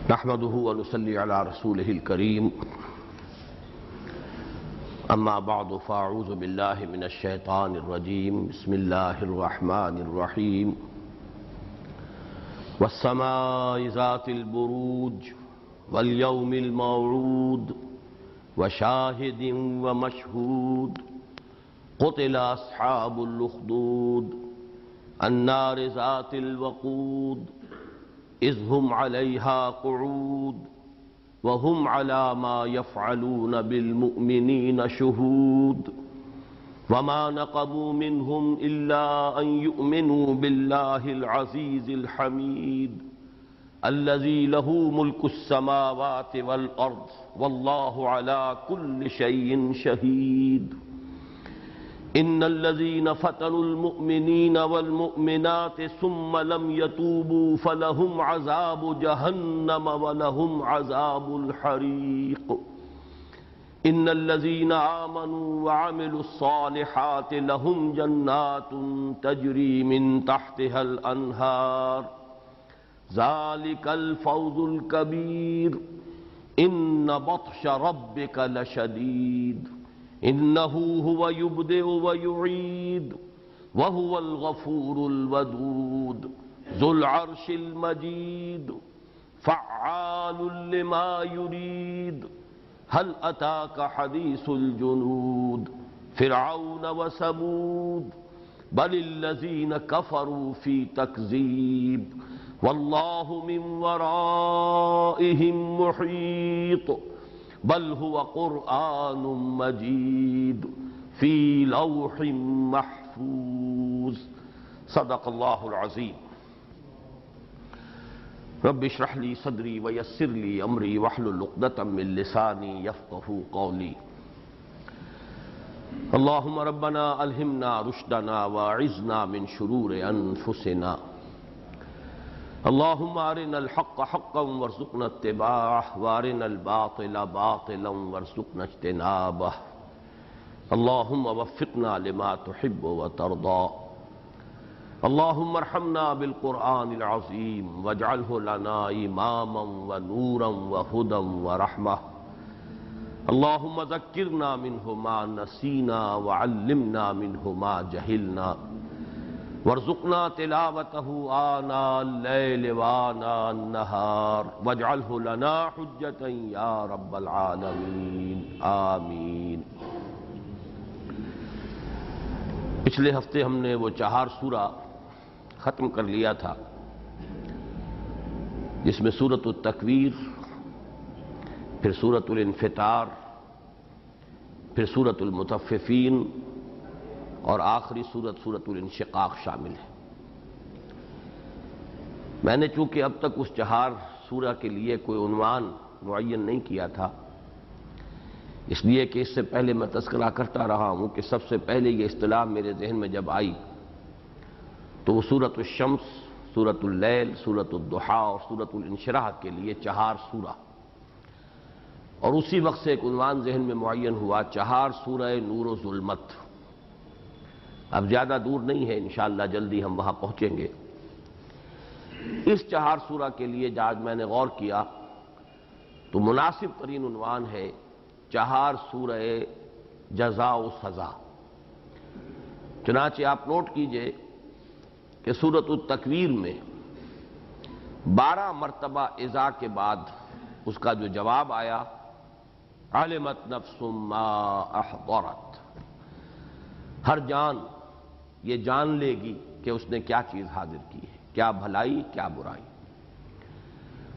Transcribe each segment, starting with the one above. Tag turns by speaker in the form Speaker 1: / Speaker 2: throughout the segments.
Speaker 1: نحمده ونصلي على رسوله الكريم اما بعد فاعوذ بالله من الشيطان الرجيم بسم الله الرحمن الرحيم والسماء ذات البروج واليوم الموعود وشاهد ومشهود قتل اصحاب الاخدود النار ذات الوقود اذ هم عليها قعود وهم على ما يفعلون بالمؤمنين شهود وما نقموا منهم إلا أن يؤمنوا بالله العزيز الحميد الذي له ملك السماوات والأرض والله على كل شيء شهيد إن الذين فتنوا المؤمنين والمؤمنات ثم لم يتوبوا فلهم عذاب جهنم ولهم عذاب الحريق إن الذين آمنوا وعملوا الصالحات لهم جنات تجري من تحتها الأنهار ذلك الفوز الكبير إن بطش ربك لشديد إنه هو يبدئ ويعيد وهو الغفور الودود ذو العرش المجيد فعال لما يريد هل أتاك حديث الجنود فرعون وثمود بل الذين كفروا في تكذيب والله من ورائهم محيط بل هو قرآن مجيد في لوح محفوظ صدق اللہ العظیم رب اشرح لي صدری ویسر لي امری واحلل عقدۃ من لسانی یفقہوا قولی اللہم ربنا الہمنا رشدنا واعذنا من شرور انفسنا اللہم ارنا الحق حقا وارزقنا اتباعه وارنا الباطل باطلا وارزقنا اجتنابه اللہم وفقنا لما تحب وترضى اللہم ارحمنا بالقرآن العظیم واجعله لنا اماما ونورا وهدى ورحمة اللہم ذکرنا منه ما نسینا وعلمنا منه ما جہلنا وارزقنا تلاوته آناء الليل وآناء النهار واجعله لنا حجة يا رب العالمین آمین۔ پچھلے ہفتے ہم نے وہ 4 سورہ ختم کر لیا تھا جس میں سورۃ التکویر، پھر سورۃ الانفطار، پھر سورۃ المطففین اور آخری سورۃ الانشقاق شامل ہے۔ میں نے چونکہ اب تک اس 4 سورہ کے لیے کوئی عنوان معین نہیں کیا تھا، اس لیے کہ اس سے پہلے میں تذکرہ کرتا رہا ہوں کہ سب سے پہلے یہ اصطلاح میرے ذہن میں جب آئی تو وہ سورۃ الشمس، سورۃ اللیل، سورۃ الضحیٰ اور سورۃ الانشراح کے لیے 4 سورہ، اور اسی وقت سے ایک عنوان ذہن میں معین ہوا 4 سورہ نور و ظلمت۔ اب زیادہ دور نہیں ہے، انشاءاللہ جلدی ہم وہاں پہنچیں گے۔ اس 4 سورہ کے لیے جب میں نے غور کیا تو مناسب ترین عنوان ہے 4 سورہ جزا و سزا۔ چنانچہ آپ نوٹ کیجئے کہ سورۃ التکویر میں 12 مرتبہ اذا کے بعد اس کا جو جواب آیا علمت نفس ما احضرت، ہر جان یہ جان لے گی کہ اس نے کیا چیز حاضر کی ہے، کیا بھلائی کیا برائی۔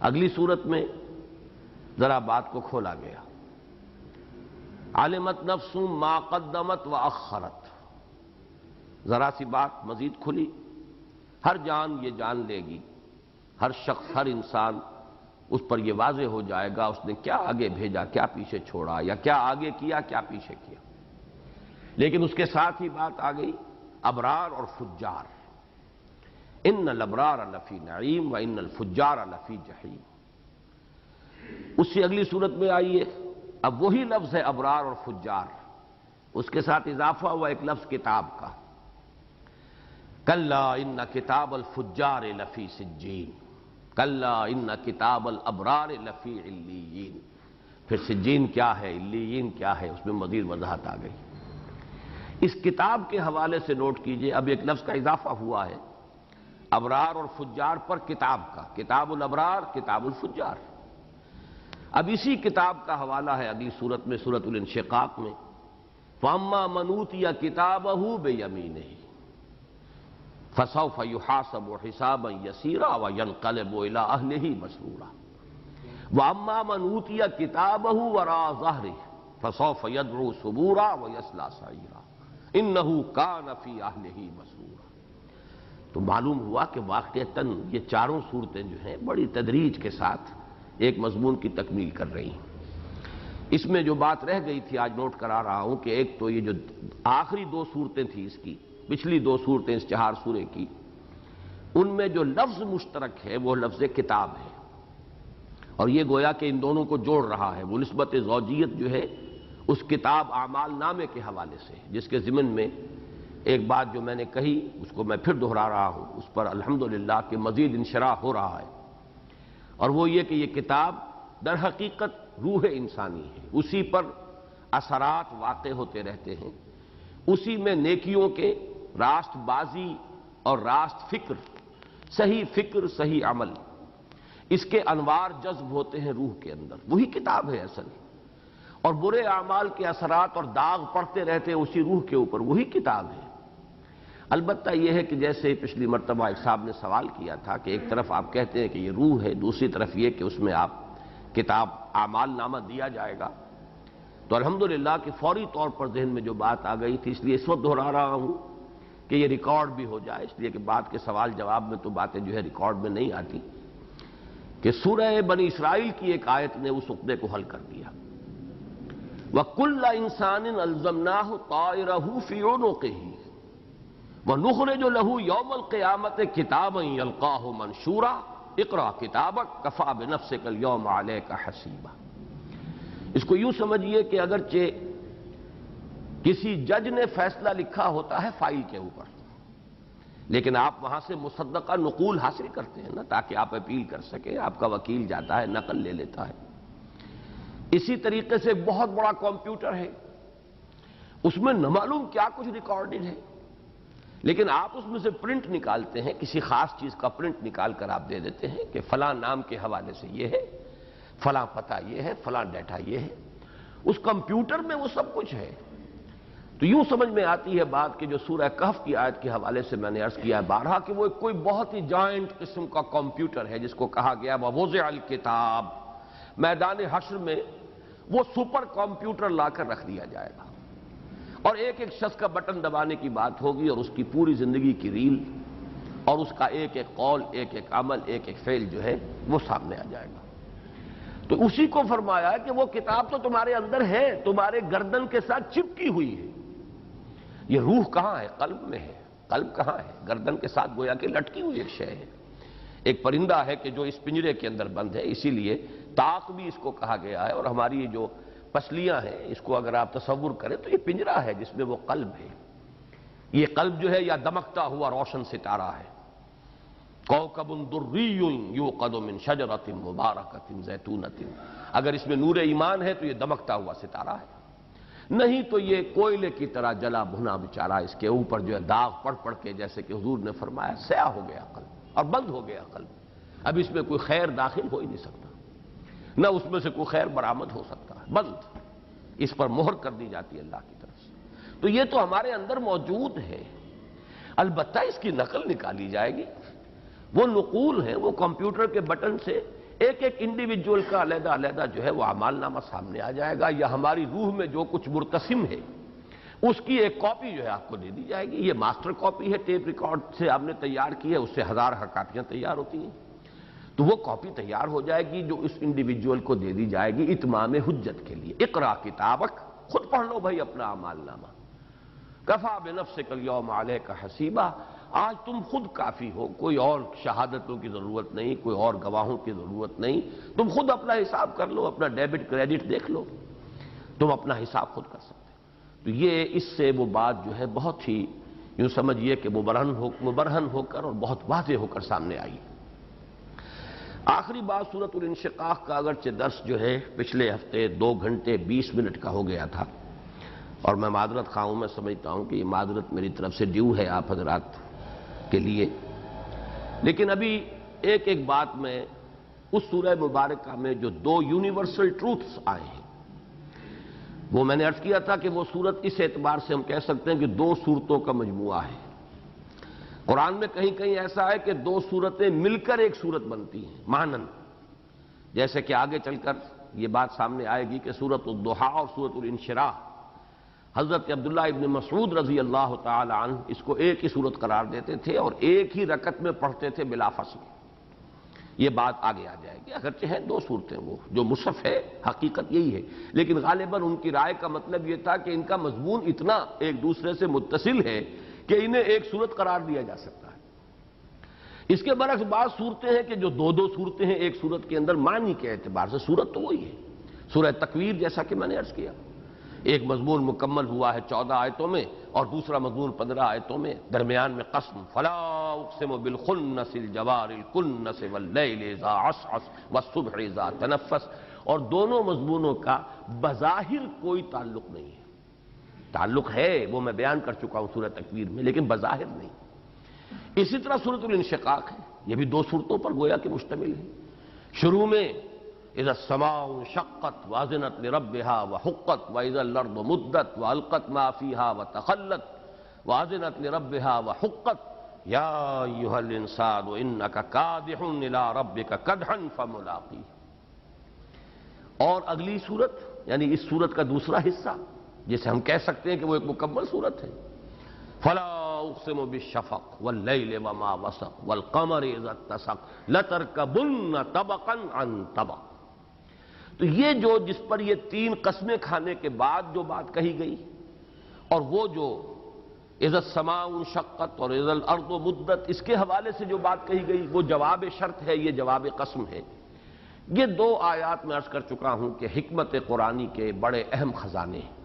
Speaker 1: اگلی صورت میں ذرا بات کو کھولا گیا، علمت نفس ما قدمت واخرت، ذرا سی بات مزید کھلی، ہر جان یہ جان لے گی، ہر شخص ہر انسان اس پر یہ واضح ہو جائے گا اس نے کیا آگے بھیجا، کیا پیچھے چھوڑا، یا کیا آگے کیا کیا پیچھے کیا۔ لیکن اس کے ساتھ ہی بات آ گئی ابرار اور فجار، ان الابرار لفی نعیم و ان الفجار لفی جحیم۔ اس سے اگلی صورت میں آئیے، اب وہی لفظ ہے ابرار اور فجار، اس کے ساتھ اضافہ ہوا ایک لفظ کتاب کا، کلا ان کتاب الفجار لفی سجین، کلا ان کتاب الابرار لفی علیین. پھر سجین کیا ہے، علیین کیا ہے، اس میں مزید وضاحت آ گئی. اس کتاب کے حوالے سے نوٹ کیجئے، اب ایک لفظ کا اضافہ ہوا ہے ابرار اور فجار پر کتاب کا، کتاب الابرار کتاب الفجار. اب اسی کتاب کا حوالہ ہے اگلی سورت میں، سورۃ الانشقاق میں، فَأَمَّا مَنْ أُوتِيَ كِتَابَهُ بِيَمِينِهِ فَسَوْفَ يُحَاسَبُ حِسَابًا يَسِيرًا وَيَنْقَلِبُ إِلَىٰ أَهْلِهِ مَسْرُورًا وَأَمَّا مَنْ أُوتِيَ كِتَابَهُ وَرَاءَ ظَهْرِهِ فَسَوْفَ يَدْعُو ثُبُورًا وَيَصْلَىٰ سَعِيرًا إِنَّهُ كَانَ فِي أَهْلِهِ مَسْرُورًا. تو معلوم ہوا کہ واقعتاً یہ چاروں صورتیں جو ہیں بڑی تدریج کے ساتھ ایک مضمون کی تکمیل کر رہی ہیں. اس میں جو بات رہ گئی تھی آج نوٹ کرا رہا ہوں کہ ایک تو یہ جو آخری دو صورتیں تھیں اس کی، پچھلی دو صورتیں اس 4 سورے کی، ان میں جو لفظ مشترک ہے وہ لفظ کتاب ہے، اور یہ گویا کہ ان دونوں کو جوڑ رہا ہے. وہ نسبت زوجیت جو ہے اس کتاب اعمال نامے کے حوالے سے، جس کے ضمن میں ایک بات جو میں نے کہی اس کو میں پھر دہرا رہا ہوں، اس پر الحمدللہ کہ مزید انشراح ہو رہا ہے، اور وہ یہ کہ یہ کتاب در حقیقت روح انسانی ہے، اسی پر اثرات واقع ہوتے رہتے ہیں، اسی میں نیکیوں کے راست بازی اور راست فکر صحیح عمل، اس کے انوار جذب ہوتے ہیں روح کے اندر. وہی کتاب ہے اصل، اور برے اعمال کے اثرات اور داغ پڑتے رہتے ہیں اسی روح کے اوپر، وہی کتاب ہے. البتہ یہ ہے کہ جیسے پچھلی مرتبہ ایک صاحب نے سوال کیا تھا کہ ایک طرف آپ کہتے ہیں کہ یہ روح ہے، دوسری طرف یہ کہ اس میں آپ کتاب اعمال نامہ دیا جائے گا، تو الحمدللہ کہ فوری طور پر ذہن میں جو بات آ گئی تھی، اس لیے اس وقت دہرا رہا ہوں کہ یہ ریکارڈ بھی ہو جائے، اس لیے کہ بعد کے سوال جواب میں تو باتیں جو ہے ریکارڈ میں نہیں آتی، کہ سورہ بنی اسرائیل کی ایک آیت نے اس عقدے کو حل کر دیا. وَكُلَّ إِنسَانٍ أَلْزَمْنَاهُ طَائِرَهُ فِي عُنُقِهِ وَنُخْرِجُ لَهُ يَوْمَ الْقِيَامَةِ كِتَابًا يَلْقَاهُ مَنْشُورًا اقرأ كِتَابَكَ كَفَىٰ بِنَفْسِكَ الْيَوْمَ عَلَيْكَ حَسِيبًا. اس کو یوں سمجھیے کہ اگرچہ کسی جج نے فیصلہ لکھا ہوتا ہے فائل کے اوپر، لیکن آپ وہاں سے مصدقہ نقول حاصل کرتے ہیں نا، تاکہ آپ اپیل کر سکیں. آپ کا وکیل جاتا ہے نقل لے لیتا ہے. اسی طریقے سے ایک بہت بڑا کمپیوٹر ہے، اس میں نہ معلوم کیا کچھ ریکارڈڈ ہے، لیکن آپ اس میں سے پرنٹ نکالتے ہیں، کسی خاص چیز کا پرنٹ نکال کر آپ دے دیتے ہیں کہ فلاں نام کے حوالے سے یہ ہے، فلاں پتہ یہ ہے، فلاں ڈیٹا یہ ہے. اس کمپیوٹر میں وہ سب کچھ ہے. تو یوں سمجھ میں آتی ہے بات کہ جو سورہ کہف کی آیت کے حوالے سے میں نے عرض کیا ہے بارہا کہ وہ کوئی بہت ہی جائنٹ قسم کا کمپیوٹر ہے، جس کو کہا گیا وَوُضِعَ الْكِتَابُ. میدان حشر میں وہ سپر کمپیوٹر لا کر رکھ دیا جائے گا، اور ایک ایک شخص کا بٹن دبانے کی بات ہوگی، اور اس کی پوری زندگی کی ریل اور اس کا ایک ایک قول، ایک ایک عمل، ایک ایک فعل جو ہے وہ سامنے آ جائے گا. تو اسی کو فرمایا کہ وہ کتاب تو تمہارے اندر ہے، تمہارے گردن کے ساتھ چپکی ہوئی ہے. یہ روح کہاں ہے؟ قلب میں ہے. قلب کہاں ہے؟ گردن کے ساتھ گویا کہ لٹکی ہوئی ایک شے ہے. ایک پرندہ ہے کہ جو اس پنجرے کے اندر بند ہے، اسی لیے طاق بھی اس کو کہا گیا ہے. اور ہماری جو پسلیاں ہیں اس کو اگر آپ تصور کریں تو یہ پنجرہ ہے جس میں وہ قلب ہے. یہ قلب جو ہے یا دمکتا ہوا روشن ستارہ ہے. کوكب دری یوقد من شجرۃ مبارکۃ زیتونۃ. اگر اس میں نور ایمان ہے تو یہ دمکتا ہوا ستارہ ہے، نہیں تو یہ کوئلے کی طرح جلا بھنا بیچارہ، اس کے اوپر جو ہے داغ پڑ پڑ کے، جیسے کہ حضور نے فرمایا، سیاہ ہو گیا قلب اور بند ہو گیا قلب. اب اس میں کوئی خیر داخل ہو ہی نہیں سکتا، نہ اس میں سے کوئی خیر برآمد ہو سکتا ہے، بند. اس پر مہر کر دی جاتی ہے اللہ کی طرف سے. تو یہ تو ہمارے اندر موجود ہے، البتہ اس کی نقل نکالی جائے گی. وہ نقول ہیں، وہ کمپیوٹر کے بٹن سے ایک ایک انڈیویجول کا علیحدہ علیحدہ جو ہے وہ اعمال نامہ سامنے آ جائے گا، یا ہماری روح میں جو کچھ مرتسم ہے اس کی ایک کاپی جو ہے آپ کو دے دی جائے گی. یہ ماسٹر کاپی ہے، ٹیپ ریکارڈ سے آپ نے تیار کی ہے، اس سے 1000 کاپیاں تیار ہوتی ہیں. تو وہ کاپی تیار ہو جائے گی جو اس انڈیویجول کو دے دی جائے گی اتمام حجت کے لیے. اقرا کتابک، خود پڑھ لو بھائی اپنا اعمال نامہ. کفا بنفسک الیوم علیک حسیبا. آج تم خود کافی ہو، کوئی اور شہادتوں کی ضرورت نہیں، کوئی اور گواہوں کی ضرورت نہیں. تم خود اپنا حساب کر لو، اپنا ڈیبٹ کریڈٹ دیکھ لو، تم اپنا حساب خود کر سکتے. تو یہ اس سے وہ بات جو ہے بہت ہی یوں سمجھیے کہ مبرہن ہو کر اور بہت واضح ہو کر سامنے آئی. آخری بات سورۃ الانشقاق کا اگرچہ درس جو ہے پچھلے ہفتے 2 گھنٹے 20 منٹ کا ہو گیا تھا، اور میں معذرت خواہ ہوں، میں سمجھتا ہوں کہ یہ معذرت میری طرف سے ڈیو ہے آپ حضرات کے لیے، لیکن ابھی ایک بات میں اس سورہ مبارکہ میں جو 2 یونیورسل ٹروتھس آئے ہیں، وہ میں نے عرض کیا تھا کہ وہ سورت اس اعتبار سے ہم کہہ سکتے ہیں کہ 2 سورتوں کا مجموعہ ہے۔ قرآن میں کہیں کہیں ایسا ہے کہ 2 سورتیں مل کر ایک سورت بنتی ہیں مانن، جیسے کہ آگے چل کر یہ بات سامنے آئے گی کہ سورۃ الضحیٰ اور سورۃ الانشراح، حضرت عبداللہ ابن مسعود رضی اللہ تعالی عنہ اس کو ایک ہی سورت قرار دیتے تھے اور ایک ہی رکعت میں پڑھتے تھے بلا فصل۔ یہ بات آگے آ جائے گی، اگرچہ ہیں 2 صورتیں، وہ جو مصحف ہے حقیقت یہی ہے، لیکن غالباً ان کی رائے کا مطلب یہ تھا کہ ان کا مضمون اتنا ایک دوسرے سے متصل ہے کہ انہیں ایک صورت قرار دیا جا سکتا ہے۔ اس کے برعکس بعض صورتیں ہیں کہ جو 2 صورتیں ہیں ایک صورت کے اندر، معنی کے اعتبار سے صورت تو وہی ہے۔ سورہ تکویر جیسا کہ میں نے عرض کیا، ایک مضمون مکمل ہوا ہے 14 آیتوں میں اور دوسرا مضمون 15 آیتوں میں، درمیان میں قسم، فلا اقسم بالخنس الجوار الکنس واللیل اذا عسعس والصبح اذا تنفس، اور دونوں مضمونوں کا بظاہر کوئی تعلق نہیں ہے۔ تعلق ہے وہ میں بیان کر چکا ہوں سورہ تکویر میں، لیکن بظاہر نہیں۔ اسی طرح سورۃ الانشقاق ہے، یہ بھی 2 صورتوں پر گویا کہ مشتمل ہے۔ شروع میں اذا السماء انشقت واذنت لربها وحقت واذا الارض مدت والقت ما فيها وتخلت واذنت لربها وحقت یا ایھا الانسان انک کادح الى ربک کدحا فملاقیہ۔ اور اگلی صورت یعنی اس صورت کا دوسرا حصہ جسے ہم کہہ سکتے ہیں کہ وہ ایک مکمل صورت ہے، فلا اقسم بالشفق واللیل وما وسق والقمر اذا اتسق لترکبن طبقا عن طبق۔ تو یہ جو جس پر یہ 3 قسمیں کھانے کے بعد جو بات کہی گئی، اور وہ جو اذا السماء انشقت اور اذا الارض مدت، اس کے حوالے سے جو بات کہی گئی وہ جواب شرط ہے، یہ جواب قسم ہے۔ یہ 2 آیات میں عرض کر چکا ہوں کہ حکمت قرآنی کے بڑے اہم خزانے ہیں۔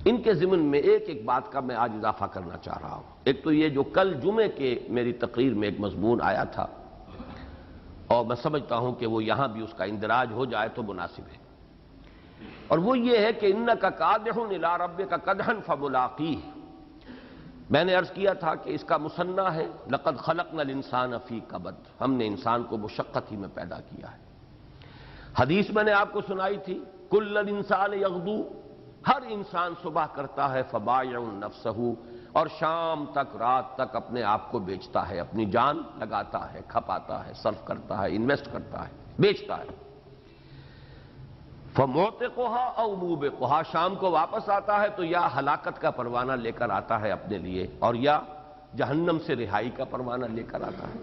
Speaker 1: ان کے ضمن میں ایک بات کا میں آج اضافہ کرنا چاہ رہا ہوں۔ ایک تو یہ جو کل جمعے کے میری تقریر میں ایک مضمون آیا تھا، اور میں سمجھتا ہوں کہ وہ یہاں بھی اس کا اندراج ہو جائے تو مناسب ہے، اور وہ یہ ہے کہ انک کادح الی ربک کدحا فملاقیہ۔ میں نے عرض کیا تھا کہ اس کا مثنیٰ ہے لقد خلقنا الانسان فی کبد، ہم نے انسان کو مشقت ہی میں پیدا کیا ہے۔ حدیث میں نے آپ کو سنائی تھی، کل الانسان یغدو، ہر انسان صبح کرتا ہے فبائع نفسہ، اور شام تک رات تک اپنے آپ کو بیچتا ہے، اپنی جان لگاتا ہے، کھپاتا ہے، صرف کرتا ہے، انویسٹ کرتا ہے، بیچتا ہے۔ فموتقها او موبقها، شام کو واپس آتا ہے تو یا ہلاکت کا پروانہ لے کر آتا ہے اپنے لیے، اور یا جہنم سے رہائی کا پروانہ لے کر آتا ہے۔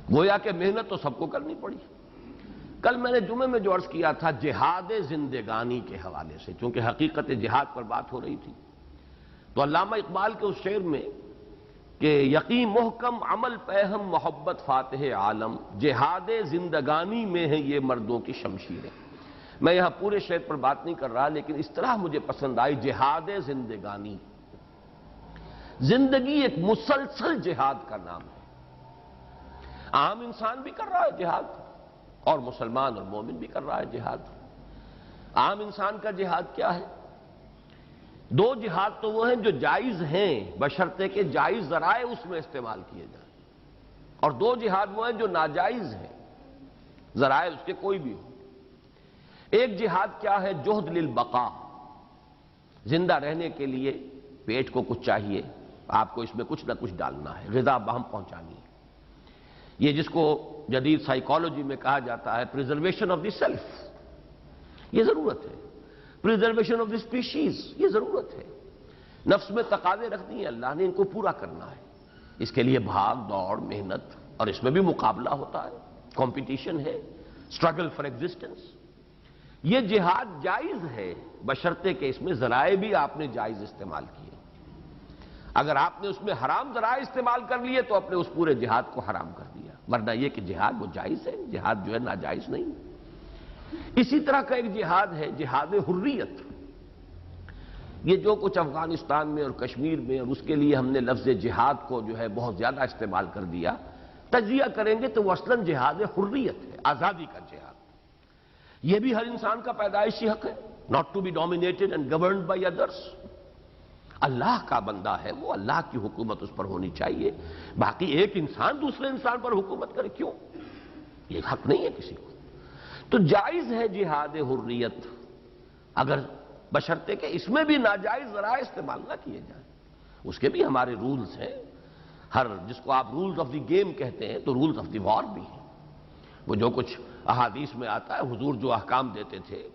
Speaker 1: گویا کہ محنت تو سب کو کرنی پڑی۔ کل میں نے جمعے میں جو عرض کیا تھا جہاد زندگانی کے حوالے سے، چونکہ حقیقت جہاد پر بات ہو رہی تھی، تو علامہ اقبال کے اس شعر میں کہ یقین محکم عمل پہم محبت فاتح عالم، جہاد زندگانی میں ہے یہ مردوں کی شمشیریں۔ میں یہاں پورے شعر پر بات نہیں کر رہا، لیکن اس طرح مجھے پسند آئی جہاد زندگانی۔ زندگی ایک مسلسل جہاد کا نام ہے۔ عام انسان بھی کر رہا ہے جہاد، اور مسلمان اور مومن بھی کر رہا ہے جہاد۔ عام انسان کا جہاد کیا ہے؟ 2 جہاد تو وہ ہیں جو جائز ہیں بشرطے کہ جائز ذرائع اس میں استعمال کیے جائیں، اور 2 جہاد وہ ہیں جو ناجائز ہیں، ذرائع اس کے کوئی بھی ہو۔ ایک جہاد کیا ہے؟ جہد للبقاء، زندہ رہنے کے لیے پیٹ کو کچھ چاہیے، آپ کو اس میں کچھ نہ کچھ ڈالنا ہے، غذا بہم پہنچانی ہے۔ یہ جس کو جدید سائیکالوجی میں کہا جاتا ہے پریزرویشن آف دی سیلف، یہ ضرورت ہے۔ پریزرویشن آف دی اسپیشیز، یہ ضرورت ہے۔ نفس میں تقاضے رکھ دیے اللہ نے، ان کو پورا کرنا ہے۔ اس کے لیے بھاگ دوڑ، محنت، اور اس میں بھی مقابلہ ہوتا ہے، کمپٹیشن ہے، اسٹرگل فار ایگزسٹنس۔ یہ جہاد جائز ہے بشرطے کہ اس میں ذرائع بھی آپ نے جائز استعمال کیے۔ اگر آپ نے اس میں حرام ذرائع استعمال کر لیے تو اپنے اس پورے جہاد کو حرام کر دیا، ورنہ یہ کہ جہاد وہ جائز ہے، جہاد جو ہے ناجائز نہیں۔ اسی طرح کا ایک جہاد ہے جہاد حریت۔ یہ جو کچھ افغانستان میں اور کشمیر میں، اور اس کے لیے ہم نے لفظ جہاد کو جو ہے بہت زیادہ استعمال کر دیا، تجزیہ کریں گے تو وہ اصلاً جہاد حریت ہے، آزادی کا جہاد۔ یہ بھی ہر انسان کا پیدائشی حق ہے، not to be dominated and governed by others۔ اللہ کا بندہ ہے وہ، اللہ کی حکومت اس پر ہونی چاہیے، باقی ایک انسان دوسرے انسان پر حکومت کرے کیوں؟ یہ حق نہیں ہے کسی کو۔ تو جائز ہے جہاد حریت، اگر بشرطے کہ اس میں بھی ناجائز ذرائع استعمال نہ کیے جائیں، اس کے بھی ہمارے رولز ہیں، ہر جس کو آپ رولز آف دی گیم کہتے ہیں تو رولز آف دی وار بھی ہیں۔ وہ جو کچھ احادیث میں آتا ہے، حضور جو احکام دیتے تھے،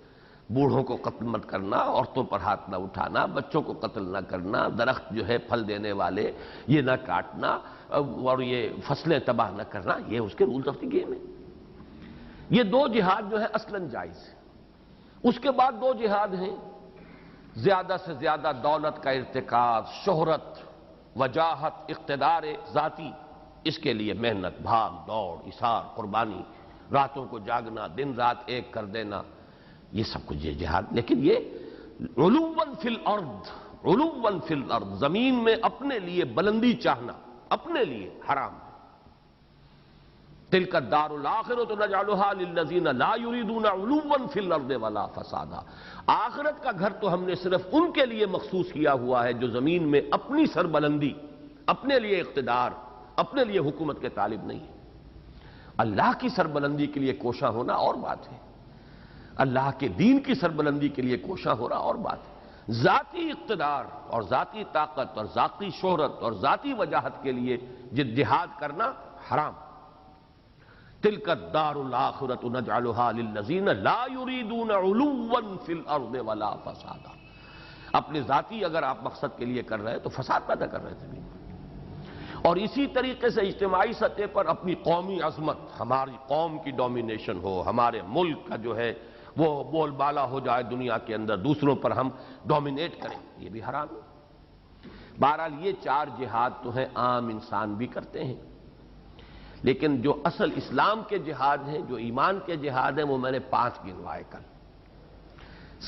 Speaker 1: بوڑھوں کو قتل مت کرنا، عورتوں پر ہاتھ نہ اٹھانا، بچوں کو قتل نہ کرنا، درخت جو ہے پھل دینے والے یہ نہ کاٹنا، اور یہ فصلیں تباہ نہ کرنا، یہ اس کے رولز آف دی گیم ہیں۔ یہ دو جہاد جو ہے اصلاً جائز ہے۔ اس کے بعد دو جہاد ہیں، زیادہ سے زیادہ دولت کا ارتکاز، شہرت، وجاہت، اقتدار ذاتی، اس کے لیے محنت، بھاگ دوڑ، ایثار، قربانی، راتوں کو جاگنا، دن رات ایک کر دینا، یہ سب کچھ یہ جہاد۔ لیکن یہ علواً فی الارض، علواً فی الارض، زمین میں اپنے لیے بلندی چاہنا، اپنے لیے حرام ہے۔ تلک الدار الآخرۃ نجعلها للذین لا یریدون علوا فی الارض ولا فسادا۔ آخرت کا گھر تو ہم نے صرف ان کے لیے مخصوص کیا ہوا ہے جو زمین میں اپنی سربلندی، اپنے لیے اقتدار، اپنے لیے حکومت کے طالب نہیں ہے۔ اللہ کی سربلندی کے لیے کوشاں ہونا اور بات ہے، اللہ کے دین کی سربلندی کے لیے کوشاں ہونا اور بات ہے۔ ذاتی اقتدار اور ذاتی طاقت اور ذاتی شہرت اور ذاتی وجاہت کے لیے جہاد کرنا حرام۔ تلک الدار الآخرۃ نجعلها للذین لا یریدون علوا فی الارض ولا فسادا۔ اپنے ذاتی اگر آپ مقصد کے لیے کر رہے ہیں تو فساد پیدا کر رہے ہیں زمین میں۔ اور اسی طریقے سے اجتماعی سطح پر اپنی قومی عظمت، ہماری قوم کی ڈومینیشن ہو، ہمارے ملک کا جو ہے وہ بول بالا ہو جائے دنیا کے اندر، دوسروں پر ہم ڈومینیٹ کریں، یہ بھی حرام ہے۔ بہرحال یہ چار جہاد تو ہیں، عام انسان بھی کرتے ہیں، لیکن جو اصل اسلام کے جہاد ہیں، جو ایمان کے جہاد ہیں، وہ میں نے 5 گنوائے کل۔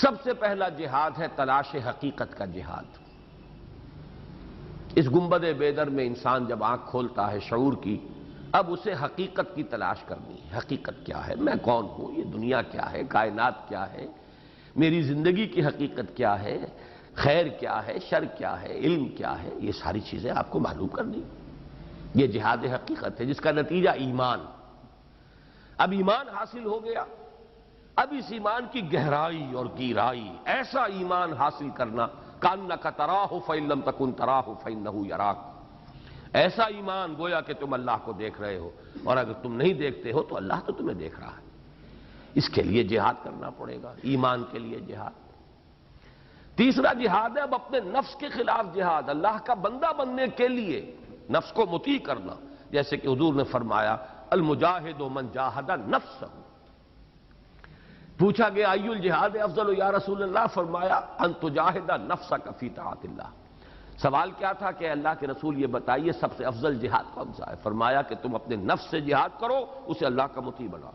Speaker 1: سب سے پہلا جہاد ہے تلاش حقیقت کا جہاد۔ اس گنبد بیدر میں انسان جب آنکھ کھولتا ہے شعور کی، اب اسے حقیقت کی تلاش کرنی ہے۔ حقیقت کیا ہے؟ میں کون ہوں؟ یہ دنیا کیا ہے؟ کائنات کیا ہے؟ میری زندگی کی حقیقت کیا ہے؟ خیر کیا ہے؟ شر کیا ہے؟ علم کیا ہے؟ یہ ساری چیزیں آپ کو معلوم کرنی۔ یہ جہاد حقیقت ہے جس کا نتیجہ ایمان۔ اب ایمان حاصل ہو گیا، اب اس ایمان کی گہرائی اور گیرائی، ایسا ایمان حاصل کرنا کأنک تراہ فإن لم تکن تراہ فإنہ یراک، ایسا ایمان گویا کہ تم اللہ کو دیکھ رہے ہو، اور اگر تم نہیں دیکھتے ہو تو اللہ تو تمہیں دیکھ رہا ہے۔ اس کے لیے جہاد کرنا پڑے گا، ایمان کے لیے جہاد۔ تیسرا جہاد ہے اب اپنے نفس کے خلاف جہاد، اللہ کا بندہ بننے کے لیے نفس کو مطیع کرنا، جیسے کہ حضور نے فرمایا المجاہد من جاہد نفسہ۔ پوچھا گیا ای الجہاد افضل یا رسول اللہ، فرمایا ان تجاہد نفسک فی طاعت اللہ۔ سوال کیا تھا کہ اللہ کے رسول یہ بتائیے سب سے افضل جہاد کون سا ہے؟ فرمایا کہ تم اپنے نفس سے جہاد کرو، اسے اللہ کا مطیع بناؤ۔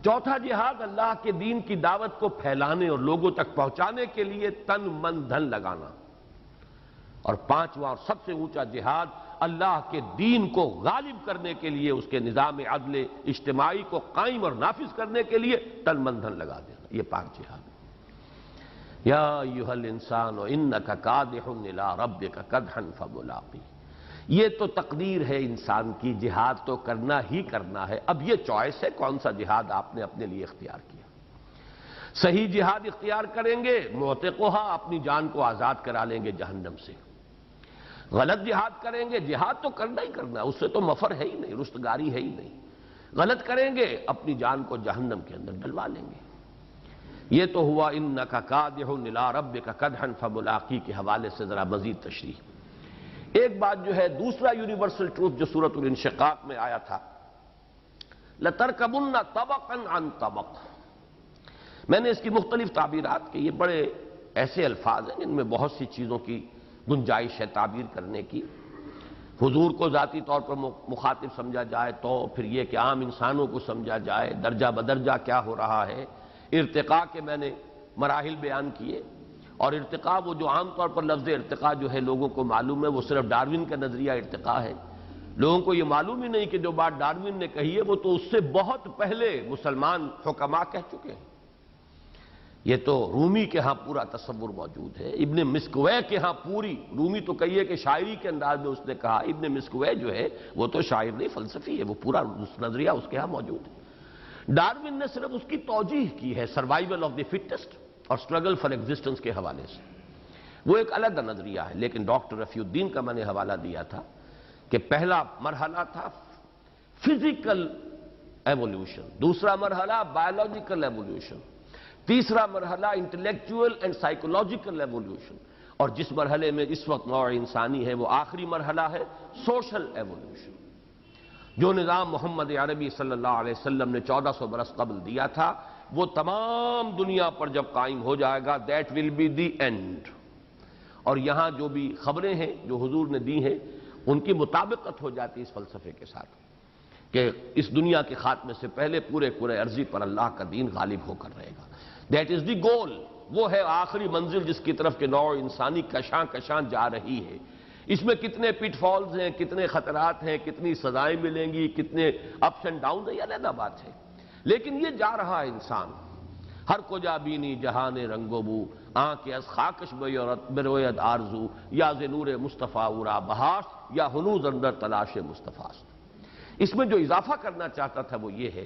Speaker 1: چوتھا جہاد اللہ کے دین کی دعوت کو پھیلانے اور لوگوں تک پہنچانے کے لیے تن من دھن لگانا۔ اور پانچواں اور سب سے اونچا جہاد اللہ کے دین کو غالب کرنے کے لیے، اس کے نظام عدل اجتماعی کو قائم اور نافذ کرنے کے لیے تن من دھن لگا دینا۔ یہ 5 جہاد۔ یا ایھا الانسان انک کادح الی ربک کدحا فملاقیہ۔ یہ تو تقدیر ہے انسان کی، جہاد تو کرنا ہی کرنا ہے۔ اب یہ چوائس ہے کون سا جہاد آپ نے اپنے لیے اختیار کیا۔ صحیح جہاد اختیار کریں گے، معتقھا، اپنی جان کو آزاد کرا لیں گے جہنم سے۔ غلط جہاد کریں گے، جہاد تو کرنا ہی کرنا، اس سے تو مفر ہے ہی نہیں، رستگاری ہے ہی نہیں۔ غلط کریں گے، اپنی جان کو جہنم کے اندر ڈلوا لیں گے۔ یہ تو ہوا انک کادح الی ربک کدحا فملاقیہ کے حوالے سے ذرا مزید تشریح۔ ایک بات جو ہے، دوسرا یونیورسل ٹروتھ جو سورۃ الانشقاق میں آیا تھا، لَتَرْكَبُنَّ طَبَقًا عَنْ طَبَقٍ۔ میں نے اس کی مختلف تعبیرات کی، یہ بڑے ایسے الفاظ ہیں جن میں بہت سی چیزوں کی گنجائش ہے تعبیر کرنے کی۔ حضور کو ذاتی طور پر مخاطب سمجھا جائے تو پھر یہ کہ عام انسانوں کو سمجھا جائے، درجہ بدرجہ کیا ہو رہا ہے۔ ارتقاء کے میں نے مراحل بیان کیے، اور ارتقاء وہ جو عام طور پر لفظ ارتقاء جو ہے لوگوں کو معلوم ہے وہ صرف ڈاروین کا نظریہ ارتقاء ہے، لوگوں کو یہ معلوم ہی نہیں کہ جو بات ڈارون نے کہی ہے وہ تو اس سے بہت پہلے مسلمان حکماء کہہ چکے ہیں۔ یہ تو رومی کے ہاں پورا تصور موجود ہے، ابن مسکوے کے ہاں پوری، رومی تو کہیے کہ شاعری کے انداز میں اس نے کہا، ابن مسکوے جو ہے وہ تو شاعر نہیں فلسفی ہے، وہ پورا نظریہ اس کے ہاں موجود ہے۔ ڈارون نے صرف اس کی توجیح کی ہے سروائیول آف دی فٹسٹ اور اسٹرگل فار ایگزسٹنس کے حوالے سے، وہ ایک الگ نظریہ ہے۔ لیکن ڈاکٹر رفیع الدین کا میں نے حوالہ دیا تھا کہ پہلا مرحلہ تھا فزیکل ایوولوشن، دوسرا مرحلہ بایولوجیکل ایوولوشن، تیسرا مرحلہ انٹلیکچوئل اینڈ سائیکولوجیکل ایوولوشن، اور جس مرحلے میں اس وقت نوع انسانی ہے وہ آخری مرحلہ ہے سوشل ایوولوشن۔ جو نظام محمد عربی صلی اللہ علیہ وسلم نے 1400 برس قبل دیا تھا وہ تمام دنیا پر جب قائم ہو جائے گا، that will be the end. اور یہاں جو بھی خبریں ہیں جو حضور نے دی ہیں ان کی مطابقت ہو جاتی ہے اس فلسفے کے ساتھ کہ اس دنیا کے خاتمے سے پہلے پورے عرضی پر اللہ کا دین غالب ہو کر رہے گا۔ دیٹ از دی گول، وہ ہے آخری منزل جس کی طرف کہ نوع انسانی کشاں جا رہی ہے۔ اس میں کتنے پٹ فالز ہیں، کتنے خطرات ہیں، کتنی سزائیں ملیں گی، کتنے اپس اینڈ ڈاؤن ہیں، یہ علیحدہ بات ہے، لیکن یہ جا رہا ہے انسان۔ ہر کو جا بینی جہان رنگ و بو، آنکھ از خاکش بروید آرزو، یا ز نور مصطفیٰ اورا بہاس، یا ہنوز اندر تلاش مصطفیٰ۔ اس میں جو اضافہ کرنا چاہتا تھا وہ یہ ہے،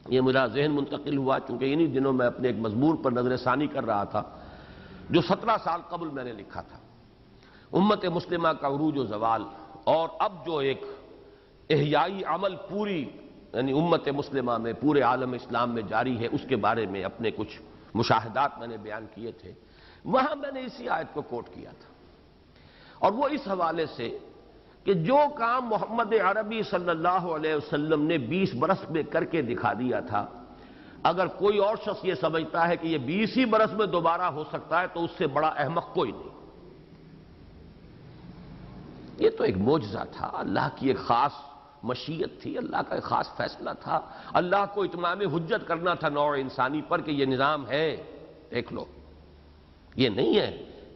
Speaker 1: یہ میرا ذہن منتقل ہوا چونکہ انہی دنوں میں اپنے ایک مضمون پر نظر ثانی کر رہا تھا جو 17 سال قبل میں نے لکھا تھا، امت مسلمہ کا عروج و زوال، اور اب جو ایک احیائی عمل پوری یعنی امت مسلمہ میں پورے عالم اسلام میں جاری ہے، اس کے بارے میں اپنے کچھ مشاہدات میں نے بیان کیے تھے۔ وہاں میں نے اسی آیت کو کوٹ کیا تھا، اور وہ اس حوالے سے کہ جو کام محمد عربی صلی اللہ علیہ وسلم نے 20 برس میں کر کے دکھا دیا تھا، اگر کوئی اور شخص یہ سمجھتا ہے کہ یہ 20 ہی برس میں دوبارہ ہو سکتا ہے تو اس سے بڑا احمق کوئی نہیں۔ یہ تو ایک معجزہ تھا، اللہ کی ایک خاص مشیت تھی، اللہ کا ایک خاص فیصلہ تھا، اللہ کو اتمام حجت کرنا تھا نوع انسانی پر کہ یہ نظام ہے، دیکھ لو۔ یہ نہیں ہے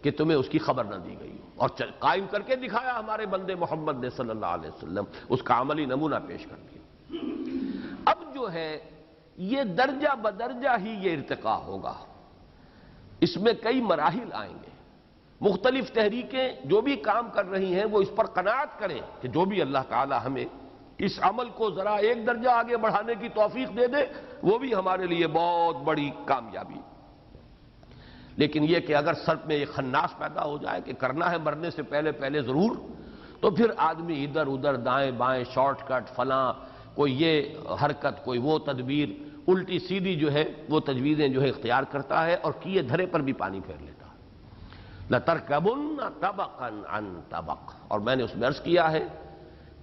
Speaker 1: کہ تمہیں اس کی خبر نہ دی گئی ہو، اور قائم کر کے دکھایا ہمارے بندے محمد نے صلی اللہ علیہ وسلم، اس کا عملی نمونہ پیش کر دیا۔ اب جو ہے یہ درجہ بدرجہ ہی یہ ارتقاء ہوگا، اس میں کئی مراحل آئیں گے، مختلف تحریکیں جو بھی کام کر رہی ہیں وہ اس پر قناعت کریں کہ جو بھی اللہ تعالی ہمیں اس عمل کو ذرا ایک درجہ آگے بڑھانے کی توفیق دے دے وہ بھی ہمارے لیے بہت بڑی کامیابی۔ لیکن یہ کہ اگر سر میں ایک خناس پیدا ہو جائے کہ کرنا ہے مرنے سے پہلے ضرور، تو پھر آدمی ادھر ادھر دائیں بائیں شارٹ کٹ فلاں، کوئی یہ حرکت کوئی وہ تدبیر، الٹی سیدھی جو ہے وہ تجویزیں جو ہے اختیار کرتا ہے اور کیے دھرے پر بھی پانی پھیر لیتا ہے۔ لَتَرْكَبُنَّ طَبَقًا عَنْ طَبَقٍ، اور میں نے اس میں عرض کیا ہے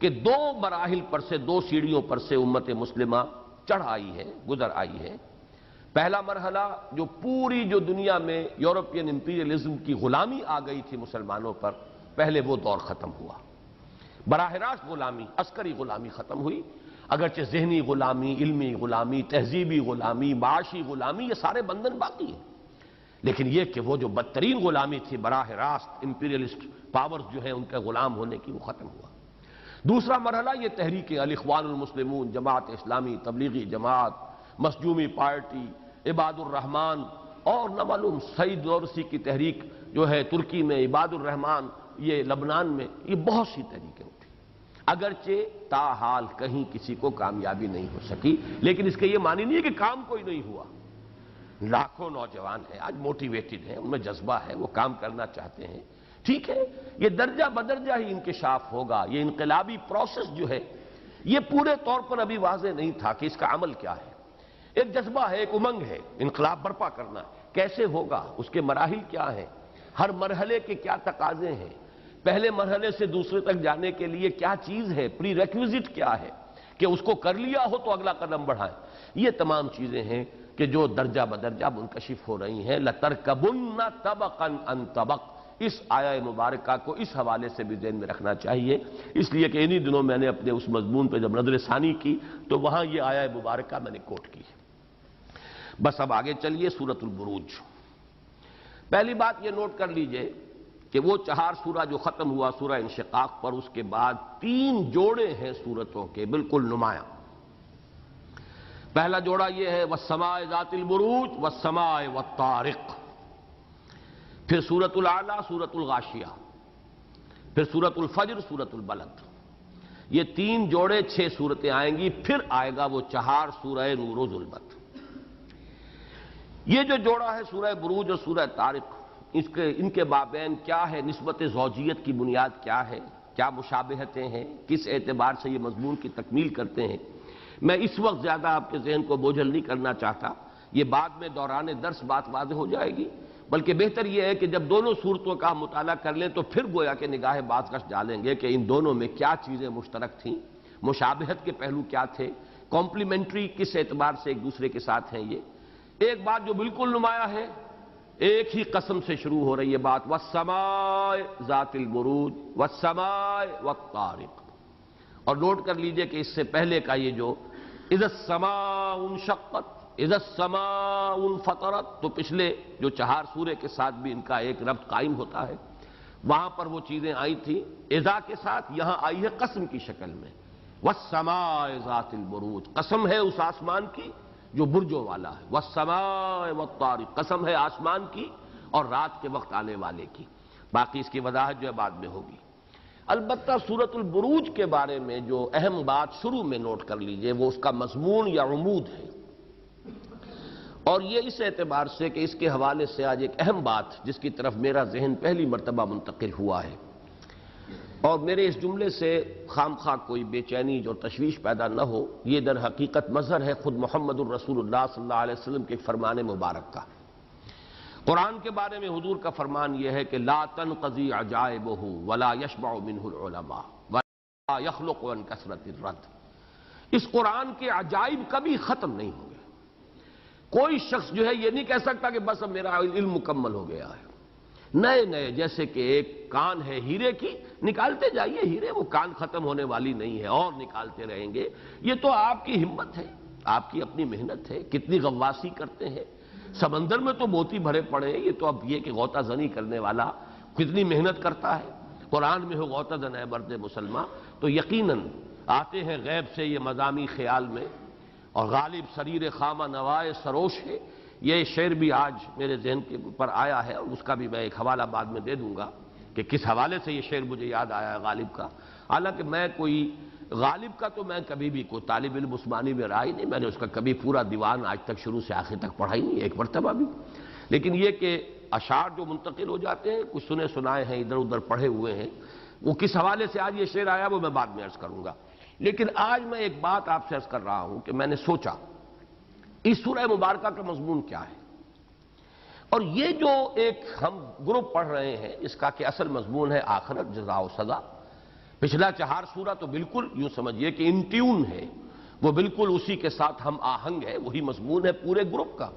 Speaker 1: کہ 2 مراحل پر سے 2 سیڑھیوں پر سے امت مسلمہ چڑھ آئی ہے، گزر آئی ہے۔ پہلا مرحلہ جو پوری جو دنیا میں یورپین امپیریلزم کی غلامی آ گئی تھی مسلمانوں پر، پہلے وہ دور ختم ہوا، براہ راست غلامی، عسکری غلامی ختم ہوئی، اگرچہ ذہنی غلامی، علمی غلامی، تہذیبی غلامی، معاشی غلامی، یہ سارے بندھن باقی ہیں، لیکن یہ کہ وہ جو بدترین غلامی تھی براہ راست امپیریلسٹ پاورز جو ہیں ان کے غلام ہونے کی، وہ ختم ہوا۔ دوسرا مرحلہ یہ تحریکیں الاخوان المسلمون، جماعت اسلامی، تبلیغی جماعت، مسجومی پارٹی، عباد الرحمن، اور نہ معلوم سعید دورسی کی تحریک جو ہے ترکی میں، عباد الرحمن یہ لبنان میں، یہ بہت سی تحریکیں اٹھی، اگرچہ تاحال کہیں کسی کو کامیابی نہیں ہو سکی، لیکن اس کے یہ معنی نہیں ہے کہ کام کوئی نہیں ہوا۔ لاکھوں نوجوان ہیں آج موٹیویٹڈ ہیں، ان میں جذبہ ہے، وہ کام کرنا چاہتے ہیں، ٹھیک ہے، یہ درجہ بدرجہ ہی انکشاف ہوگا۔ یہ انقلابی پروسیس جو ہے یہ پورے طور پر ابھی واضح نہیں تھا کہ اس کا عمل کیا ہے، ایک جذبہ ہے، ایک امنگ ہے، انقلاب برپا کرنا کیسے ہوگا، اس کے مراحل کیا ہیں، ہر مرحلے کے کیا تقاضے ہیں، پہلے مرحلے سے دوسرے تک جانے کے لیے کیا چیز ہے، پری ریکویزٹ کیا ہے کہ اس کو کر لیا ہو تو اگلا قدم بڑھائیں، یہ تمام چیزیں ہیں کہ جو درجہ بدرجہ منکشف ہو رہی ہیں۔ لَتَرْكَبُنَّ طَبَقًا عَنْ طَبَقٍ، اس آیہ مبارکہ کو اس حوالے سے بھی ذہن میں رکھنا چاہیے، اس لیے کہ انہی دنوں میں نے اپنے اس مضمون پہ جب نظر ثانی کی تو وہاں یہ آیہ مبارکہ میں نے کوٹ کی۔ بس اب آگے چلیے سورۃ البروج۔ پہلی بات یہ نوٹ کر لیجئے کہ وہ 4 سورہ جو ختم ہوا سورہ انشقاق پر، اس کے بعد 3 جوڑے ہیں سورتوں کے بالکل نمایاں۔ پہلا جوڑا یہ ہے والسماء ذات البروج والسماء والطارق، پھر سورۃ الاعلیٰ، سورۃ الغاشیہ، پھر سورۃ الفجر، سورۃ البلد۔ یہ 3 جوڑے 6 سورتیں آئیں گی، پھر آئے گا وہ 4 سورہ نور و ظلمت۔ یہ جو جوڑا ہے سورہ بروج اور سورہ طارق، ان کے مابین کیا ہے نسبت زوجیت کی بنیاد کیا ہے، کیا مشابہتیں ہیں، کس اعتبار سے یہ مضمون کی تکمیل کرتے ہیں، میں اس وقت زیادہ آپ کے ذہن کو بوجھل نہیں کرنا چاہتا، یہ بعد میں دوران درس بات واضح ہو جائے گی، بلکہ بہتر یہ ہے کہ جب دونوں صورتوں کا ہم مطالعہ کر لیں تو پھر گویا کہ نگاہ بازگشت ڈالیں گے کہ ان دونوں میں کیا چیزیں مشترک تھیں، مشابہت کے پہلو کیا تھے، کمپلیمنٹری کس اعتبار سے ایک دوسرے کے ساتھ ہیں۔ یہ ایک بات جو بالکل نمایاں ہے، ایک ہی قسم سے شروع ہو رہی ہے بات، والسماء ذات البروج والسماء والطارق۔ اور نوٹ کر لیجئے کہ اس سے پہلے کا یہ جو اذا السماء انشقت، اذا السماء انفطرت، تو پچھلے جو 4 سورے کے ساتھ بھی ان کا ایک ربط قائم ہوتا ہے، وہاں پر وہ چیزیں آئی تھیں اذا کے ساتھ، یہاں آئی ہے قسم کی شکل میں، والسماء ذات البروج، قسم ہے اس آسمان کی جو برجوں والا ہے، والسماء والطارق، قسم ہے آسمان کی اور رات کے وقت آنے والے کی۔ باقی اس کی وضاحت جو ہے بعد میں ہوگی۔ البتہ سورۃ البروج کے بارے میں جو اہم بات شروع میں نوٹ کر لیجئے، وہ اس کا مضمون یا عمود ہے، اور یہ اس اعتبار سے کہ اس کے حوالے سے آج ایک اہم بات جس کی طرف میرا ذہن پہلی مرتبہ منتقل ہوا ہے، اور میرے اس جملے سے خام خواہ کوئی بے چینی اور تشویش پیدا نہ ہو، یہ در حقیقت مظہر ہے خود محمد الرسول اللہ صلی اللہ علیہ وسلم کے فرمان مبارک کا۔ قرآن کے بارے میں حضور کا فرمان یہ ہے کہ لا تنقضی عجائبہ ولا یشبع منہ العلماء ولا یخلق عن کثرت الرد۔ اس قرآن کے عجائب کبھی ختم نہیں ہوں گے۔ کوئی شخص جو ہے یہ نہیں کہہ سکتا کہ بس اب میرا علم مکمل ہو گیا ہے۔ نئے نئے، جیسے کہ ایک کان ہے ہیرے کی، نکالتے جائیے ہیرے، وہ کان ختم ہونے والی نہیں ہے، اور نکالتے رہیں گے۔ یہ تو آپ کی ہمت ہے، آپ کی اپنی محنت ہے، کتنی غواصی کرتے ہیں، سمندر میں تو موتی بھرے پڑے ہیں، یہ تو اب یہ کہ غوطہ زنی کرنے والا کتنی محنت کرتا ہے۔ قرآن میں ہو غوطہ زن ہے مرد مسلمان، تو یقیناً آتے ہیں غیب سے یہ مضامی خیال میں، اور غالب سریر خامہ نوائے سروش ہے۔ یہ شعر بھی آج میرے ذہن کے پر آیا ہے، اور اس کا بھی میں ایک حوالہ بعد میں دے دوں گا کہ کس حوالے سے یہ شعر مجھے یاد آیا ہے غالب کا۔ حالانکہ میں کوئی غالب کا تو میں کبھی بھی کوئی طالب علم عثمانی میں رہا ہی نہیں، میں نے اس کا کبھی پورا دیوان آج تک شروع سے آخر تک پڑھا ہی نہیں ایک مرتبہ بھی، لیکن یہ کہ اشعار جو منتقل ہو جاتے ہیں، کچھ سنے سنائے ہیں، ادھر ادھر پڑھے ہوئے ہیں، وہ کس حوالے سے آج یہ شعر آیا وہ میں بعد میں عرض کروں گا۔ لیکن آج میں ایک بات آپ سے عرض کر رہا ہوں کہ میں نے سوچا اس سورہ مبارکہ کا مضمون کیا ہے، اور یہ جو ایک ہم گروپ پڑھ رہے ہیں اس کا کہ اصل مضمون ہے آخرت، جزا و سزا۔ پچھلا 4 سورہ تو بالکل یوں سمجھیے کہ ان ٹیون ہے، وہ بالکل اسی کے ساتھ ہم آہنگ ہے، وہی مضمون ہے پورے گروپ کا،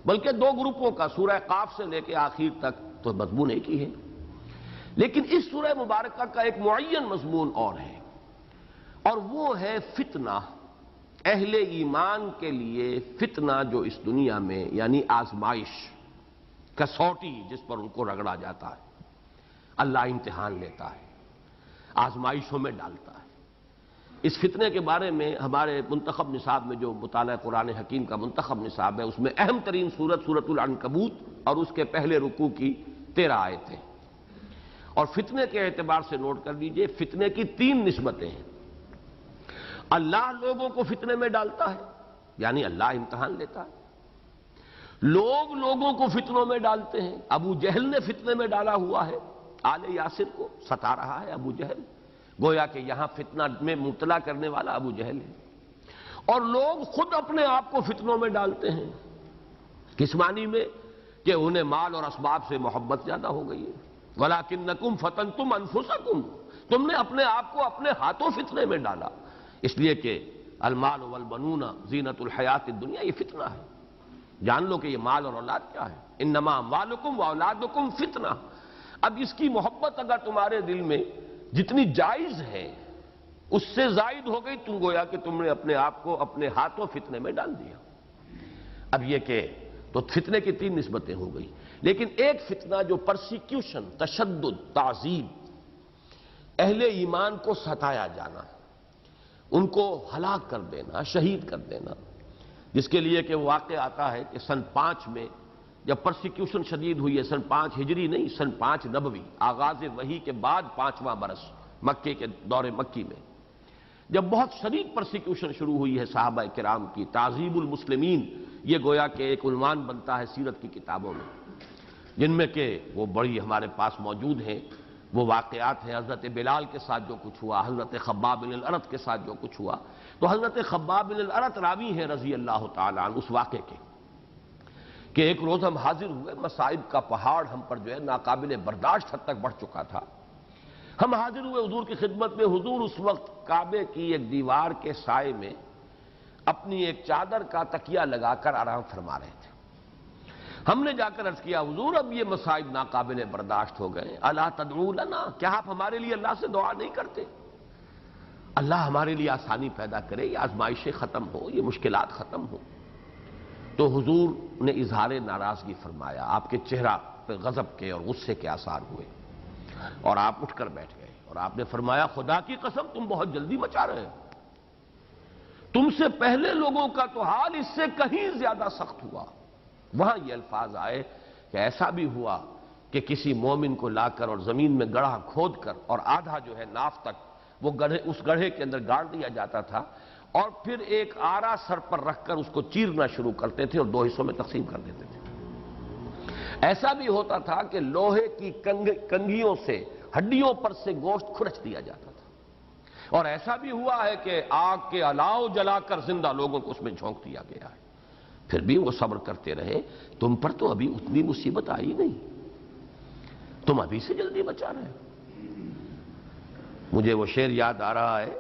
Speaker 1: بلکہ 2 گروپوں کا، سورہ قاف سے لے کے آخر تک تو مضمون ایک ہی ہے۔ لیکن اس سورہ مبارکہ کا ایک معین مضمون اور ہے، اور وہ ہے فتنہ، اہل ایمان کے لیے فتنہ جو اس دنیا میں، یعنی آزمائش، کسوٹی جس پر ان کو رگڑا جاتا ہے، اللہ امتحان لیتا ہے، آزمائشوں میں ڈالتا ہے۔ اس فتنے کے بارے میں ہمارے منتخب نصاب میں جو مطالعہ قرآن حکیم کا منتخب نصاب ہے، اس میں اہم ترین سورت سورۃ العنکبوت اور اس کے پہلے رکوع کی 13 آیتیں، اور فتنے کے اعتبار سے نوٹ کر لیجئے فتنے کی 3 نسبتیں ہیں۔ اللہ لوگوں کو فتنے میں ڈالتا ہے، یعنی اللہ امتحان لیتا ہے۔ لوگ لوگوں کو فتنوں میں ڈالتے ہیں، ابو جہل نے فتنے میں ڈالا ہوا ہے، آل یاسر کو ستا رہا ہے ابو جہل، گویا کہ یہاں فتنہ میں مبتلا کرنے والا ابو جہل ہے۔ اور لوگ خود اپنے آپ کو فتنوں میں ڈالتے ہیں، کس معنی میں کہ انہیں مال اور اسباب سے محبت زیادہ ہو گئی ہے۔ وَلَٰكِنَّكُمْ فَتَنْتُمْ أَنفُسَكُمْ، تم نے اپنے آپ کو اپنے ہاتھوں فتنے میں ڈالا، اس لیے کہ المال والبنون زینت الحیات الدنیا، یہ فتنہ ہے۔ جان لو کہ یہ مال اور اولاد کیا ہے، انما اموالکم واولادکم فتنہ۔ اب اس کی محبت اگر تمہارے دل میں جتنی جائز ہے اس سے زائد ہو گئی، تم گویا کہ تم نے اپنے آپ کو اپنے ہاتھوں فتنے میں ڈال دیا۔ اب یہ کہ تو فتنے کی 3 نسبتیں ہو گئی۔ لیکن ایک فتنہ جو پرسیکیوشن، تشدد، تعذیب، اہل ایمان کو ستایا جانا، ان کو ہلاک کر دینا، شہید کر دینا، جس کے لیے کہ واقع آتا ہے کہ سن 5 میں جب پرسیکیوشن شدید ہوئی ہے، سن 5 ہجری نہیں، سن 5 نبوی، آغاز وحی کے بعد 5واں برس مکے کے دور مکی میں جب بہت شدید پرسیکیوشن شروع ہوئی ہے صحابہ کرام کی، تعذیب المسلمین، یہ گویا کہ ایک عنوان بنتا ہے سیرت کی کتابوں میں، جن میں کہ وہ بڑی ہمارے پاس موجود ہیں، وہ واقعات ہیں حضرت بلال کے ساتھ جو کچھ ہوا، حضرت خباب بن الارت کے ساتھ جو کچھ ہوا۔ تو حضرت خباب بن الارت راوی ہیں رضی اللہ تعالیٰ عنہ اس واقعے کے کہ ایک روز ہم حاضر ہوئے، مصائب کا پہاڑ ہم پر جو ہے ناقابل برداشت حد تک بڑھ چکا تھا۔ ہم حاضر ہوئے حضور کی خدمت میں، حضور اس وقت کعبے کی ایک دیوار کے سائے میں اپنی ایک چادر کا تکیہ لگا کر آرام فرما رہے تھے۔ ہم نے جا کر عرض کیا حضور اب یہ مصائب ناقابل برداشت ہو گئے، الا تدعو لنا، کیا آپ ہمارے لیے اللہ سے دعا نہیں کرتے؟ اللہ ہمارے لیے آسانی پیدا کرے، یہ آزمائشیں ختم ہو، یہ مشکلات ختم ہو۔ تو حضور نے اظہار ناراضگی فرمایا، آپ کے چہرہ پہ غضب کے اور غصے کے آثار ہوئے، اور آپ اٹھ کر بیٹھ گئے، اور آپ نے فرمایا خدا کی قسم تم بہت جلدی مچا رہے ہو، تم سے پہلے لوگوں کا تو حال اس سے کہیں زیادہ سخت ہوا۔ وہاں یہ الفاظ آئے کہ ایسا بھی ہوا کہ کسی مومن کو لا کر اور زمین میں گڑھا کھود کر اور آدھا جو ہے ناف تک وہ اس گڑھے کے اندر گاڑ دیا جاتا تھا، اور پھر ایک آرا سر پر رکھ کر اس کو چیرنا شروع کرتے تھے اور 2 حصوں میں تقسیم کر دیتے تھے۔ ایسا بھی ہوتا تھا کہ لوہے کی کنگھیوں سے، ہڈیوں پر سے گوشت کھرچ دیا جاتا تھا، اور ایسا بھی ہوا ہے کہ آگ کے الاؤ جلا کر زندہ لوگوں کو اس میں جھونک دیا گیا ہے، پھر بھی وہ صبر کرتے رہے۔ تم پر تو ابھی اتنی مصیبت آئی نہیں، تم ابھی سے جلدی بچا رہے ہو۔ مجھے وہ شعر یاد آ رہا ہے،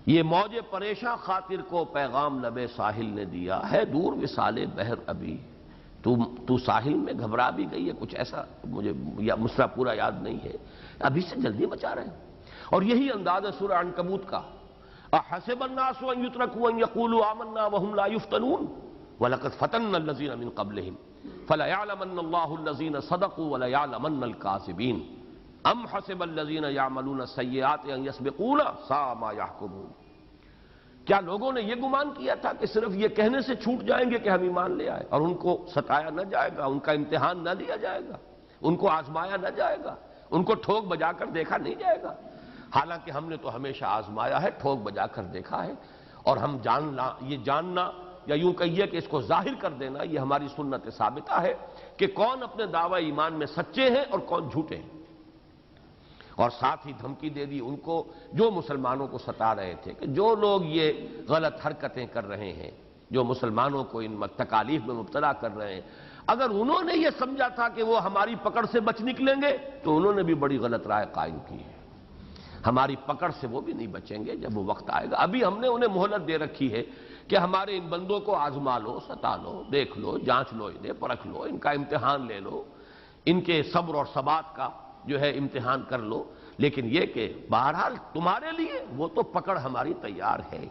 Speaker 1: یہ موج پریشاں خاطر کو پیغام لبے ساحل نے دیا ہے، دور وصال بحر ابھی، تو ساحل میں گھبرا بھی گئی ہے، کچھ ایسا مجھے مصرع پورا یاد نہیں ہے، ابھی سے جلدی بچا رہے ہیں۔ اور یہی انداز ہے سورہ عنکبوت کا، احسب الناس ان یترکوا ان یقولوا آمنا وهم لا یفتنون ولقد فتنا الذین من قبلهم فلیعلمن اللہ الذین صدقوا ولیعلمن الکاذبین ام حسب الذین یعملون السیئات ان یسبقونا ساء ما یحکمون۔ کیا لوگوں نے یہ گمان کیا تھا کہ صرف یہ کہنے سے چھوٹ جائیں گے کہ ہم ایمان لے آئے، اور ان کو ستایا نہ جائے گا، ان کا امتحان نہ لیا جائے گا، ان کو آزمایا نہ جائے گا، ان کو ٹھوک بجا کر دیکھا نہیں جائے گا؟ حالانکہ ہم نے تو ہمیشہ آزمایا ہے، ٹھوک بجا کر دیکھا ہے، اور ہم یہ جاننا یا یوں کہیے کہ اس کو ظاہر کر دینا، یہ ہماری سنت ثابتہ ہے کہ کون اپنے دعوی ایمان میں سچے ہیں اور کون جھوٹے ہیں۔ اور ساتھ ہی دھمکی دے دی ان کو جو مسلمانوں کو ستا رہے تھے کہ جو لوگ یہ غلط حرکتیں کر رہے ہیں، جو مسلمانوں کو ان تکالیف میں مبتلا کر رہے ہیں، اگر انہوں نے یہ سمجھا تھا کہ وہ ہماری پکڑ سے بچ نکلیں گے تو انہوں نے بھی بڑی غلط رائے قائم کی ہے۔ ہماری پکڑ سے وہ بھی نہیں بچیں گے جب وہ وقت آئے گا۔ ابھی ہم نے انہیں مہلت دے رکھی ہے کہ ہمارے ان بندوں کو آزما لو، ستا لو، دیکھ لو، جانچ لو، انہیں پرکھ لو، ان کا امتحان لے لو، ان کے صبر اور ثبات کا جو ہے امتحان کر لو، لیکن یہ کہ بہرحال تمہارے لیے وہ تو پکڑ ہماری تیار ہے ہی۔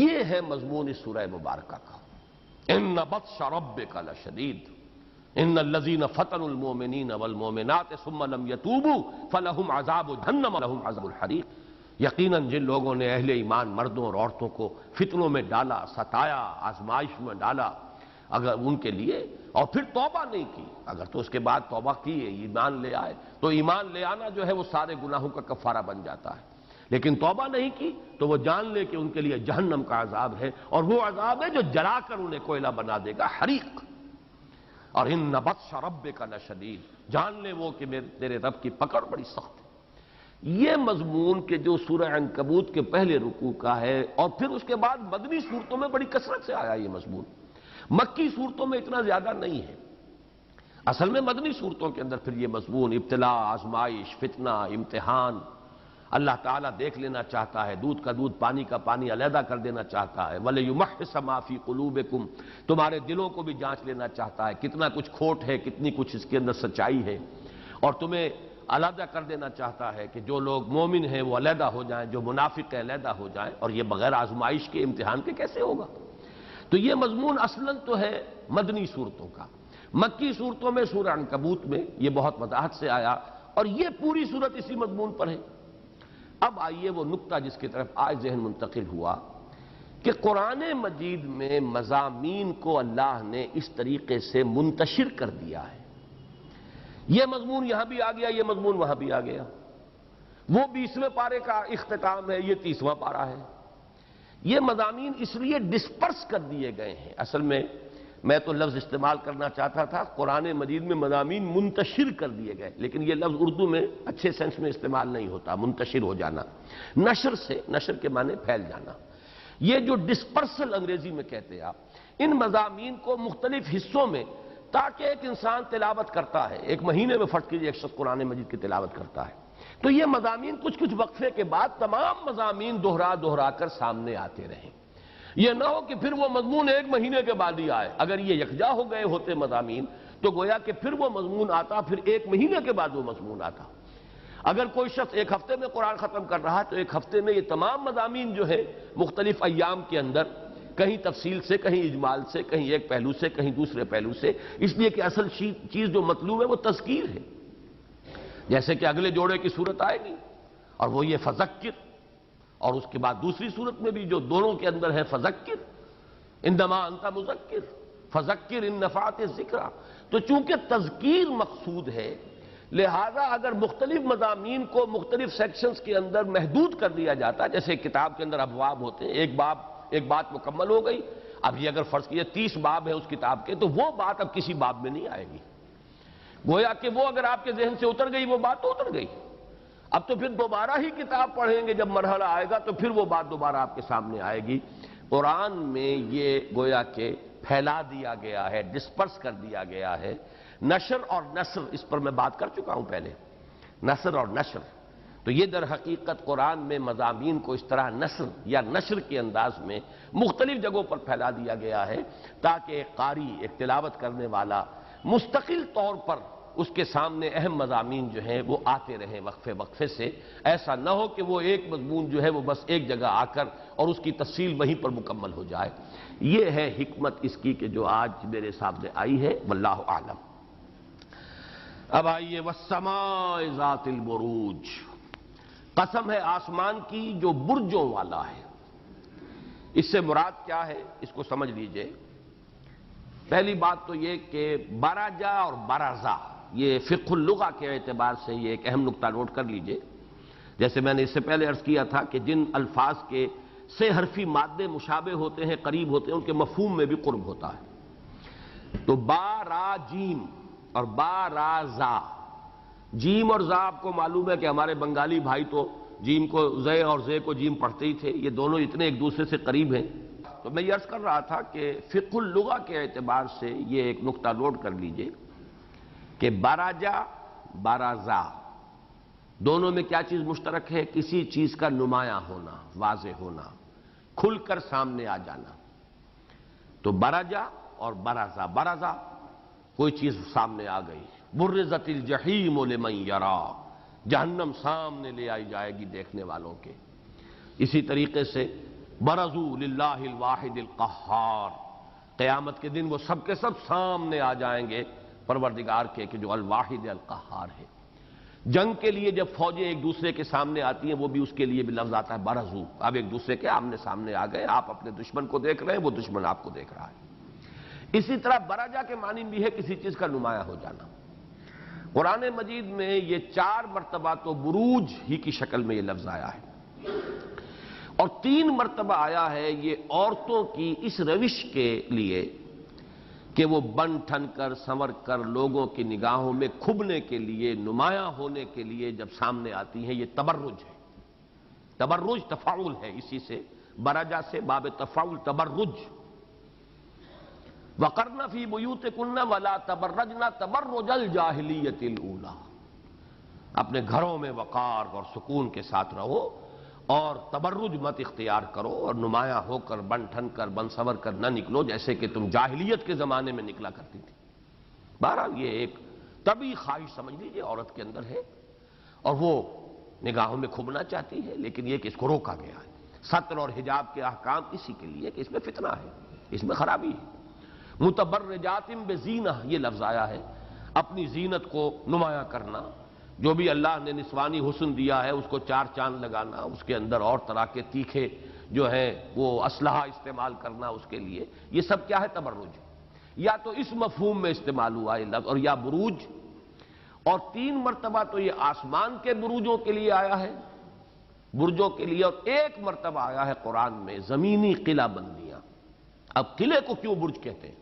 Speaker 1: یہ ہے مضمون اس سورہ مبارکہ کا، ان بطش ربک لشدید ان الذین فتنوا المؤمنین والمؤمنات ثم لم یتوبوا فلہم عذاب جہنم ولہم عذاب الحریق۔ یقیناً جن لوگوں نے اہل ایمان مردوں اور عورتوں کو فتنوں میں ڈالا، ستایا، آزمائش میں ڈالا، اگر ان کے لیے اور پھر توبہ نہیں کی، اگر تو اس کے بعد توبہ کی ہے، ایمان لے آئے، تو ایمان لے آنا جو ہے وہ سارے گناہوں کا کفارہ بن جاتا ہے، لیکن توبہ نہیں کی تو وہ جان لے کہ ان کے لیے جہنم کا عذاب ہے، اور وہ عذاب ہے جو جلا کر انہیں کوئلہ بنا دے گا، حریق۔ اور ان بطش ربک لشدید، جان لے وہ کہ تیرے رب کی پکڑ بڑی سخت ہے۔ یہ مضمون کہ جو سورہ عنکبوت کے پہلے رکوع کا ہے، اور پھر اس کے بعد مدنی صورتوں میں بڑی کثرت سے آیا یہ مضمون، مکی صورتوں میں اتنا زیادہ نہیں ہے۔ اصل میں مدنی صورتوں کے اندر پھر یہ مضمون ابتلا، آزمائش، فتنہ، امتحان، اللہ تعالیٰ دیکھ لینا چاہتا ہے، دودھ کا دودھ پانی کا پانی علیحدہ کر دینا چاہتا ہے، وَلِيُمَحِّصَ مَا فِي قُلُوبِكُمْ، تمہارے دلوں کو بھی جانچ لینا چاہتا ہے، کتنا کچھ کھوٹ ہے، کتنی کچھ اس کے اندر سچائی ہے، اور تمہیں علیحدہ کر دینا چاہتا ہے کہ جو لوگ مومن ہیں وہ علیحدہ ہو جائیں، جو منافق ہیں علیحدہ ہو جائیں، اور یہ بغیر آزمائش کے امتحان کے کیسے ہوگا؟ تو یہ مضمون اصلاً تو ہے مدنی صورتوں کا. مکی صورتوں میں سورہ عنکبوت میں یہ بہت وضاحت سے آیا اور یہ پوری صورت اسی مضمون پر ہے. اب آئیے وہ نقطہ جس کی طرف آج ذہن منتقل ہوا کہ قرآن مجید میں مضامین کو اللہ نے اس طریقے سے منتشر کر دیا ہے. یہ مضمون یہاں بھی آ گیا، یہ مضمون وہاں بھی آ گیا. وہ 20ویں پارے کا اختتام ہے، یہ 30واں پارہ ہے. یہ مضامین اس لیے ڈسپرس کر دیے گئے ہیں. اصل میں تو لفظ استعمال کرنا چاہتا تھا قرآن مجید میں مضامین منتشر کر دیے گئے، لیکن یہ لفظ اردو میں اچھے سینس میں استعمال نہیں ہوتا. منتشر ہو جانا، نشر کے معنی پھیل جانا. یہ جو ڈسپرسل انگریزی میں کہتے ہیں آپ، ان مضامین کو مختلف حصوں میں، تاکہ ایک انسان تلاوت کرتا ہے، ایک مہینے میں فرض کیجئے ایک شخص قرآن مجید کی تلاوت کرتا ہے، تو یہ مضامین کچھ وقفے کے بعد تمام مضامین دہرا کر سامنے آتے رہیں. یہ نہ ہو کہ پھر وہ مضمون ایک مہینے کے بعد ہی آئے. اگر یہ یکجا ہو گئے ہوتے مضامین تو گویا کہ پھر وہ مضمون آتا، پھر ایک مہینے کے بعد وہ مضمون آتا. اگر کوئی شخص ایک ہفتے میں قرآن ختم کر رہا ہے تو ایک ہفتے میں یہ تمام مضامین جو ہے مختلف ایام کے اندر کہیں تفصیل سے، کہیں اجمال سے، کہیں ایک پہلو سے، کہیں دوسرے پہلو سے، اس لیے کہ اصل چیز جو مطلوب ہے وہ تذکیر ہے. جیسے کہ اگلے جوڑے کی صورت آئے گی اور وہ یہ فذکر، اور اس کے بعد دوسری صورت میں بھی جو دونوں کے اندر ہے فذکر انما انت مذکر فذکر ان نفعت الذکریٰ. تو چونکہ تذکیر مقصود ہے، لہذا اگر مختلف مضامین کو مختلف سیکشنز کے اندر محدود کر دیا جاتا، جیسے کتاب کے اندر ابواب ہوتے ہیں، ایک بات مکمل ہو گئی، اب یہ اگر فرض کیے 30 باب ہیں اس کتاب کے، تو وہ بات اب کسی باب میں نہیں آئے گی. گویا کہ وہ اگر آپ کے ذہن سے اتر گئی وہ بات تو اتر گئی. اب تو پھر دوبارہ ہی کتاب پڑھیں گے، جب مرحلہ آئے گا تو پھر وہ بات دوبارہ آپ کے سامنے آئے گی. قرآن میں یہ گویا کہ پھیلا دیا گیا ہے، ڈسپرس کر دیا گیا ہے. نشر اور نثر، اس پر میں بات کر چکا ہوں پہلے، نثر اور نشر. تو یہ در حقیقت قرآن میں مضامین کو اس طرح نثر یا نشر کے انداز میں مختلف جگہوں پر پھیلا دیا گیا ہے تاکہ ایک قاری، ایک تلاوت کرنے والا مستقل طور پر اس کے سامنے اہم مضامین جو ہیں وہ آتے رہیں وقفے سے. ایسا نہ ہو کہ وہ ایک مضمون جو ہے وہ بس ایک جگہ آ کر اور اس کی تفصیل وہیں پر مکمل ہو جائے. یہ ہے حکمت اس کی کہ جو آج میرے سامنے آئی ہے، واللہ اعلم. اب آئیے والسماء ذات البروج، قسم ہے آسمان کی جو برجوں والا ہے. اس سے مراد کیا ہے اس کو سمجھ لیجئے. پہلی بات تو یہ کہ برجا اور برزا، یہ فقہ اللغہ کے اعتبار سے یہ ایک اہم نقطہ نوٹ کر لیجئے. جیسے میں نے اس سے پہلے عرض کیا تھا کہ جن الفاظ کے سے حرفی مادے مشابہ ہوتے ہیں، قریب ہوتے ہیں، ان کے مفہوم میں بھی قرب ہوتا ہے. تو با را جیم اور با را زا، جیم اور زا آپ کو معلوم ہے کہ ہمارے بنگالی بھائی تو جیم کو زے اور زے کو جیم پڑھتے ہی تھے. یہ دونوں اتنے ایک دوسرے سے قریب ہیں. تو میں یہ عرض کر رہا تھا کہ فقہ اللغہ کے اعتبار سے یہ ایک نقطہ نوٹ کر لیجئے کہ برجا برزا دونوں میں کیا چیز مشترک ہے؟ کسی چیز کا نمایاں ہونا، واضح ہونا، کھل کر سامنے آ جانا. تو برجا اور برزا، برزا کوئی چیز سامنے آ گئی. برزت الجحیم لمن یرا، جہنم سامنے لے آئی جائے گی دیکھنے والوں کے. اسی طریقے سے برزوا للہ الواحد القہار، قیامت کے دن وہ سب کے سب سامنے آ جائیں گے پروردگار کے کہ جو الواحد القہار ہے. جنگ کے لیے جب فوجیں ایک دوسرے کے سامنے آتی ہیں وہ بھی اس کے لیے بھی لفظ آتا ہے برزوا. اب ایک دوسرے کے آمنے سامنے آ گئے، آپ اپنے دشمن کو دیکھ رہے ہیں، وہ دشمن آپ کو دیکھ رہا ہے. اسی طرح برجا کے معنی بھی ہے کسی چیز کا نمایاں ہو جانا. قرآن مجید میں یہ 4 مرتبہ تو بروج ہی کی شکل میں یہ لفظ آیا ہے، اور 3 مرتبہ آیا ہے یہ عورتوں کی اس روش کے لیے کہ وہ بن ٹھن کر سنور کر لوگوں کی نگاہوں میں کھبنے کے لیے، نمایاں ہونے کے لیے جب سامنے آتی ہیں. یہ تبرج ہے. تبرج تفاعل ہے اسی سے، برجا سے باب تفاعل تبرج. وَقَرْنَ فِي بُيُوتِكُنَّ وَلَا تَبَرَّجْنَ تَبَرُّجَ الْجَاهِلِيَّةِ الْأُولَىٰ، اپنے گھروں میں وقار اور سکون کے ساتھ رہو اور تبرج مت اختیار کرو اور نمایاں ہو کر بن ٹھن کر بن سور کر نہ نکلو جیسے کہ تم جاہلیت کے زمانے میں نکلا کرتی تھی. بہرحال یہ ایک طبعی خواہش سمجھ لیجیے عورت کے اندر ہے اور وہ نگاہوں میں کھبنا چاہتی ہے، لیکن یہ کہ اس کو روکا گیا ہے. ستر اور حجاب کے احکام اسی کے لیے کہ اس میں فتنہ ہے، اس میں خرابی ہے۔ متبرجات بزینہ یہ لفظ آیا ہے، اپنی زینت کو نمایاں کرنا، جو بھی اللہ نے نسوانی حسن دیا ہے اس کو چار چاند لگانا، اس کے اندر اور طرح کے تیکھے جو ہے وہ اسلحہ استعمال کرنا اس کے لیے، یہ سب کیا ہے؟ تبرج۔ یا تو اس مفہوم میں استعمال ہوا یہ لفظ، اور یا بروج، اور 3 مرتبہ تو یہ آسمان کے بروجوں کے لیے آیا ہے، برجوں کے لیے، اور 1 مرتبہ آیا ہے قرآن میں زمینی قلعہ بندیاں۔ اب قلعے کو کیوں برج کہتے ہیں؟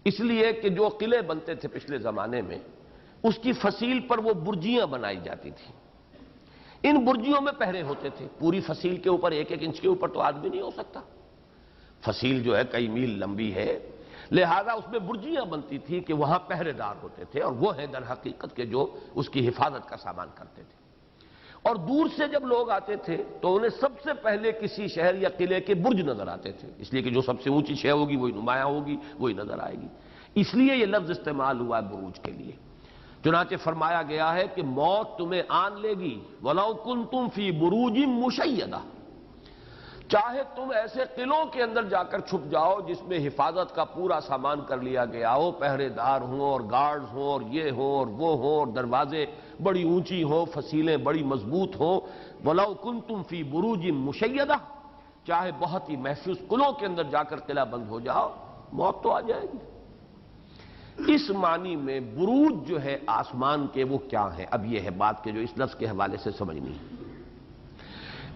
Speaker 1: اس لیے کہ جو قلعے بنتے تھے پچھلے زمانے میں، اس کی فصیل پر وہ برجیاں بنائی جاتی تھیں، ان برجیوں میں پہرے ہوتے تھے، پوری فصیل کے اوپر 1-1 انچ کے اوپر تو آدمی نہیں ہو سکتا، فصیل جو ہے کئی میل لمبی ہے، لہذا اس میں برجیاں بنتی تھی کہ وہاں پہرے دار ہوتے تھے، اور وہ ہیں در حقیقت کے جو اس کی حفاظت کا سامان کرتے تھے۔ اور دور سے جب لوگ آتے تھے تو انہیں سب سے پہلے کسی شہر یا قلعے کے برج نظر آتے تھے، اس لیے کہ جو سب سے اونچی شے ہوگی وہی نمایاں ہوگی، وہی نظر آئے گی، اس لیے یہ لفظ استعمال ہوا ہے بروج کے لیے۔ چنانچہ فرمایا گیا ہے کہ موت تمہیں آن لے گی، وَلَوْ كُنْتُمْ فِي بُرُوجٍ مُّشَيَّدَةٍ، چاہے تم ایسے قلعوں کے اندر جا کر چھپ جاؤ جس میں حفاظت کا پورا سامان کر لیا گیا ہو، پہرے دار ہوں اور گارڈز ہوں اور یہ ہوں اور وہ ہوں، اور دروازے بڑی اونچی ہوں، فصیلیں بڑی مضبوط ہوں، وَلَوْ كُنْتُمْ فِي بُرُوجٍ مُّشَيَّدَةٍ، چاہے بہت ہی محفوظ قلعوں کے اندر جا کر قلعہ بند ہو جاؤ، موت تو آ جائے گی۔ اس معنی میں بروج جو ہے آسمان کے وہ کیا ہیں؟ اب یہ ہے بات کہ جو اس لفظ کے حوالے سے سمجھنی ہے۔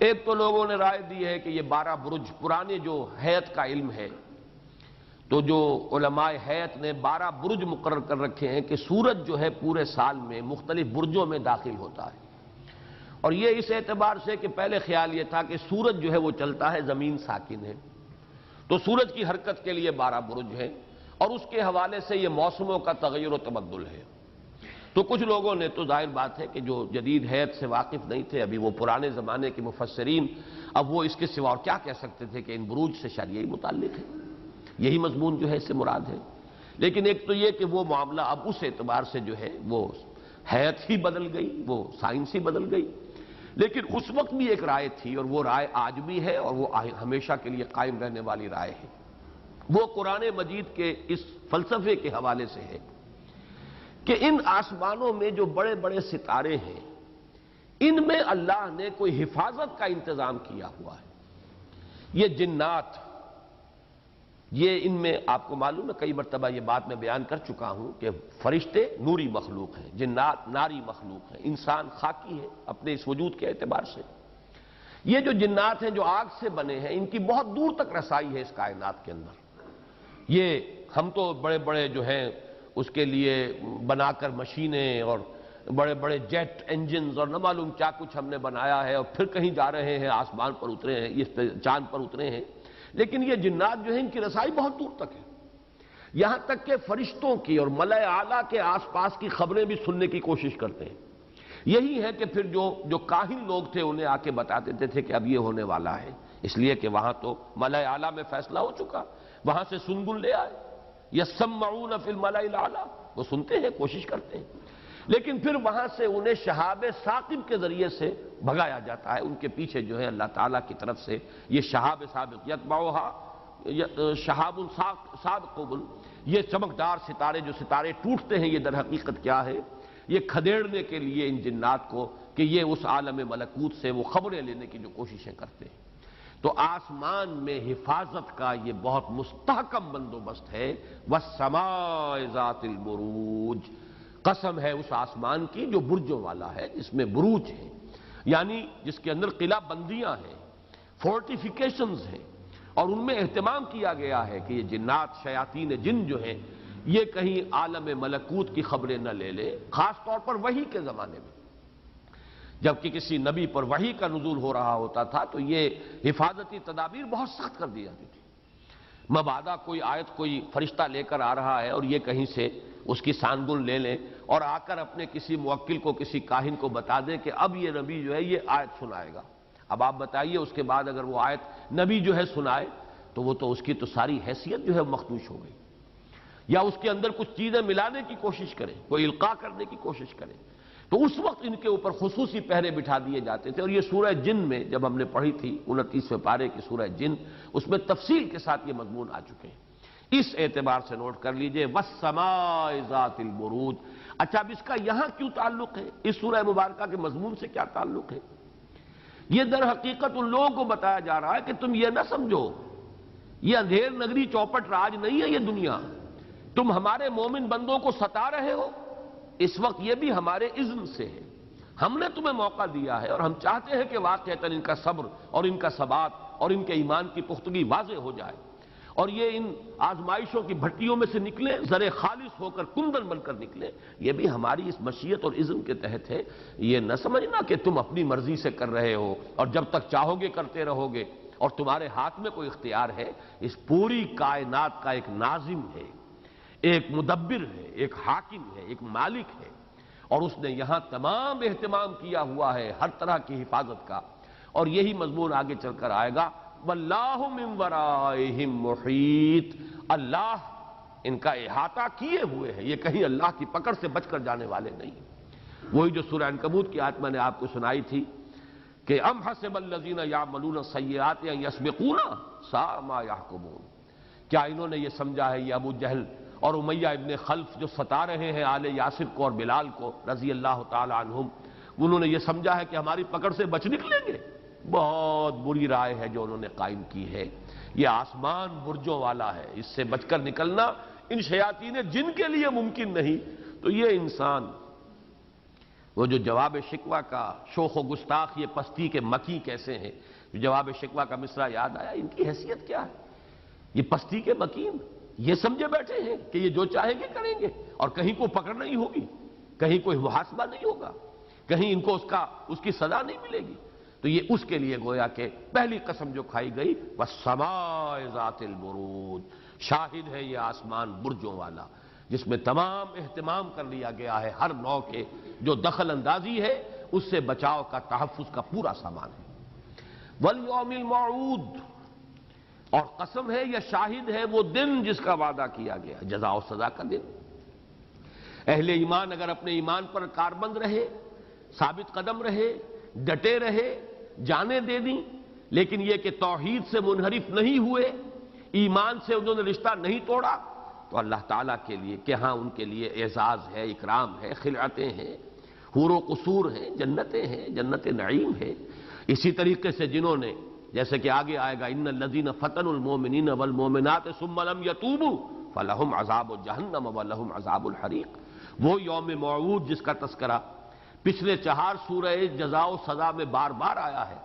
Speaker 1: ایک تو لوگوں نے رائے دی ہے کہ یہ 12 برج، پرانے جو ہیئت کا علم ہے تو جو علماء ہیئت نے 12 برج مقرر کر رکھے ہیں کہ سورج جو ہے پورے سال میں مختلف برجوں میں داخل ہوتا ہے، اور یہ اس اعتبار سے کہ پہلے خیال یہ تھا کہ سورج جو ہے وہ چلتا ہے، زمین ساکن ہے، تو سورج کی حرکت کے لیے 12 برج ہیں، اور اس کے حوالے سے یہ موسموں کا تغیر و تبدل ہے۔ تو کچھ لوگوں نے تو ظاہر بات ہے کہ جو جدید ہیئت سے واقف نہیں تھے، ابھی وہ پرانے زمانے کے مفسرین، اب وہ اس کے سوا اور کیا کہہ سکتے تھے کہ ان بروج سے شاید یہی متعلق ہے، یہی مضمون جو ہے اس سے مراد ہے۔ لیکن ایک تو یہ کہ وہ معاملہ اب اس اعتبار سے جو ہے وہ ہیئت ہی بدل گئی، وہ سائنس ہی بدل گئی، لیکن اس وقت بھی ایک رائے تھی، اور وہ رائے آج بھی ہے، اور وہ ہمیشہ کے لیے قائم رہنے والی رائے ہے۔ وہ قرآن مجید کے اس فلسفے کے حوالے سے ہے کہ ان آسمانوں میں جو بڑے بڑے ستارے ہیں، ان میں اللہ نے کوئی حفاظت کا انتظام کیا ہوا ہے۔ یہ جنات، یہ ان میں آپ کو معلوم ہے، کئی مرتبہ یہ بات میں بیان کر چکا ہوں کہ فرشتے نوری مخلوق ہیں، جنات ناری مخلوق ہیں، انسان خاکی ہے اپنے اس وجود کے اعتبار سے۔ یہ جو جنات ہیں جو آگ سے بنے ہیں، ان کی بہت دور تک رسائی ہے اس کائنات کے اندر۔ یہ ہم تو بڑے بڑے جو ہیں اس کے لیے بنا کر مشینیں اور بڑے بڑے جیٹ انجنز اور نہ معلوم کیا کچھ ہم نے بنایا ہے، اور پھر کہیں جا رہے ہیں، آسمان پر اترے ہیں، اس پہ چاند پر اترے ہیں، لیکن یہ جنات جو ہیں ان کی رسائی بہت دور تک ہے، یہاں تک کہ فرشتوں کی اور ملائے اعلیٰ کے آس پاس کی خبریں بھی سننے کی کوشش کرتے ہیں۔ یہی ہے کہ پھر جو کاہن لوگ تھے انہیں آ کے بتا دیتے تھے کہ اب یہ ہونے والا ہے، اس لیے کہ وہاں تو ملائے اعلیٰ میں فیصلہ ہو چکا، وہاں سے سنگل لے آئے، یسمعون فی الملأ الاعلیٰ، وہ سنتے ہیں، کوشش کرتے ہیں، لیکن پھر وہاں سے انہیں شہاب ثاقب کے ذریعے سے بھگایا جاتا ہے، ان کے پیچھے جو ہے اللہ تعالیٰ کی طرف سے یہ شہاب ثاقب یتبعها شہاب ثاقب، یہ چمکدار ستارے، جو ستارے ٹوٹتے ہیں، یہ در حقیقت کیا ہے؟ یہ کھدیڑنے کے لیے ان جنات کو کہ یہ اس عالم ملکوت سے وہ خبریں لینے کی جو کوششیں کرتے ہیں۔ تو آسمان میں حفاظت کا یہ بہت مستحکم بندوبست ہے۔ والسماء ذات البروج، قسم ہے اس آسمان کی جو برجوں والا ہے، جس میں بروج ہے، یعنی جس کے اندر قلعہ بندیاں ہیں، فورٹیفیکیشنز ہیں، اور ان میں اہتمام کیا گیا ہے کہ یہ جنات، شیاطین جن جو ہیں، یہ کہیں عالم ملکوت کی خبریں نہ لے لے، خاص طور پر وحی کے زمانے میں، جبکہ کسی نبی پر وحی کا نزول ہو رہا ہوتا تھا تو یہ حفاظتی تدابیر بہت سخت کر دی جاتی تھی۔ مبادا کوئی آیت کوئی فرشتہ لے کر آ رہا ہے اور یہ کہیں سے اس کی سانگن لے لیں اور آ کر اپنے کسی موکل کو، کسی کاہن کو بتا دیں کہ اب یہ نبی جو ہے یہ آیت سنائے گا۔ اب آپ بتائیے اس کے بعد اگر وہ آیت نبی جو ہے سنائے تو وہ تو اس کی تو ساری حیثیت جو ہے مخدوش ہو گئی، یا اس کے اندر کچھ چیزیں ملانے کی کوشش کریں، کوئی القاء کرنے کی کوشش کریں۔ تو اس وقت ان کے اوپر خصوصی پہرے بٹھا دیے جاتے تھے. اور یہ سورہ جن میں جب ہم نے پڑھی تھی 29ویں پارے کی سورہ جن، اس میں تفصیل کے ساتھ یہ مضمون آ چکے ہیں. اس اعتبار سے نوٹ کر لیجئے وَالسَّمَاءِ ذَاتِ الْبُرُوجِ. اچھا اب اس کا یہاں کیوں تعلق ہے؟ اس سورہ مبارکہ کے مضمون سے کیا تعلق ہے؟ یہ در حقیقت ان لوگوں کو بتایا جا رہا ہے کہ تم یہ نہ سمجھو یہ اندھیر نگری چوپٹ راج نہیں ہے یہ دنیا. تم ہمارے مومن بندوں کو ستا رہے ہو، اس وقت یہ بھی ہمارے اذن سے ہے. ہم نے تمہیں موقع دیا ہے اور ہم چاہتے ہیں کہ واقعتاً ان کا صبر اور ان کا ثبات اور ان کے ایمان کی پختگی واضح ہو جائے اور یہ ان آزمائشوں کی بھٹیوں میں سے نکلیں، زر خالص ہو کر کندن بن کر نکلیں. یہ بھی ہماری اس مشیت اور اذن کے تحت ہے. یہ نہ سمجھنا کہ تم اپنی مرضی سے کر رہے ہو اور جب تک چاہو گے کرتے رہو گے اور تمہارے ہاتھ میں کوئی اختیار ہے. اس پوری کائنات کا ایک ناظم ہے، ایک مدبر ہے، ایک حاکم ہے، ایک مالک ہے، اور اس نے یہاں تمام اہتمام کیا ہوا ہے ہر طرح کی حفاظت کا. اور یہی مضمون آگے چل کر آئے گا واللہ من ورائہم محیط. اللہ ان کا احاطہ کیے ہوئے ہے، یہ کہیں اللہ کی پکڑ سے بچ کر جانے والے نہیں. وہی جو سورہ عنکبوت کی آیت میں نے آپ کو سنائی تھی کہ ام حسب الذین یعملون السیئات ان یسبقونا ساء ما یحکمون. کیا انہوں نے یہ سمجھا ہے، یہ ابو جہل اور امیہ ابن خلف جو ستا رہے ہیں آل یاسر کو اور بلال کو رضی اللہ تعالی عنہم، انہوں نے یہ سمجھا ہے کہ ہماری پکڑ سے بچ نکلیں گے؟ بہت بری رائے ہے جو انہوں نے قائم کی ہے. یہ آسمان برجوں والا ہے، اس سے بچ کر نکلنا ان شیاطین جن کے لیے ممکن نہیں. تو یہ انسان وہ جو جواب شکوہ کا شوخ و گستاخ یہ پستی کے مکی کیسے ہیں، جو جواب شکوہ کا مصرع یاد آیا، ان کی حیثیت کیا ہے؟ یہ پستی کے مکین یہ سمجھے بیٹھے ہیں کہ یہ جو چاہیں گے کریں گے اور کہیں کو پکڑ نہیں ہوگی، کہیں کوئی محاسبہ نہیں ہوگا، کہیں ان کو اس کی سزا نہیں ملے گی. تو یہ اس کے لیے گویا کہ پہلی قسم جو کھائی گئی وَالسَّمَاءِ ذَاتِ الْبُرُوجِ. شاہد ہے یہ آسمان برجوں والا جس میں تمام اہتمام کر لیا گیا ہے ہر نوع کے جو دخل اندازی ہے اس سے بچاؤ کا تحفظ کا پورا سامان ہے. وَالْيَوْمِ الْمَوْعُودِ. اور قسم ہے یہ شاہد ہے وہ دن جس کا وعدہ کیا گیا، جزا و سزا کا دن. اہل ایمان اگر اپنے ایمان پر کاربند رہے، ثابت قدم رہے، ڈٹے رہے، جانیں دے دیں، لیکن یہ کہ توحید سے منحرف نہیں ہوئے، ایمان سے انہوں نے رشتہ نہیں توڑا، تو اللہ تعالیٰ کے لیے کہ ہاں ان کے لیے اعزاز ہے، اکرام ہے، خلعتیں ہیں، حور و قصور ہیں، جنتیں ہیں، جنت نعیم ہے. اسی طریقے سے جنہوں نے جیسے کہ آگے آئے گا ان الذین فتنوا المؤمنین والمؤمنات ثم لم یتوبوا فلہم عذاب جہنم ولہم عذاب الحریق. وہ یوم موعود جس کا تذکرہ پچھلے 4 سورہ جزا و سزا میں بار بار آیا ہے،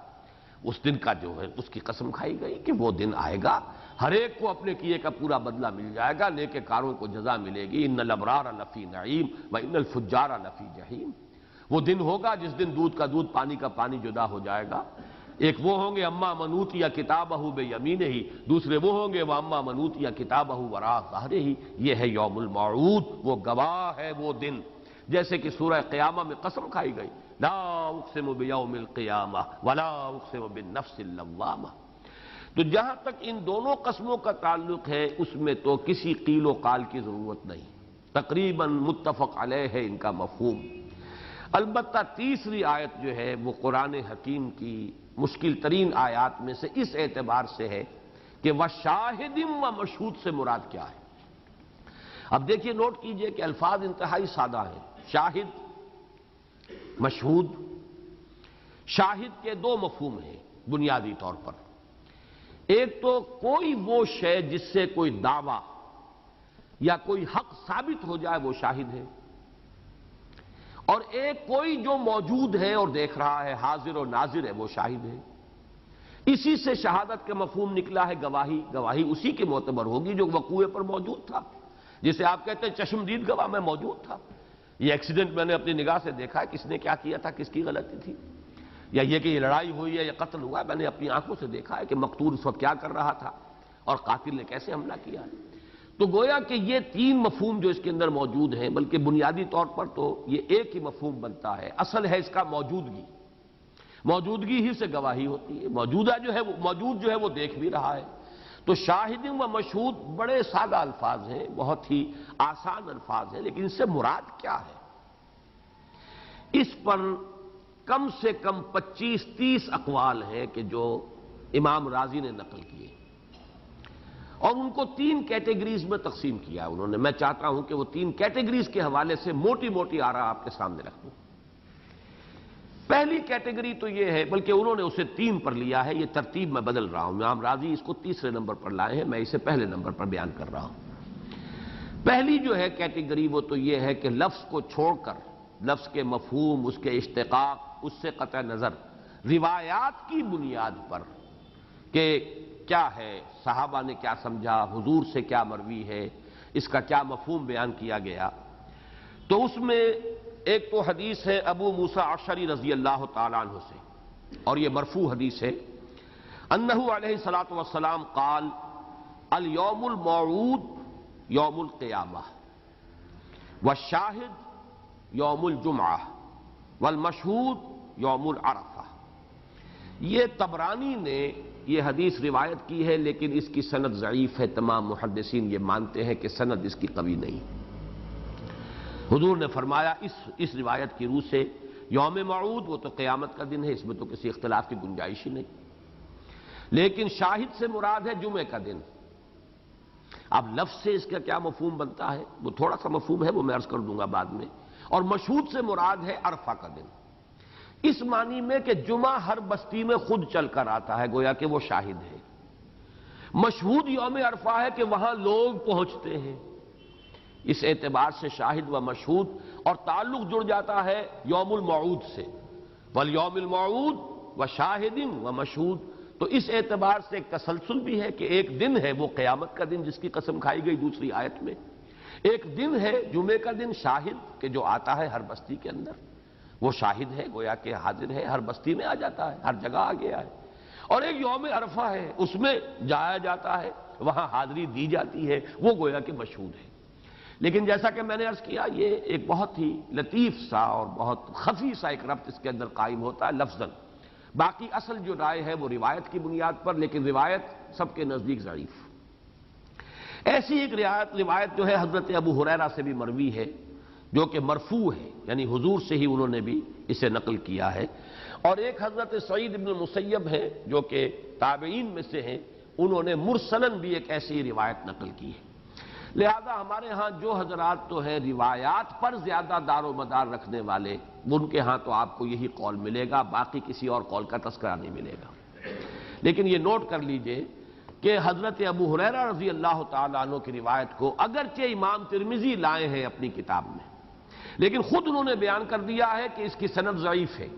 Speaker 1: اس دن کا جو ہے اس کی قسم کھائی گئی کہ وہ دن آئے گا، ہر ایک کو اپنے کیے کا پورا بدلہ مل جائے گا، نیک کاروں کو جزا ملے گی. ان الابرار لفی نعیم وان الفجار لفی جحیم. وہ دن ہوگا جس دن دودھ کا دودھ پانی کا پانی جدا ہو جائے گا. ایک وہ ہوں گے اما منوتی یا کتابہ بے یمینہ ہی، دوسرے وہ ہوں گے وہ اما منوتی یا کتابہ وراء ظہرہ ہی. یہ ہے یوم الموعود، وہ گواہ ہے وہ دن. جیسے کہ سورہ قیامہ میں قسم کھائی گئی لا اقسم بیوم القیامہ ولا اقسم بالنفس اللوامہ. تو جہاں تک ان دونوں قسموں کا تعلق ہے اس میں تو کسی قیل و قال کی ضرورت نہیں، تقریباً متفق علیہ ہے ان کا مفہوم. البتہ تیسری آیت جو ہے وہ قرآن حکیم کی مشکل ترین آیات میں سے اس اعتبار سے ہے کہ وَشَاهِدٍ وَمَشْهُودٍ سے مراد کیا ہے. اب دیکھیے نوٹ کیجئے کہ الفاظ انتہائی سادہ ہیں. شاہد، مشہود. شاہد کے 2 مفہوم ہیں بنیادی طور پر. ایک تو کوئی وہ شے جس سے کوئی دعویٰ یا کوئی حق ثابت ہو جائے وہ شاہد ہے، اور ایک کوئی جو موجود ہے اور دیکھ رہا ہے، حاضر و ناظر ہے، وہ شاہد ہے. اسی سے شہادت کا مفہوم نکلا ہے گواہی. گواہی اسی کی معتبر ہوگی جو وقوع پر موجود تھا، جسے آپ کہتے ہیں چشمدید گواہ میں موجود تھا. یہ ایکسیڈنٹ میں نے اپنی نگاہ سے دیکھا ہے، کس نے کیا کیا تھا، کس کی غلطی تھی، یا یہ کہ یہ لڑائی ہوئی ہے یا قتل ہوا ہے، میں نے اپنی آنکھوں سے دیکھا ہے کہ مقتول اس وقت کیا کر رہا تھا اور قاتل نے کیسے حملہ کیا ہے. تو گویا کہ یہ 3 مفہوم جو اس کے اندر موجود ہیں، بلکہ بنیادی طور پر تو یہ ایک ہی مفہوم بنتا ہے. اصل ہے اس کا موجودگی. موجودگی ہی سے گواہی ہوتی ہے. موجود جو ہے وہ دیکھ بھی رہا ہے. تو شاہد و مشہود بڑے سادہ الفاظ ہیں، بہت ہی آسان الفاظ ہیں، لیکن اس سے مراد کیا ہے؟ اس پر کم سے کم 25-30 اقوال ہیں کہ جو امام رازی نے نقل کیے، اور ان کو 3 کیٹیگریز میں تقسیم کیا انہوں نے۔ میں چاہتا ہوں کہ وہ 3 کیٹیگریز کے حوالے سے موٹی موٹی آراء آپ کے سامنے رکھ دوں۔ پہلی کیٹیگری تو یہ ہے، بلکہ انہوں نے اسے 3 پر لیا ہے، یہ ترتیب میں بدل رہا ہوں، امام راضی اس کو تیسرے نمبر پر لائے ہیں، میں اسے پہلے نمبر پر بیان کر رہا ہوں۔ پہلی جو ہے کیٹیگری وہ تو یہ ہے کہ لفظ کو چھوڑ کر، لفظ کے مفہوم، اس کے اشتقاق، اس سے قطع نظر روایات کی بنیاد پر کہ کیا ہے، صحابہ نے کیا سمجھا، حضور سے کیا مروی ہے، اس کا کیا مفہوم بیان کیا گیا، تو اس میں ایک تو حدیث ہے ابو موسیٰ اشعری رضی اللہ تعالیٰ عنہ سے، اور یہ مرفوع حدیث ہے، انہ علیہ الصلوۃ والسلام قال الیوم الموعود یوم القیامہ والشاہد یوم الجمعہ والمشہود یوم العرفہ۔ یہ طبرانی نے یہ حدیث روایت کی ہے، لیکن اس کی سند ضعیف ہے، تمام محدثین یہ مانتے ہیں کہ سند اس کی قوی نہیں۔ حضور نے فرمایا اس روایت کی روح سے یوم موعود وہ تو قیامت کا دن ہے، اس میں تو کسی اختلاف کی گنجائش ہی نہیں، لیکن شاہد سے مراد ہے جمعے کا دن۔ اب لفظ سے اس کا کیا مفہوم بنتا ہے، وہ تھوڑا سا مفہوم ہے، وہ میں عرض کر دوں گا بعد میں۔ اور مشہود سے مراد ہے عرفہ کا دن، اس معنی میں کہ جمعہ ہر بستی میں خود چل کر آتا ہے، گویا کہ وہ شاہد ہے۔ مشہود یوم عرفہ ہے کہ وہاں لوگ پہنچتے ہیں، اس اعتبار سے شاہد و مشہود، اور تعلق جڑ جاتا ہے یوم الموعود سے، والیوم الموعود وشاہد ومشہود، تو اس اعتبار سے ایک تسلسل بھی ہے کہ ایک دن ہے وہ قیامت کا دن جس کی قسم کھائی گئی دوسری آیت میں، ایک دن ہے جمعے کا دن شاہد کہ جو آتا ہے ہر بستی کے اندر، وہ شاہد ہے، گویا کہ حاضر ہے، ہر بستی میں آ جاتا ہے، ہر جگہ آ گیا ہے، اور ایک یوم عرفہ ہے، اس میں جایا جاتا ہے، وہاں حاضری دی جاتی ہے، وہ گویا کہ مشہود ہے۔ لیکن جیسا کہ میں نے عرض کیا، یہ ایک بہت ہی لطیف سا اور بہت خفی سا ایک ربط اس کے اندر قائم ہوتا ہے لفظاً، باقی اصل جو رائے ہے وہ روایت کی بنیاد پر، لیکن روایت سب کے نزدیک ضعیف۔ ایسی ایک روایت جو ہے حضرت ابو ہریرہ سے بھی مروی ہے، جو کہ مرفوع ہے، یعنی حضور سے ہی انہوں نے بھی اسے نقل کیا ہے، اور ایک حضرت سعید بن المسیب ہے جو کہ تابعین میں سے ہیں، انہوں نے مرسلاً بھی ایک ایسی روایت نقل کی ہے۔ لہذا ہمارے ہاں جو حضرات تو ہیں روایات پر زیادہ دار و مدار رکھنے والے، ان کے ہاں تو آپ کو یہی قول ملے گا، باقی کسی اور قول کا تذکرہ نہیں ملے گا۔ لیکن یہ نوٹ کر لیجئے کہ حضرت ابو ہریرہ رضی اللہ تعالیٰ عنہ کی روایت کو اگرچہ امام ترمذی لائے ہیں اپنی کتاب میں، لیکن خود انہوں نے بیان کر دیا ہے کہ اس کی سند ضعیف ہے،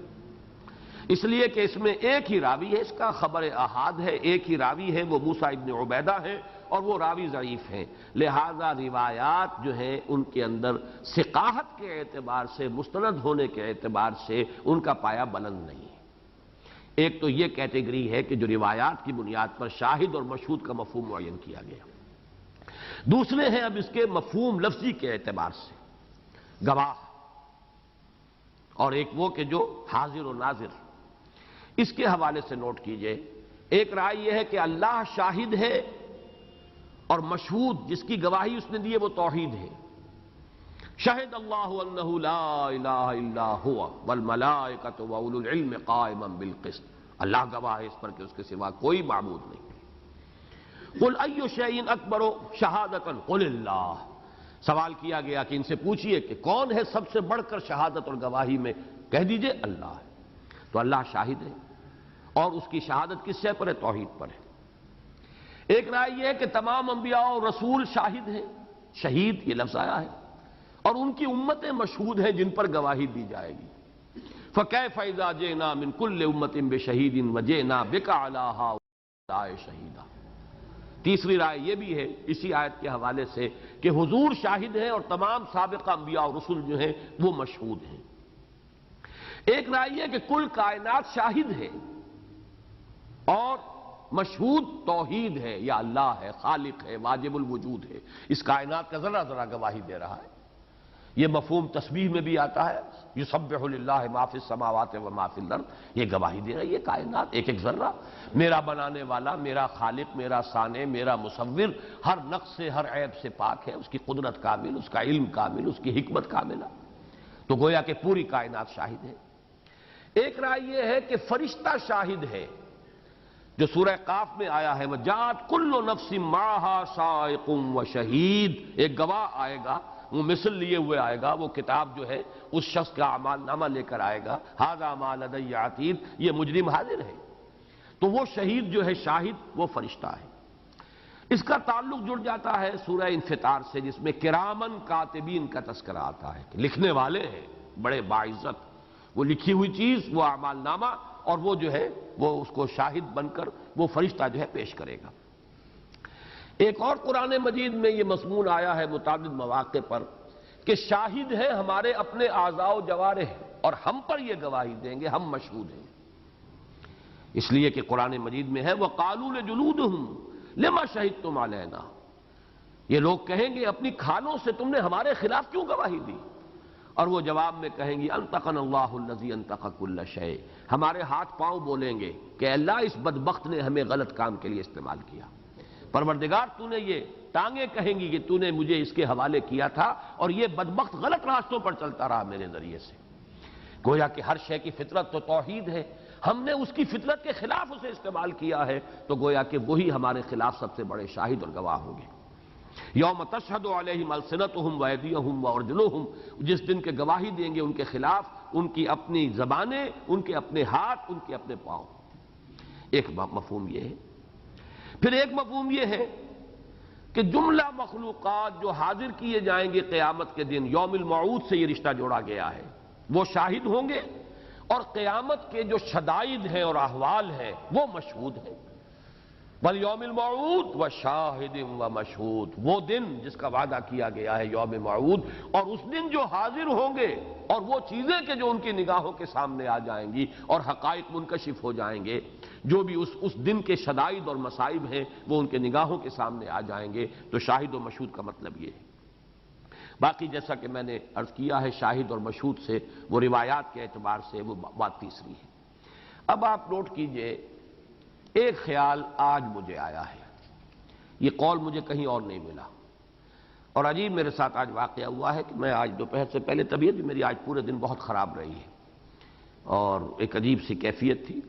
Speaker 1: اس لیے کہ اس میں ایک ہی راوی ہے، اس کا خبر احاد ہے، ایک ہی راوی ہے، وہ موسیٰ ابن عبیدہ ہے، اور وہ راوی ضعیف ہیں، لہذا روایات جو ہیں ان کے اندر ثقاہت کے اعتبار سے، مستند ہونے کے اعتبار سے ان کا پایہ بلند نہیں ہے۔ ایک تو یہ کیٹیگری ہے کہ جو روایات کی بنیاد پر شاہد اور مشہود کا مفہوم معین کیا گیا۔ دوسرے ہیں اب اس کے مفہوم لفظی کے اعتبار سے گواہ، اور ایک وہ کہ جو حاضر و ناظر۔ اس کے حوالے سے نوٹ کیجئے، ایک رائے یہ ہے کہ اللہ شاہد ہے، اور مشہود جس کی گواہی اس نے دی ہے وہ توحید ہے۔ شہد اللہ انہ لا الہ الا ہوا والملائکۃ واولو العلم قائما بالقسط، اللہ گواہ ہے اس پر کہ اس کے سوا کوئی معبود نہیں۔ قل ای شیء اکبر شہادۃ قل اللہ، سوال کیا گیا کہ ان سے پوچھئے کہ کون ہے سب سے بڑھ کر شہادت اور گواہی میں، کہہ دیجئے اللہ ہے۔ تو اللہ شاہد ہے، اور اس کی شہادت کس شے پر ہے؟ توحید پر ہے۔ ایک رائے یہ ہے کہ تمام انبیاء اور رسول شاہد ہیں، شہید یہ لفظ آیا ہے، اور ان کی امتیں مشہود ہیں جن پر گواہی دی جائے گی۔ فَكَيْفَ إِذَا جِئْنَا مِن كُلِّ أُمَّةٍ بِشَهِيدٍ وَجِئْنَا بِكَ عَلَىٰ هَٰؤُلَاءِ شَهِيدًا۔ تیسری رائے یہ بھی ہے اسی آیت کے حوالے سے کہ حضور شاہد ہیں اور تمام سابقہ انبیاء اور رسول جو ہیں وہ مشہود ہیں۔ ایک رائے یہ کہ کل کائنات شاہد ہے، اور مشہود توحید ہے، یا اللہ ہے، خالق ہے، واجب الوجود ہے، اس کائنات کا ذرہ ذرہ گواہی دے رہا ہے۔ یہ مفہوم تسبیح میں بھی آتا ہے، یسبح للہ ما فی السماوات و ما فی الارض، یہ گواہی دے رہا ہے یہ کائنات ایک ایک ذرہ میرا بنانے والا، میرا خالق، میرا صانع، میرا مصور، ہر نقص سے، ہر عیب سے پاک ہے، اس کی قدرت کامل، اس کا علم کامل، اس کی حکمت کاملہ۔ تو گویا کہ پوری کائنات شاہد ہے۔ ایک رائے یہ ہے کہ فرشتہ شاہد ہے، جو سورہ قاف میں آیا ہے وَجَاءَتْ كُلُّ نَفْسٍ مَعَهَا سَائِقٌ وَشَهِيدٌ، ایک گواہ آئے گا، وہ مثل لیے ہوئے آئے گا، وہ کتاب جو ہے اس شخص کا اعمال نامہ لے کر آئے گا، هَذَا مَا لَدَيَّ عَتِيدٌ، یہ مجرم حاضر ہے۔ تو وہ شہید جو ہے، شاہد، وہ فرشتہ ہے۔ اس کا تعلق جڑ جاتا ہے سورہ انفطار سے، جس میں کرامن کاتبین کا تذکرہ آتا ہے کہ لکھنے والے ہیں بڑے باعزت، وہ لکھی ہوئی چیز، وہ اعمال نامہ، اور وہ جو ہے وہ اس کو شاہد بن کر وہ فرشتہ جو ہے پیش کرے گا۔ ایک اور قرآن مجید میں یہ مضمون آیا ہے متعدد مواقع پر کہ شاہد ہیں ہمارے اپنے اعضاء و جوارح، اور ہم پر یہ گواہی دیں گے، ہم مشہود ہیں۔ اس لیے کہ قرآن مجید میں ہے وَقَالُوا لِجُلُودِهِمْ لِمَا شَهِدتُّمْ عَلَيْنَا، یہ لوگ کہیں گے اپنی کھالوں سے تم نے ہمارے خلاف کیوں گواہی دی، اور وہ جواب میں کہیں گی انطقنا اللہ الذی انطق کل شیء، ہمارے ہاتھ پاؤں بولیں گے کہ اللہ اس بدبخت نے ہمیں غلط کام کے لیے استعمال کیا، پروردگار تو نے یہ ٹانگیں کہیں گی کہ تو نے مجھے اس کے حوالے کیا تھا اور یہ بدبخت غلط راستوں پر چلتا رہا میرے ذریعے سے۔ گویا کہ ہر شے کی فطرت تو توحید ہے، ہم نے اس کی فطرت کے خلاف اسے استعمال کیا ہے، تو گویا کہ وہی ہمارے خلاف سب سے بڑے شاہد اور گواہ ہوں گے۔ یوم تشہد علیہم السنتہم وایدیہم وارجلہم، جس دن کے گواہی دیں گے ان کے خلاف ان کی اپنی زبانیں، ان کے اپنے ہاتھ، ان کے اپنے پاؤں۔ ایک مفہوم یہ ہے۔ پھر ایک مفہوم یہ ہے کہ جملہ مخلوقات جو حاضر کیے جائیں گے قیامت کے دن، یوم الموعود سے یہ رشتہ جوڑا گیا ہے، وہ شاہد ہوں گے، اور قیامت کے جو شدائد ہیں اور احوال ہیں وہ مشہود ہیں۔ وَالْيَوْمِ الْمَوْعُودِ وَشَاهِدٍ وَمَشْهُودٍ، وہ دن جس کا وعدہ کیا گیا ہے یوم موعود، اور اس دن جو حاضر ہوں گے، اور وہ چیزیں کہ جو ان کی نگاہوں کے سامنے آ جائیں گی اور حقائق منکشف ہو جائیں گے، جو بھی اس دن کے شدائد اور مصائب ہیں وہ ان کے نگاہوں کے سامنے آ جائیں گے، تو شاہد و مشہود کا مطلب یہ ہے۔ باقی جیسا کہ میں نے عرض کیا ہے، شاہد اور مشہود سے وہ روایات کے اعتبار سے وہ بات تیسری ہے۔ اب آپ نوٹ کیجئے، ایک خیال آج مجھے آیا ہے، یہ قول مجھے کہیں اور نہیں ملا، اور عجیب میرے ساتھ آج واقعہ ہوا ہے کہ میں آج دوپہر سے پہلے، طبیعت بھی میری آج پورے دن بہت خراب رہی ہے اور ایک عجیب سی کیفیت تھی،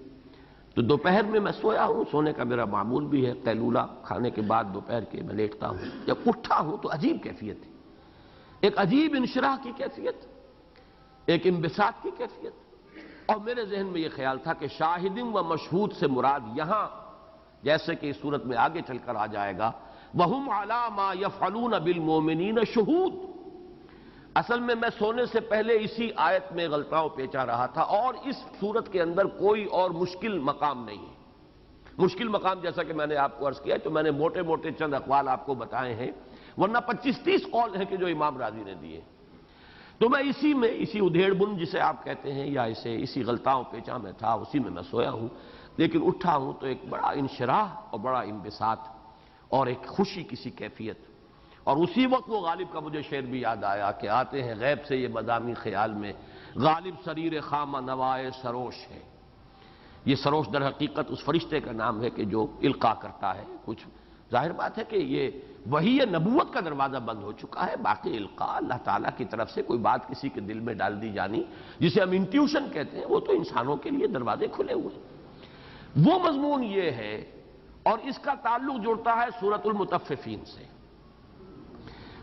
Speaker 1: تو دوپہر میں میں سویا ہوں، سونے کا میرا معمول بھی ہے، قیلولہ کھانے کے بعد دوپہر کے میں لیٹتا ہوں، جب اٹھا ہوں تو عجیب کیفیت تھی، ایک عجیب انشراح کی کیفیت، ایک انبساط کی کیفیت، اور میرے ذہن میں یہ خیال تھا کہ شاہد و مشہود سے مراد یہاں، جیسے کہ اس صورت میں آگے چل کر آ جائے گا وَهُمْ عَلَى مَا يَفْعَلُونَ بِالْمُؤْمِنِينَ شُهُودٌ، اصل میں سونے سے پہلے اسی آیت میں غلطاؤں پیچا رہا تھا، اور اس صورت کے اندر کوئی اور مشکل مقام نہیں ہے۔ مشکل مقام جیسا کہ میں نے آپ کو عرض کیا تو میں نے موٹے موٹے چند اقوال آپ کو بتائے ہیں، ورنہ 25-30 قول ہیں کہ جو امام راضی نے دیے، تو میں اسی ادھیڑ بن جسے آپ کہتے ہیں، یا اسی غلطاؤں پیچا میں تھا، اسی میں سویا ہوں، لیکن اٹھا ہوں تو ایک بڑا انشراح اور بڑا انبساط اور ایک خوشی کسی کیفیت، اور اسی وقت وہ غالب کا مجھے شعر بھی یاد آیا کہ آتے ہیں غیب سے یہ مضامین خیال میں، غالب سریر خامہ نوائے سروش ہے۔ یہ سروش در حقیقت اس فرشتے کا نام ہے کہ جو القاء کرتا ہے کچھ، ظاہر بات ہے کہ یہ وحی نبوت کا دروازہ بند ہو چکا ہے، باقی القاء اللہ تعالیٰ کی طرف سے کوئی بات کسی کے دل میں ڈال دی جانی، جسے ہم انٹیوشن کہتے ہیں، وہ تو انسانوں کے لیے دروازے کھلے ہوئے۔ وہ مضمون یہ ہے، اور اس کا تعلق جڑتا ہے سورۃ المطففین سے،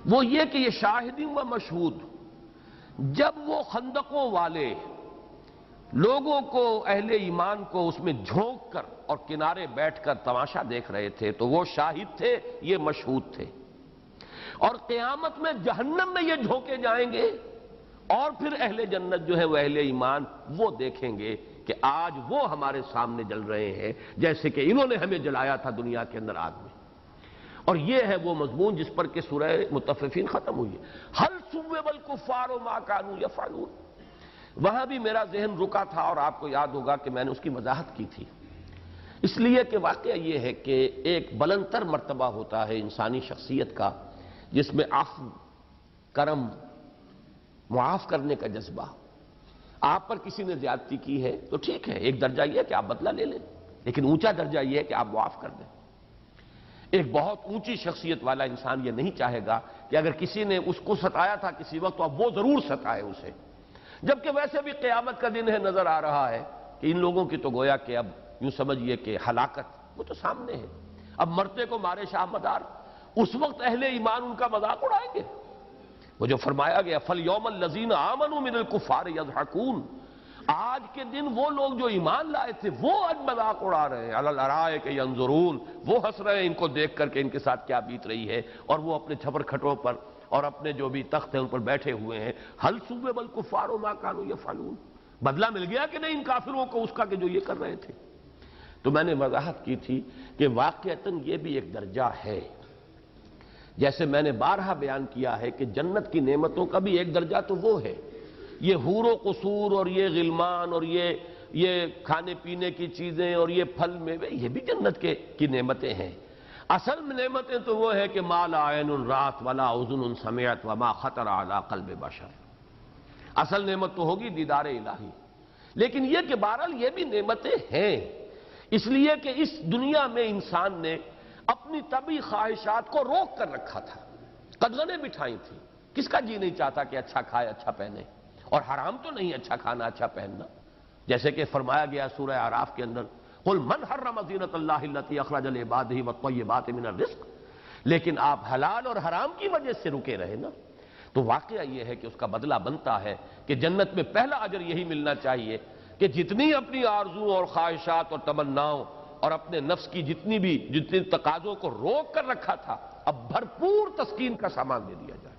Speaker 1: وہ یہ کہ یہ شاہد و مشہود جب وہ خندقوں والے لوگوں کو، اہل ایمان کو اس میں جھونک کر اور کنارے بیٹھ کر تماشا دیکھ رہے تھے، تو وہ شاہد تھے، یہ مشہود تھے، اور قیامت میں جہنم میں یہ جھونکے جائیں گے، اور پھر اہل جنت جو ہے وہ اہل ایمان وہ دیکھیں گے کہ آج وہ ہمارے سامنے جل رہے ہیں جیسے کہ انہوں نے ہمیں جلایا تھا دنیا کے اندر آگ میں۔ اور یہ ہے وہ مضمون جس پر کہ سورہ مطففین ختم ہوئی ہے۔ حل ثوب الکفار ما كانوا يفعلون، وہاں بھی میرا ذہن رکا تھا، اور آپ کو یاد ہوگا کہ میں نے اس کی وضاحت کی تھی، اس لیے کہ واقعہ یہ ہے کہ ایک بلند تر مرتبہ ہوتا ہے انسانی شخصیت کا، جس میں عفو، کرم، معاف کرنے کا جذبہ۔ آپ پر کسی نے زیادتی کی ہے تو ٹھیک ہے، ایک درجہ یہ ہے کہ آپ بدلہ لے لیں، لیکن اونچا درجہ یہ ہے کہ آپ معاف کر دیں۔ ایک بہت اونچی شخصیت والا انسان یہ نہیں چاہے گا کہ اگر کسی نے اس کو ستایا تھا کسی وقت تو اب وہ ضرور ستائے اسے، جبکہ ویسے بھی قیامت کا دن ہے، نظر آ رہا ہے کہ ان لوگوں کی تو گویا کہ اب یوں سمجھئے کہ ہلاکت وہ تو سامنے ہے، اب مرتے کو مارے شاہ مدار، اس وقت اہل ایمان ان کا مذاق اڑائیں گے۔ وہ جو فرمایا گیا فَالْيَوْمَ الَّذِينَ آمَنُوا مِنَ الْكُفَّارِ يَضْحَكُونَ، آج کے دن وہ لوگ جو ایمان لائے تھے وہ آج مذاق اڑا رہے ہیں، عَلَى الْأَرَائِكِ يَنظُرُونَ، وہ ہنس رہے ہیں ان کو دیکھ کر کے ان کے ساتھ کیا بیت رہی ہے، اور وہ اپنے چھپر کھٹوں پر اور اپنے جو بھی تخت ہیں ان پر بیٹھے ہوئے ہیں۔ هَلْ ثُوِّبَ الْكُفَّارُ مَا كَانُوا يَفْعَلُونَ، بدلہ مل گیا کہ نہیں ان کافروں کو اس کا کہ جو یہ کر رہے تھے۔ تو میں نے وضاحت کی تھی کہ واقعتاً یہ بھی ایک درجہ ہے، جیسے میں نے بارہا بیان کیا ہے کہ جنت کی نعمتوں کا بھی ایک درجہ تو وہ ہے، یہ حور و قصور اور یہ غلمان اور یہ کھانے پینے کی چیزیں اور یہ پھل میوے، یہ بھی جنت کی نعمتیں ہیں۔ اصل نعمتیں تو وہ ہے کہ ما لا عین رات ولا اذن سمعت وما خطر علی قلب بشر، اصل نعمت تو ہوگی دیدار الہی، لیکن یہ کہ بہرحال یہ بھی نعمتیں ہیں، اس لیے کہ اس دنیا میں انسان نے اپنی طبعی خواہشات کو روک کر رکھا تھا، قدغنیں بٹھائی تھی، کس کا جی نہیں چاہتا کہ اچھا کھائے اچھا پہنے، اور حرام تو نہیں اچھا کھانا اچھا پہننا، جیسے کہ فرمایا گیا سورہ اعراف کے اندر قل من حرم زینۃ اللہ التی اخرج لعبادہ والطیبات من الرزق، لیکن آپ حلال اور حرام کی وجہ سے رکے رہے نا۔ تو واقعہ یہ ہے کہ اس کا بدلہ بنتا ہے کہ جنت میں پہلا اجر یہی ملنا چاہیے کہ جتنی اپنی آرزو اور خواہشات اور تمناؤں اور اپنے نفس کی جتنی تقاضوں کو روک کر رکھا تھا، اب بھرپور تسکین کا سامان دے دیا جائے۔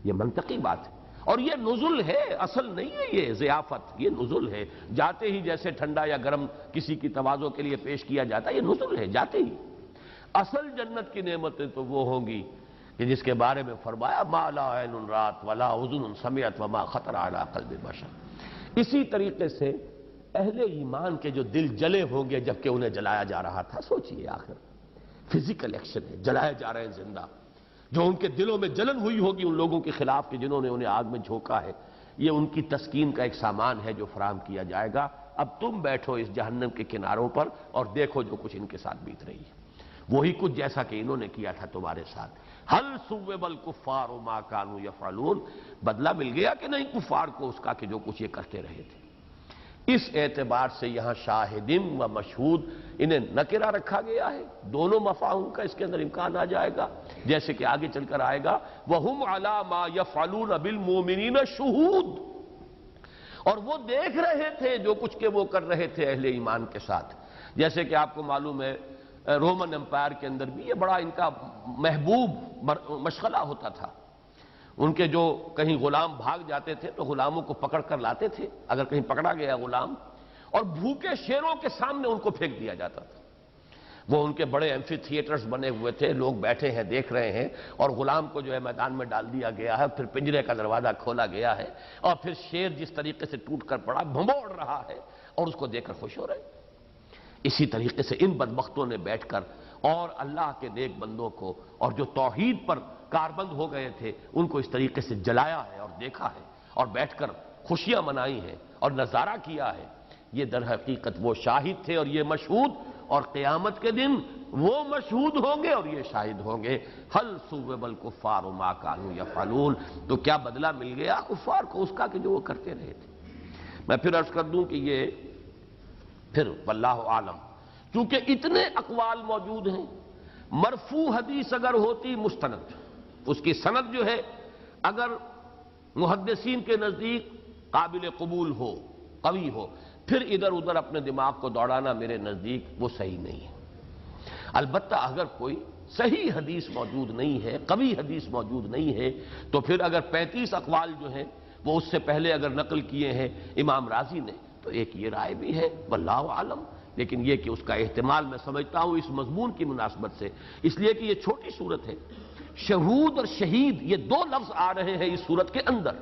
Speaker 1: یہ منطقی بات ہے، اور یہ نزل ہے، اصل نہیں ہے یہ ضیافت، یہ نزل ہے، جاتے ہی جیسے ٹھنڈا یا گرم کسی کی تواضع کے لیے پیش کیا جاتا ہے، یہ نزل ہے جاتے ہی۔ اصل جنت کی نعمتیں تو وہ ہوں گی کہ جس کے بارے میں فرمایا ما لا عین رات ولا اذن سمعت وما خطر علی قلب بشر۔ اسی طریقے سے اہل ایمان کے جو دل جلے ہوں گے جبکہ انہیں جلایا جا رہا تھا، سوچئے آخر فزیکل ایکشن ہے، جلائے جا رہے ہیں زندہ، جو ان کے دلوں میں جلن ہوئی ہوگی ان لوگوں کے خلاف کہ جنہوں نے انہیں آگ میں جھونکا ہے، یہ ان کی تسکین کا ایک سامان ہے جو فراہم کیا جائے گا۔ اب تم بیٹھو اس جہنم کے کناروں پر اور دیکھو جو کچھ ان کے ساتھ بیت رہی ہے، وہی کچھ جیسا کہ انہوں نے کیا تھا تمہارے ساتھ۔ هل ثوب الکفار ما كانوا يفعلون، بدلہ مل گیا کہ نہیں کفار کو اس کا کہ جو کچھ یہ کرتے رہے تھے۔ اس اعتبار سے یہاں شاہدین و مشہود انہیں نکرہ رکھا گیا ہے، دونوں مفاہیم کا اس کے اندر امکان آ جائے گا، جیسے کہ آگے چل کر آئے گا وَهُمْ عَلَى مَا يَفْعَلُونَ بِالْمُؤْمِنِينَ شُهُودٌ، اور وہ دیکھ رہے تھے جو کچھ کہ وہ کر رہے تھے اہل ایمان کے ساتھ۔ جیسے کہ آپ کو معلوم ہے رومن امپائر کے اندر بھی یہ بڑا ان کا محبوب مشغلہ ہوتا تھا، ان کے جو کہیں غلام بھاگ جاتے تھے تو غلاموں کو پکڑ کر لاتے تھے، اگر کہیں پکڑا گیا غلام، اور بھوکے شیروں کے سامنے ان کو پھینک دیا جاتا تھا۔ وہ ان کے بڑے ایمفی تھیٹرز بنے ہوئے تھے، لوگ بیٹھے ہیں دیکھ رہے ہیں، اور غلام کو جو ہے میدان میں ڈال دیا گیا ہے، پھر پنجرے کا دروازہ کھولا گیا ہے، اور پھر شیر جس طریقے سے ٹوٹ کر پڑا بھنبوڑ رہا ہے اور اس کو دیکھ کر خوش ہو رہے ہیں۔ اسی طریقے سے ان بدبختوں نے بیٹھ کر اور اللہ کے نیک بندوں کو اور جو توحید پر کاربند ہو گئے تھے ان کو اس طریقے سے جلایا ہے اور دیکھا ہے اور بیٹھ کر خوشیاں منائی ہیں اور نظارہ کیا ہے۔ یہ در حقیقت وہ شاہد تھے اور یہ مشہود، اور قیامت کے دن وہ مشہود ہوں گے اور یہ شاہد ہوں گے۔ هل ثوب الکفار ما كانوا يفعلون، تو کیا بدلہ مل گیا کفار کو اس کا کہ جو وہ کرتے رہے تھے۔ میں پھر عرض کر دوں کہ یہ پھر واللہ عالم، چونکہ اتنے اقوال موجود ہیں، مرفوع حدیث اگر ہوتی مستند، اس کی سند جو ہے اگر محدثین کے نزدیک قابل قبول ہو، قوی ہو، پھر ادھر ادھر اپنے دماغ کو دوڑانا میرے نزدیک وہ صحیح نہیں ہے۔ البتہ اگر کوئی صحیح حدیث موجود نہیں ہے، قوی حدیث موجود نہیں ہے، تو پھر اگر 35 اقوال جو ہیں وہ اس سے پہلے اگر نقل کیے ہیں امام رازی نے، تو ایک یہ رائے بھی ہے واللہ عالم، لیکن یہ کہ اس کا احتمال میں سمجھتا ہوں اس مضمون کی مناسبت سے، اس لیے کہ یہ چھوٹی صورت ہے، شہود اور شہید یہ دو لفظ آ رہے ہیں اس صورت کے اندر،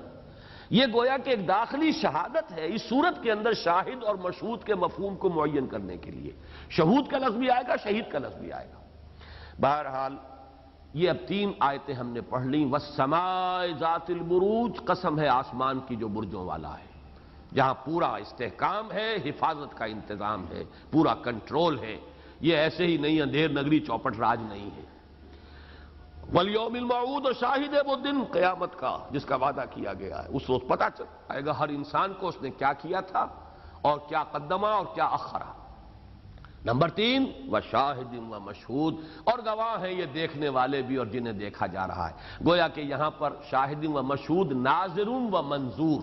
Speaker 1: یہ گویا کہ ایک داخلی شہادت ہے اس صورت کے اندر شاہد اور مشہود کے مفہوم کو معین کرنے کے لیے، شہود کا لفظ بھی آئے گا، شہید کا لفظ بھی آئے گا۔ بہرحال یہ اب 3 آیتیں ہم نے پڑھ لیں۔ وَالسَّمَاءِ ذَاتِ الْبُرُوجِ، قسم ہے آسمان کی جو برجوں والا ہے، جہاں پورا استحکام ہے، حفاظت کا انتظام ہے، پورا کنٹرول ہے، یہ ایسے ہی نہیں اندھیر نگری چوپٹ راج نہیں ہے۔ والیوم الموعود، اور شاہد ہے وہ دن قیامت کا جس کا وعدہ کیا گیا ہے. اس روز پتہ چل آئے گا ہر انسان کو اس نے کیا کیا تھا اور کیا قدمہ اور کیا اخرا. نمبر 3 وشاہد ومشہود، اور گواہ ہیں یہ دیکھنے والے بھی اور جنہیں دیکھا جا رہا ہے. گویا کہ یہاں پر شاہد و مشہود ناظر و منظور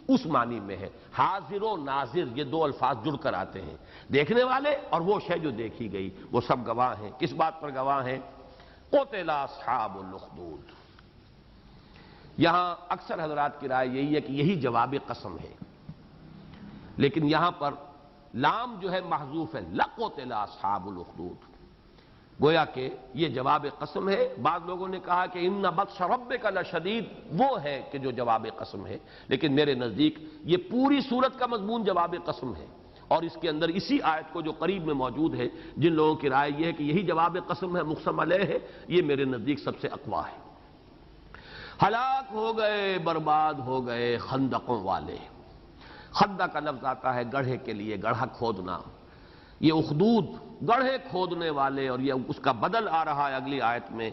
Speaker 1: اس معنی میں ہے. حاضر و ناظر یہ دو الفاظ جڑ کر آتے ہیں. دیکھنے والے اور وہ شے جو دیکھی گئی وہ سب گواہ ہیں. کس بات پر گواہ ہیں؟ قتل اصحاب الاخدود. یہاں اکثر حضرات کی رائے یہی ہے کہ یہی جواب قسم ہے، لیکن یہاں پر لام جو ہے محذوف ہے، لقتل اصحاب الاخدود. گویا کہ یہ جواب قسم ہے. بعض لوگوں نے کہا کہ ان بطش ربک لشدید وہ ہے کہ جو جواب قسم ہے، لیکن میرے نزدیک یہ پوری سورت کا مضمون جواب قسم ہے. اور اس کے اندر اسی آیت کو جو قریب میں موجود ہے، جن لوگوں کی رائے یہ ہے کہ یہی جواب قسم ہے، مقسم علیہ ہے، یہ میرے نزدیک سب سے اقویٰ ہے. ہلاک ہو گئے، برباد ہو گئے خندقوں والے. خندق کا لفظ آتا ہے گڑھے کے لیے، گڑھا کھودنا. یہ اخدود گڑھے کھودنے والے، اور یہ اس کا بدل آ رہا ہے اگلی آیت میں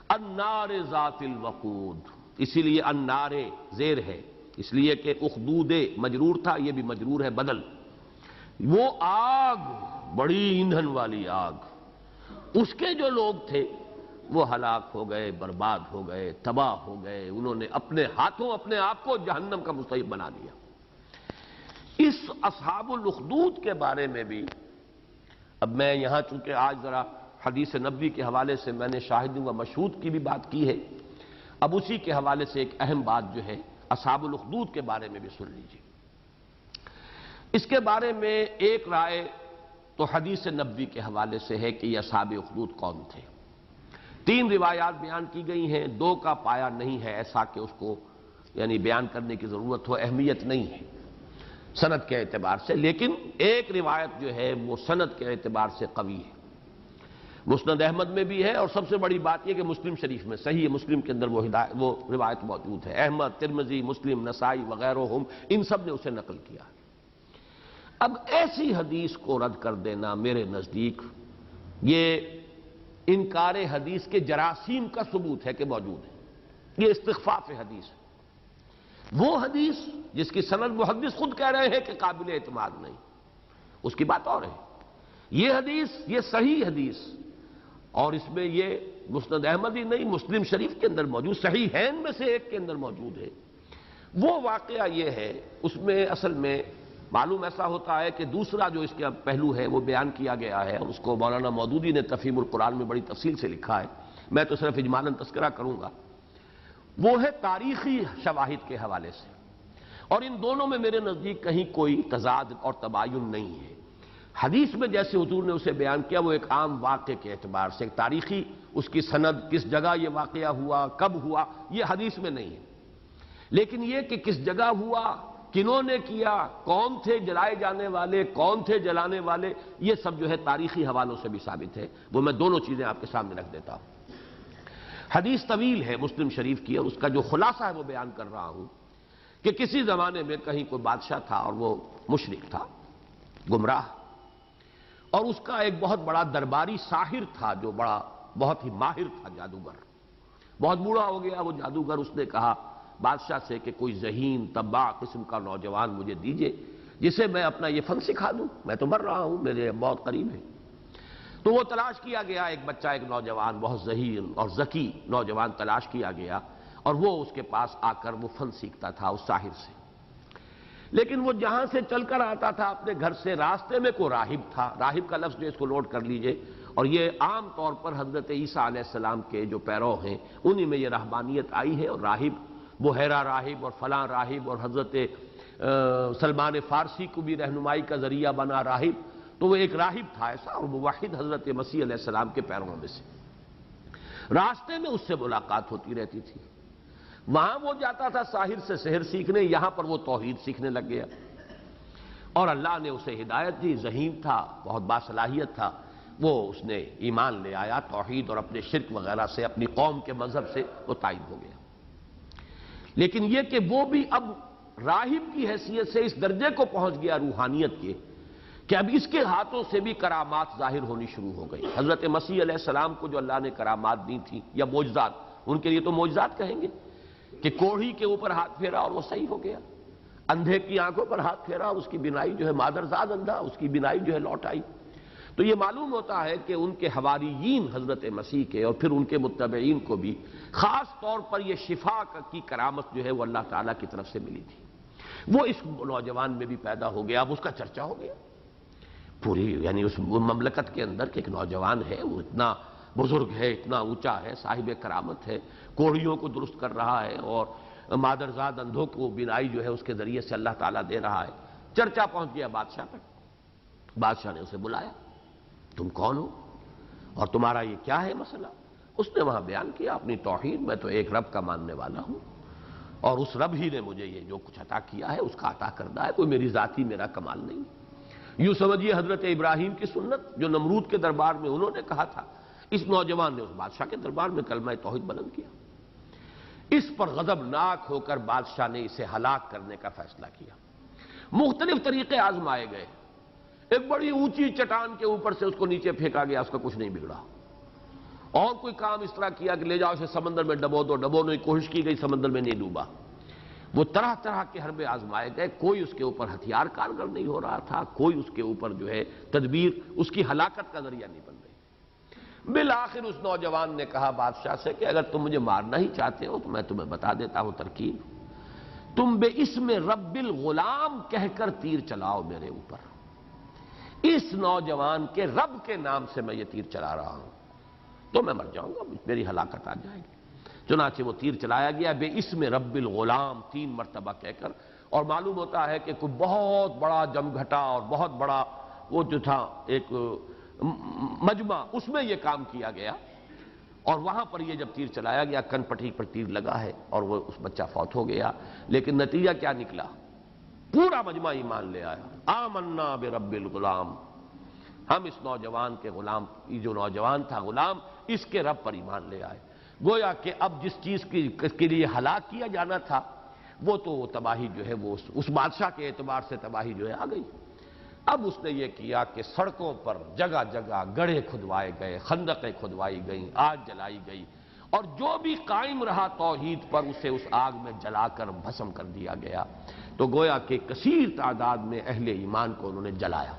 Speaker 1: النار ذات الوقود. اسی لیے النار زیر ہے، اس لیے کہ اخدود مجرور تھا، یہ بھی مجرور ہے بدل. وہ آگ، بڑی ایندھن والی آگ، اس کے جو لوگ تھے وہ ہلاک ہو گئے، برباد ہو گئے، تباہ ہو گئے. انہوں نے اپنے ہاتھوں اپنے آپ کو جہنم کا مستحق بنا دیا. اس اصحاب الاخدود کے بارے میں بھی اب میں یہاں چونکہ آج ذرا حدیث نبوی کے حوالے سے میں نے شاہد و مشہود کی بھی بات کی ہے، اب اسی کے حوالے سے ایک اہم بات جو ہے اصحاب الاخدود کے بارے میں بھی سن لیجیے. اس کے بارے میں ایک رائے تو حدیث نبوی کے حوالے سے ہے کہ یہ اصحاب اخدود کون تھے. 3 روایات بیان کی گئی ہیں، 2 کا پایا نہیں ہے ایسا کہ اس کو یعنی بیان کرنے کی ضرورت ہو، اہمیت نہیں ہے سند کے اعتبار سے، لیکن ایک روایت جو ہے وہ سند کے اعتبار سے قوی ہے. مسند احمد میں بھی ہے، اور سب سے بڑی بات یہ کہ مسلم شریف میں، صحیح مسلم کے اندر وہ روایت موجود ہے. احمد، ترمذی، مسلم، نسائی وغیرہ ان سب نے اسے نقل کیا. اب ایسی حدیث کو رد کر دینا میرے نزدیک یہ انکار حدیث کے جراثیم کا ثبوت ہے کہ موجود ہے. یہ استخفاف حدیث ہے. وہ حدیث جس کی سند محدث خود کہہ رہے ہیں کہ قابل اعتماد نہیں، اس کی بات اور ہے. یہ حدیث یہ صحیح حدیث، اور اس میں یہ مسند احمد ہی نہیں، مسلم شریف کے اندر موجود، صحیحین میں سے ایک کے اندر موجود ہے. وہ واقعہ یہ ہے، اس میں اصل میں معلوم ایسا ہوتا ہے کہ دوسرا جو اس کا پہلو ہے وہ بیان کیا گیا ہے، اور اس کو مولانا مودودی نے تفہیم القرآن میں بڑی تفصیل سے لکھا ہے. میں تو صرف اجمالاً تذکرہ کروں گا. وہ ہے تاریخی شواہد کے حوالے سے، اور ان دونوں میں میرے نزدیک کہیں کوئی تضاد اور تباین نہیں ہے. حدیث میں جیسے حضور نے اسے بیان کیا وہ ایک عام واقعے کے اعتبار سے، ایک تاریخی اس کی سند، کس جگہ یہ واقعہ ہوا، کب ہوا، یہ حدیث میں نہیں ہے. لیکن یہ کہ کس جگہ ہوا، کنہوں نے کیا، کون تھے جلائے جانے والے، کون تھے جلانے والے، یہ سب جو ہے تاریخی حوالوں سے بھی ثابت ہے. وہ میں دونوں چیزیں آپ کے سامنے رکھ دیتا ہوں. حدیث طویل ہے مسلم شریف کی، اور اس کا جو خلاصہ ہے وہ بیان کر رہا ہوں کہ کسی زمانے میں کہیں کوئی بادشاہ تھا اور وہ مشرک تھا، گمراہ، اور اس کا ایک بہت بڑا درباری ساحر تھا جو بہت ہی ماہر تھا، جادوگر. بہت بوڑھا ہو گیا وہ جادوگر. اس نے کہا بادشاہ سے کہ کوئی ذہین تباہ قسم کا نوجوان مجھے دیجئے جسے میں اپنا یہ فن سکھا دوں، میں تو مر رہا ہوں، میرے بہت قریب ہے. تو وہ تلاش کیا گیا، ایک بچہ، ایک نوجوان، بہت ذہین اور ذکی نوجوان تلاش کیا گیا، اور وہ اس کے پاس آ کر وہ فن سیکھتا تھا اس ساحر سے. لیکن وہ جہاں سے چل کر آتا تھا اپنے گھر سے، راستے میں کوئی راہب تھا. راہب کا لفظ جو اس کو نوٹ کر لیجئے، اور یہ عام طور پر حضرت عیسیٰ علیہ السلام کے جو پیرو ہیں انہی میں یہ رہبانیت آئی ہے. اور راہب بحیرہ راہب اور فلاں راہب، اور حضرت سلمان فارسی کو بھی رہنمائی کا ذریعہ بنا راہب. تو وہ ایک راہب تھا ایسا، اور موحد حضرت مسیح علیہ السلام کے پیروں میں سے. راستے میں اس سے ملاقات ہوتی رہتی تھی. وہاں وہ جاتا تھا ساحر سے سحر سیکھنے، یہاں پر وہ توحید سیکھنے لگ گیا، اور اللہ نے اسے ہدایت دی. ذہین تھا، بہت باصلاحیت تھا. وہ اس نے ایمان لے آیا، توحید اور اپنے شرک وغیرہ سے، اپنی قوم کے مذہب سے وہ تائب ہو گیا. لیکن یہ کہ وہ بھی اب راہب کی حیثیت سے اس درجے کو پہنچ گیا روحانیت کے کہ اب اس کے ہاتھوں سے بھی کرامات ظاہر ہونی شروع ہو گئی۔ حضرت مسیح علیہ السلام کو جو اللہ نے کرامات دی تھی یا معجزات، ان کے لیے تو معجزات کہیں گے کہ کوڑھی کے اوپر ہاتھ پھیرا اور وہ صحیح ہو گیا، اندھے کی آنکھوں پر ہاتھ پھیرا اور اس کی بینائی جو ہے مادرزاد اندھا، اس کی بینائی جو ہے لوٹ آئی۔ تو یہ معلوم ہوتا ہے کہ ان کے حواریین حضرت مسیح کے اور پھر ان کے متبعین کو بھی خاص طور پر یہ شفا کی کرامت جو ہے وہ اللہ تعالیٰ کی طرف سے ملی تھی۔ وہ اس نوجوان میں بھی پیدا ہو گیا، اب اس کا چرچا ہو گیا پوری، یعنی اس مملکت کے اندر کہ ایک نوجوان ہے، وہ اتنا بزرگ ہے، اتنا اونچا ہے، صاحب کرامت ہے، کوڑھیوں کو درست کر رہا ہے اور مادرزاد اندھوں کو بینائی جو ہے اس کے ذریعے سے اللہ تعالیٰ دے رہا ہے۔ چرچا پہنچ گیا بادشاہ تک۔ بادشاہ نے اسے بلایا، تم کون ہو اور تمہارا یہ کیا ہے مسئلہ؟ اس نے وہاں بیان کیا اپنی توحید، میں تو ایک رب کا ماننے والا ہوں اور اس رب ہی نے مجھے یہ جو کچھ عطا کیا ہے اس کا عطا کردہ ہے، کوئی میری ذاتی میرا کمال نہیں۔ یوں سمجھیے حضرت ابراہیم کی سنت جو نمرود کے دربار میں انہوں نے کہا تھا، اس نوجوان نے اس بادشاہ کے دربار میں کلمہ توحید بلند کیا۔ اس پر غضبناک ہو کر بادشاہ نے اسے ہلاک کرنے کا فیصلہ کیا۔ مختلف طریقے آزمائے گئے، ایک بڑی اونچی چٹان کے اوپر سے اس کو نیچے پھینکا گیا، اس کا کچھ نہیں بگڑا، اور کوئی کام اس طرح کیا کہ لے جاؤ اسے سمندر میں ڈبو دو، ڈبونے کی کوشش کی گئی، سمندر میں نہیں ڈوبا۔ وہ طرح طرح کے حربے آزمائے گئے، کوئی اس کے اوپر ہتھیار کارگر نہیں ہو رہا تھا، کوئی اس کے اوپر جو ہے تدبیر اس کی ہلاکت کا ذریعہ نہیں بن رہی۔ بالآخر اس نوجوان نے کہا بادشاہ سے کہ اگر تم مجھے مارنا ہی چاہتے ہو تو میں تمہیں بتا دیتا ہوں ترکیب، تم بے اسم رب الغلام کہہ کر تیر چلاؤ میرے اوپر، اس نوجوان کے رب کے نام سے میں یہ تیر چلا رہا ہوں، تو میں مر جاؤں گا، میری ہلاکت آ جائے گی۔ چنانچہ وہ تیر چلایا گیا بے اسم رب الغلام 3 مرتبہ کہہ کر، اور معلوم ہوتا ہے کہ کوئی بہت بڑا جمگھٹا اور بہت بڑا وہ جو تھا ایک مجمع، اس میں یہ کام کیا گیا، اور وہاں پر یہ جب تیر چلایا گیا کن پٹی پر تیر لگا ہے اور وہ اس بچہ فوت ہو گیا، لیکن نتیجہ کیا نکلا؟ پورا مجمع ایمان لے آیا، آمنا برب الغلام، ہم اس نوجوان کے غلام، یہ جو نوجوان تھا غلام، اس کے رب پر ایمان لے آئے۔ گویا کہ اب جس چیز کے لیے ہلاک کیا جانا تھا وہ تو تباہی جو ہے وہ اس بادشاہ کے اعتبار سے تباہی جو ہے آ گئی۔ اب اس نے یہ کیا کہ سڑکوں پر جگہ جگہ گڑھے کھدوائے گئے، خندقیں کھدوائی گئیں، آگ جلائی گئی، اور جو بھی قائم رہا توحید پر اسے اس آگ میں جلا کر بھسم کر دیا گیا۔ تو گویا کہ کثیر تعداد میں اہل ایمان کو انہوں نے جلایا۔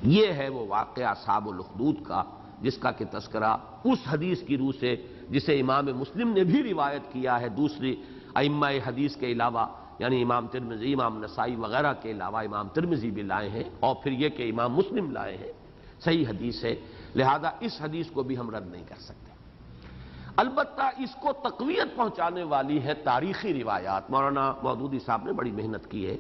Speaker 1: یہ ہے وہ واقعہ اصحاب الاخدود کا، جس کا کہ تذکرہ اس حدیث کی روح سے جسے امام مسلم نے بھی روایت کیا ہے، دوسری ائمہ حدیث کے علاوہ، یعنی امام ترمذی، امام نسائی وغیرہ کے علاوہ امام ترمذی بھی لائے ہیں، اور پھر یہ کہ امام مسلم لائے ہیں، صحیح حدیث ہے، لہذا اس حدیث کو بھی ہم رد نہیں کر سکتے۔ البتہ اس کو تقویت پہنچانے والی ہے تاریخی روایات۔ مولانا مودودی صاحب نے بڑی محنت کی ہے،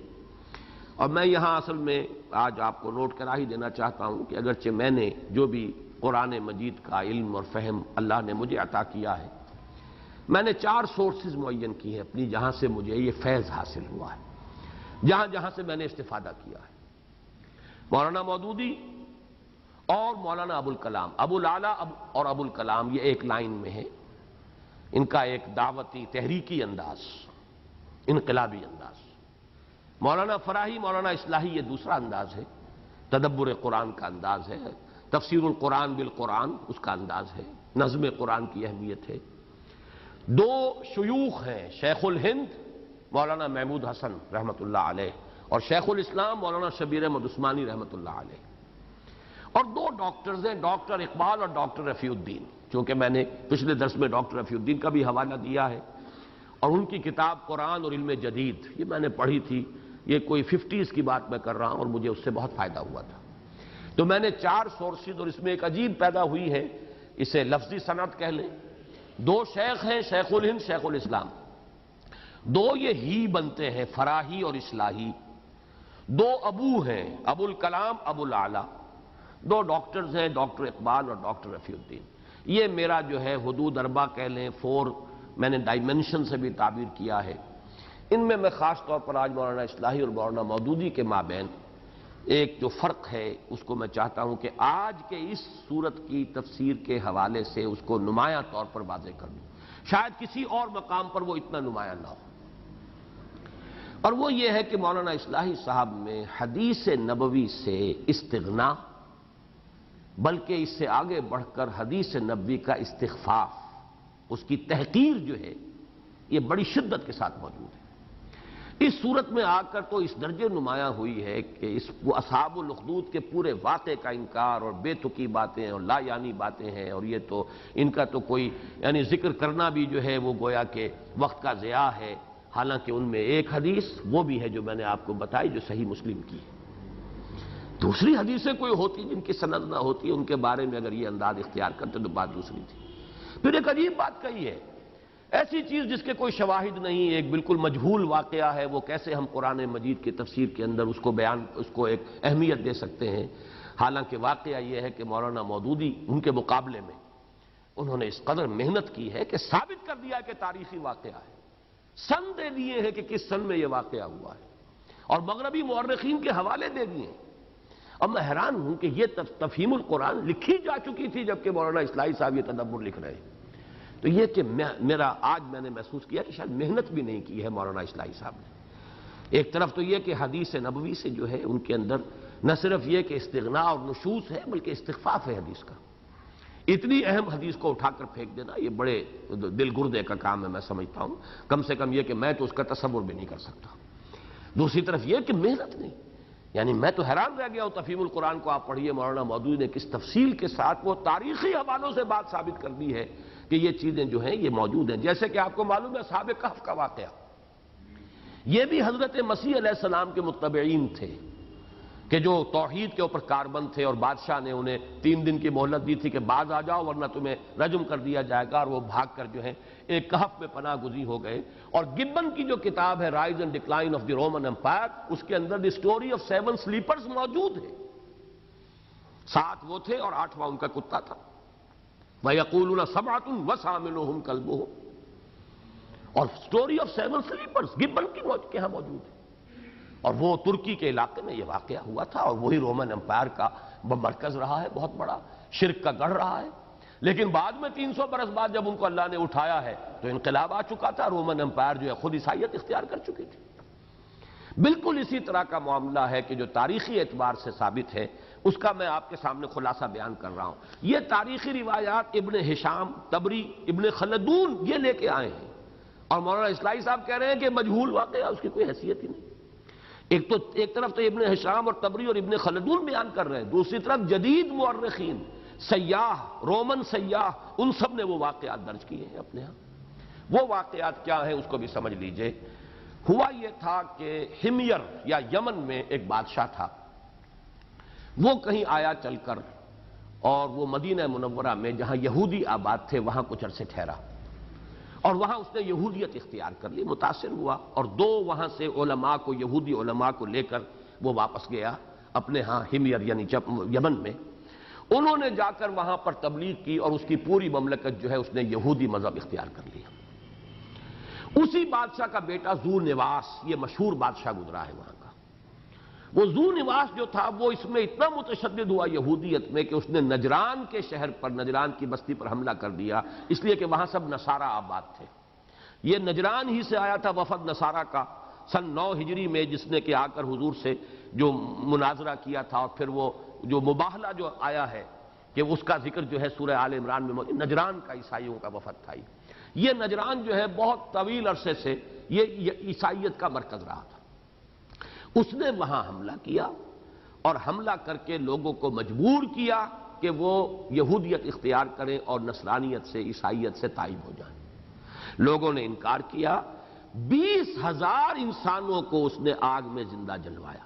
Speaker 1: اور میں یہاں اصل میں آج آپ کو نوٹ کرا ہی دینا چاہتا ہوں کہ اگرچہ میں نے جو بھی قرآن مجید کا علم اور فہم اللہ نے مجھے عطا کیا ہے، میں نے 4 سورسز معین کی ہیں اپنی، جہاں سے مجھے یہ فیض حاصل ہوا ہے، جہاں جہاں سے میں نے استفادہ کیا ہے۔ مولانا مودودی اور مولانا ابو الکلام، ابو الاعلیٰ اور ابو الکلام، یہ ایک لائن میں ہیں، ان کا ایک دعوتی تحریکی انداز، انقلابی انداز۔ مولانا فراہی، مولانا اصلاحی یہ دوسرا انداز ہے، تدبر قرآن کا انداز ہے، تفسیر القرآن بالقرآن اس کا انداز ہے، نظم قرآن کی اہمیت ہے۔ 2 شیوخ ہیں، شیخ الہند مولانا محمود حسن رحمۃ اللہ علیہ اور شیخ الاسلام مولانا شبیر احمد عثمانی رحمۃ اللہ علیہ، اور 2 ڈاکٹرز ہیں، ڈاکٹر اقبال اور ڈاکٹر رفیع الدین، چونکہ میں نے پچھلے درس میں ڈاکٹر رفیع الدین کا بھی حوالہ دیا ہے، اور ان کی کتاب قرآن اور علم جدید یہ میں نے پڑھی تھی، یہ کوئی 50s کی بات میں کر رہا ہوں، اور مجھے اس سے بہت فائدہ ہوا تھا۔ تو میں نے 4 سورسز، اور اس میں ایک عجیب پیدا ہوئی ہے، اسے لفظی سند کہہ لیں۔ 2 شیخ ہیں، شیخ الہند، شیخ الاسلام، 2 یہ ہی بنتے ہیں، فراہی اور اصلاحی۔ 2 ابو ہیں، ابو الکلام، ابو الاعلیٰ، 2 ڈاکٹرز ہیں، ڈاکٹر اقبال اور ڈاکٹر رفیع الدین۔ یہ میرا جو ہے حدود 4 کہہ لیں، 4 میں نے ڈائمنشن سے بھی تعبیر کیا ہے۔ ان میں خاص طور پر آج مولانا اصلاحی اور مولانا مودودی کے مابین ایک جو فرق ہے اس کو میں چاہتا ہوں کہ آج کے اس صورت کی تفسیر کے حوالے سے اس کو نمایاں طور پر واضح کر دوں، شاید کسی اور مقام پر وہ اتنا نمایاں نہ ہو۔ اور وہ یہ ہے کہ مولانا اصلاحی صاحب میں حدیث نبوی سے استغنا، بلکہ اس سے آگے بڑھ کر حدیث نبوی کا استخفاف، اس کی تحقیر جو ہے یہ بڑی شدت کے ساتھ موجود ہے۔ اس صورت میں آ کر تو اس درجے نمایاں ہوئی ہے کہ اس اصحاب الاخدود کے پورے واقعے کا انکار اور بے تکی باتیں اور لا یعنی باتیں ہیں، اور یہ تو ان کا تو کوئی یعنی ذکر کرنا بھی جو ہے وہ گویا کہ وقت کا ضیاع ہے، حالانکہ ان میں ایک حدیث وہ بھی ہے جو میں نے آپ کو بتائی جو صحیح مسلم کی ہے۔ دوسری حدیثیں کوئی ہوتی جن کی سند نہ ہوتی، ان کے بارے میں اگر یہ انداز اختیار کرتے تو بات دوسری تھی۔ پھر ایک عجیب بات کہی ہے، ایسی چیز جس کے کوئی شواہد نہیں، ایک بالکل مجہول واقعہ ہے، وہ کیسے ہم قرآن مجید کی تفسیر کے اندر اس کو ایک اہمیت دے سکتے ہیں؟ حالانکہ واقعہ یہ ہے کہ مولانا مودودی ان کے مقابلے میں انہوں نے اس قدر محنت کی ہے کہ ثابت کر دیا کہ تاریخی واقعہ ہے، سن دے دیے ہیں کہ کس سن میں یہ واقعہ ہوا ہے، اور مغربی مورخین کے حوالے دے دیے ہیں۔ اب میں حیران ہوں کہ یہ تفہیم القرآن لکھی جا چکی تھی جبکہ مولانا اصلاحی صاحب یہ تدبر لکھ رہے ہیں۔ تو یہ کہ آج میں نے محسوس کیا کہ شاید محنت بھی نہیں کی ہے مولانا اصلاحی صاحب نے۔ ایک طرف تو یہ کہ حدیث نبوی سے جو ہے ان کے اندر نہ صرف یہ کہ استغنا اور نشوز ہے بلکہ استخفاف ہے حدیث کا۔ اتنی اہم حدیث کو اٹھا کر پھینک دینا یہ بڑے دل گردے کا کام ہے، میں سمجھتا ہوں، کم سے کم یہ کہ میں تو اس کا تصور بھی نہیں کر سکتا۔ دوسری طرف یہ کہ محنت نہیں، یعنی میں تو حیران رہ گیا ہوں۔ تفہیم القرآن کو آپ پڑھیے، مولانا مودودی نے کس تفصیل کے ساتھ وہ تاریخی حوالوں سے بات ثابت کر دی ہے کہ یہ چیزیں جو ہیں یہ موجود ہیں۔ جیسے کہ آپ کو معلوم ہے اصحاب کہف کا واقعہ، یہ بھی حضرت مسیح علیہ السلام کے متبعین تھے کہ جو توحید کے اوپر کاربند تھے، اور بادشاہ نے انہیں 3 دن کی مہلت دی تھی کہ باز آ جاؤ ورنہ تمہیں رجم کر دیا جائے گا، اور وہ بھاگ کر جو ہے ایک کہف میں پناہ گزین ہو گئے۔ اور گبن کی جو کتاب ہے rise and decline of the Roman empire, اس کے اندر دی اسٹوری آف 7 سلیپرز موجود ہے۔ 7 وہ تھے اور 8واں ان کا کتا تھا۔ وَيَقُولُونَ سَبْعَةٌ وَثَامِنُهُمْ كَلْبُهُمْ، اور اسٹوری آف 7 سلیپرز گبن کی کے ہاں موجود ہے۔ اور وہ ترکی کے علاقے میں یہ واقعہ ہوا تھا، اور وہی رومن امپائر کا مرکز رہا ہے، بہت بڑا شرک کا گڑھ رہا ہے۔ لیکن بعد میں 300 برس بعد جب ان کو اللہ نے اٹھایا ہے تو انقلاب آ چکا تھا، رومن امپائر جو ہے خود عیسائیت اختیار کر چکی تھی۔ بالکل اسی طرح کا معاملہ ہے کہ جو تاریخی اعتبار سے ثابت ہے، اس کا میں آپ کے سامنے خلاصہ بیان کر رہا ہوں۔ یہ تاریخی روایات ابن ہشام، طبری، ابن خلدون یہ لے کے آئے ہیں، اور مولانا اصلاحی صاحب کہہ رہے ہیں کہ مجہول واقعہ، اس کی کوئی حیثیت ہی نہیں۔ ایک طرف تو ابن ہشام اور طبری اور ابن خلدون بیان کر رہے ہیں، دوسری طرف جدید مورخین، سیاح، رومن سیاح، ان سب نے وہ واقعات درج کیے ہیں اپنے ہاں۔ وہ واقعات کیا ہیں اس کو بھی سمجھ لیجئے۔ ہوا یہ تھا کہ ہمیر یا یمن میں ایک بادشاہ تھا، وہ کہیں آیا چل کر، اور وہ مدینہ منورہ میں جہاں یہودی آباد تھے وہاں کچھ عرصے ٹھہرا، اور وہاں اس نے یہودیت اختیار کر لی، متاثر ہوا، اور 2 وہاں سے علماء کو، یہودی علماء کو لے کر وہ واپس گیا اپنے ہاں ہمیر یعنی یمن میں۔ انہوں نے جا کر وہاں پر تبلیغ کی، اور اس کی پوری مملکت جو ہے اس نے یہودی مذہب اختیار کر لیا۔ اسی بادشاہ کا بیٹا ذو نواس، یہ مشہور بادشاہ گزرا ہے وہاں کا، وہ ذو نواس جو تھا وہ اس میں اتنا متشدد ہوا یہودیت میں کہ اس نے نجران کے شہر پر، نجران کی بستی پر حملہ کر دیا، اس لیے کہ وہاں سب نصارہ آباد تھے۔ یہ نجران ہی سے آیا تھا وفد نصارہ کا سن 9 ہجری میں، جس نے کہ آ کر حضور سے جو مناظرہ کیا تھا، اور پھر وہ جو مباہلہ جو آیا ہے کہ اس کا ذکر جو ہے سورہ آل عمران میں موجود، نجران کا عیسائیوں کا وفد تھا۔ یہ نجران جو ہے بہت طویل عرصے سے یہ عیسائیت کا مرکز رہا تھا۔ اس نے وہاں حملہ کیا، اور حملہ کر کے لوگوں کو مجبور کیا کہ وہ یہودیت اختیار کریں اور نصرانیت سے، عیسائیت سے تائب ہو جائیں۔ لوگوں نے انکار کیا، 20,000 انسانوں کو اس نے آگ میں زندہ جلوایا،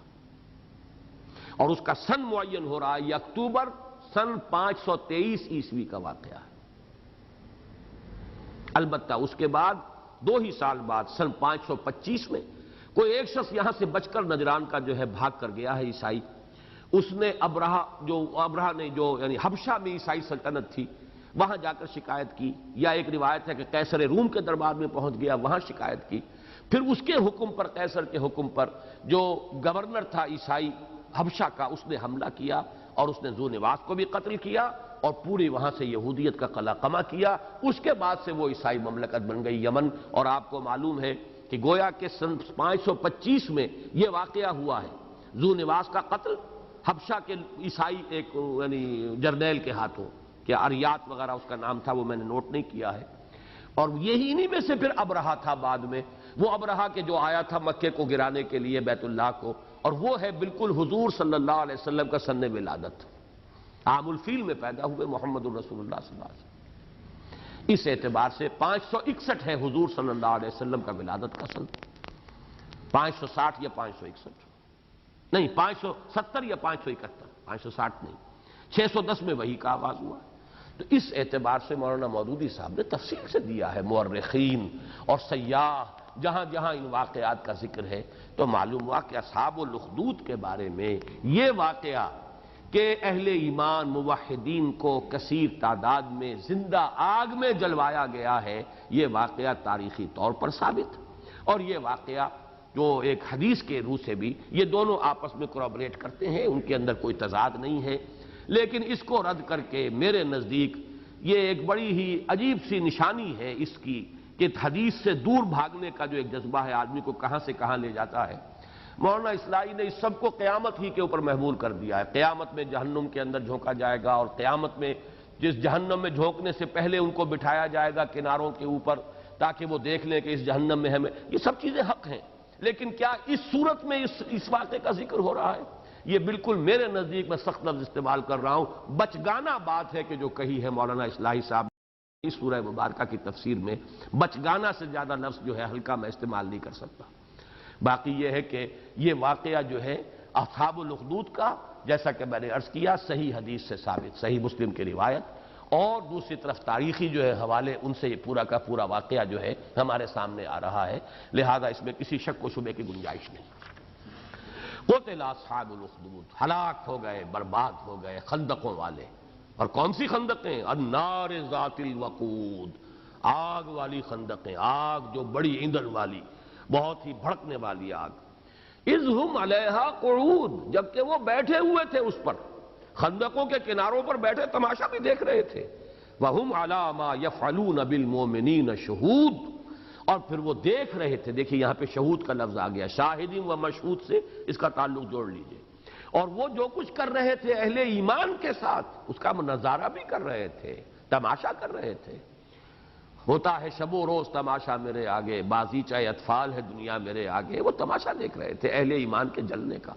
Speaker 1: اور اس کا سن معین ہو رہا ہے، یہ اکتوبر سن 523 عیسوی کا واقعہ ہے۔ البتہ اس کے بعد 2 ہی سال بعد سن 525 میں کوئی ایک شخص یہاں سے بچ کر نجران کا جو ہے بھاگ کر گیا ہے عیسائی، اس نے ابرہہ نے جو یعنی حبشہ میں عیسائی سلطنت تھی وہاں جا کر شکایت کی، یا ایک روایت ہے کہ قیصر روم کے دربار میں پہنچ گیا، وہاں شکایت کی۔ پھر اس کے حکم پر، قیصر کے حکم پر، جو گورنر تھا عیسائی حبشہ کا، اس نے حملہ کیا، اور اس نے ذو نواس کو بھی قتل کیا، اور پوری وہاں سے یہودیت کا قلعہ کما کیا۔ اس کے بعد سے وہ عیسائی مملکت بن گئی یمن، اور آپ کو معلوم ہے کہ گویا کہ سن 525 میں یہ واقعہ ہوا ہے، ذو نواس کا قتل حبشہ کے عیسائی ایک یعنی جرنیل کے ہاتھوں، کہ اریات وغیرہ اس کا نام تھا، وہ میں نے نوٹ نہیں کیا ہے، اور یہی انہی میں سے پھر ابرہہ تھا بعد میں، وہ ابرہہ کے جو آیا تھا مکے کو گرانے کے لیے، بیت اللہ کو، اور وہ ہے بالکل حضور صلی اللہ علیہ وسلم کا سن ولادت، عام الفیل میں پیدا ہوئے محمد الرسول اللہ صلی اللہ علیہ وسلم۔ اس اعتبار سے 561 ہے حضور صلی اللہ علیہ وسلم کا ولادت کا سن، 560 یا 561 نہیں، 570 یا 571، 560 نہیں، 610 میں وحی کا آغاز ہوا۔ تو اس اعتبار سے مولانا مودودی صاحب نے تفصیل سے دیا ہے، مورخین اور سیاح جہاں جہاں ان واقعات کا ذکر ہے، تو معلوم ہوا کہ اصحاب الاخدود کے بارے میں یہ واقعہ کہ اہل ایمان موحدین کو کثیر تعداد میں زندہ آگ میں جلوایا گیا ہے، یہ واقعہ تاریخی طور پر ثابت، اور یہ واقعہ جو ایک حدیث کے روح سے بھی یہ دونوں آپس میں کوریبوریٹ کرتے ہیں، ان کے اندر کوئی تضاد نہیں ہے، لیکن اس کو رد کر کے میرے نزدیک یہ ایک بڑی ہی عجیب سی نشانی ہے اس کی کہ حدیث سے دور بھاگنے کا جو ایک جذبہ ہے آدمی کو کہاں سے کہاں لے جاتا ہے۔ مولانا اصلاحی نے اس سب کو قیامت ہی کے اوپر محمول کر دیا ہے، قیامت میں جہنم کے اندر جھونکا جائے گا، اور قیامت میں جس جہنم میں جھونکنے سے پہلے ان کو بٹھایا جائے گا کناروں کے اوپر تاکہ وہ دیکھ لیں کہ اس جہنم میں ہمیں، یہ سب چیزیں حق ہیں، لیکن کیا اس صورت میں اس واقعے کا ذکر ہو رہا ہے؟ یہ بالکل میرے نزدیک، میں سخت لفظ استعمال کر رہا ہوں، بچگانہ بات ہے کہ جو کہی ہے مولانا اصلاحی صاحب اس سورہ مبارکہ کی تفسیر میں، بچگانہ سے زیادہ لفظ جو ہے ہلکا میں استعمال نہیں کر سکتا۔ باقی یہ ہے کہ یہ واقعہ جو ہے اصحاب الاخدود کا، جیسا کہ میں نے عرض کیا، صحیح حدیث سے ثابت، صحیح مسلم کی روایت، اور دوسری طرف تاریخی جو ہے حوالے، ان سے یہ پورا کا پورا واقعہ جو ہے ہمارے سامنے آ رہا ہے، لہذا اس میں کسی شک و شبے کی گنجائش نہیں۔ قتل اصحاب الاخدود، ہلاک ہو گئے، برباد ہو گئے خندقوں والے، اور کون سی خندقیں؟ النار ذات الوقود، آگ والی خندقیں، آگ جو بڑی ایندھن والی، بہت ہی بھڑکنے والی آگ۔ اذ ہم علیہا قعود، جبکہ وہ بیٹھے ہوئے تھے اس پر، خندقوں کے کناروں پر بیٹھے تماشا بھی دیکھ رہے تھے۔ وَهُمْ عَلَى مَا يَفْعَلُونَ بِالْمُؤْمِنِينَ شُهُودٌ، اور پھر وہ دیکھ رہے تھے، دیکھیں یہاں پہ شہود کا لفظ آ گیا، شاہدین و مشہود سے اس کا تعلق جوڑ لیجئے، اور وہ جو کچھ کر رہے تھے اہل ایمان کے ساتھ اس کا نظارہ بھی کر رہے تھے، تماشا کر رہے تھے۔ ہوتا ہے شب و روز تماشا میرے آگے، بازیچہ اطفال ہے دنیا میرے آگے، وہ تماشا دیکھ رہے تھے اہل ایمان کے جلنے کا،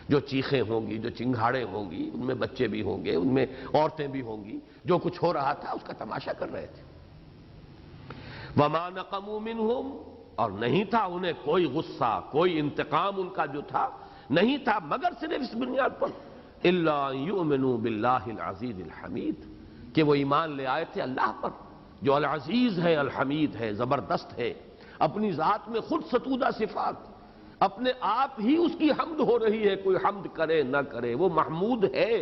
Speaker 1: جو چیخیں ہوں گی، جو چنگھاڑیں ہوں گی، ان میں بچے بھی ہوں گے، ان میں عورتیں بھی ہوں گی، جو کچھ ہو رہا تھا اس کا تماشا کر رہے تھے۔ وَمَا نَقَمُوا مِنْهُمْ، اور نہیں تھا انہیں کوئی غصہ، کوئی انتقام ان کا جو تھا نہیں تھا، مگر صرف اس بنیاد پر إِلَّا يُؤْمِنُوا بِاللَّهِ الْعَزِيزِ الْحَمِيدِ، کہ وہ ایمان لے آئے تھے اللہ پر جو العزیز ہے، الحمید ہے، زبردست ہے، اپنی ذات میں خود ستودہ صفات، اپنے آپ ہی اس کی حمد ہو رہی ہے، کوئی حمد کرے نہ کرے وہ محمود ہے،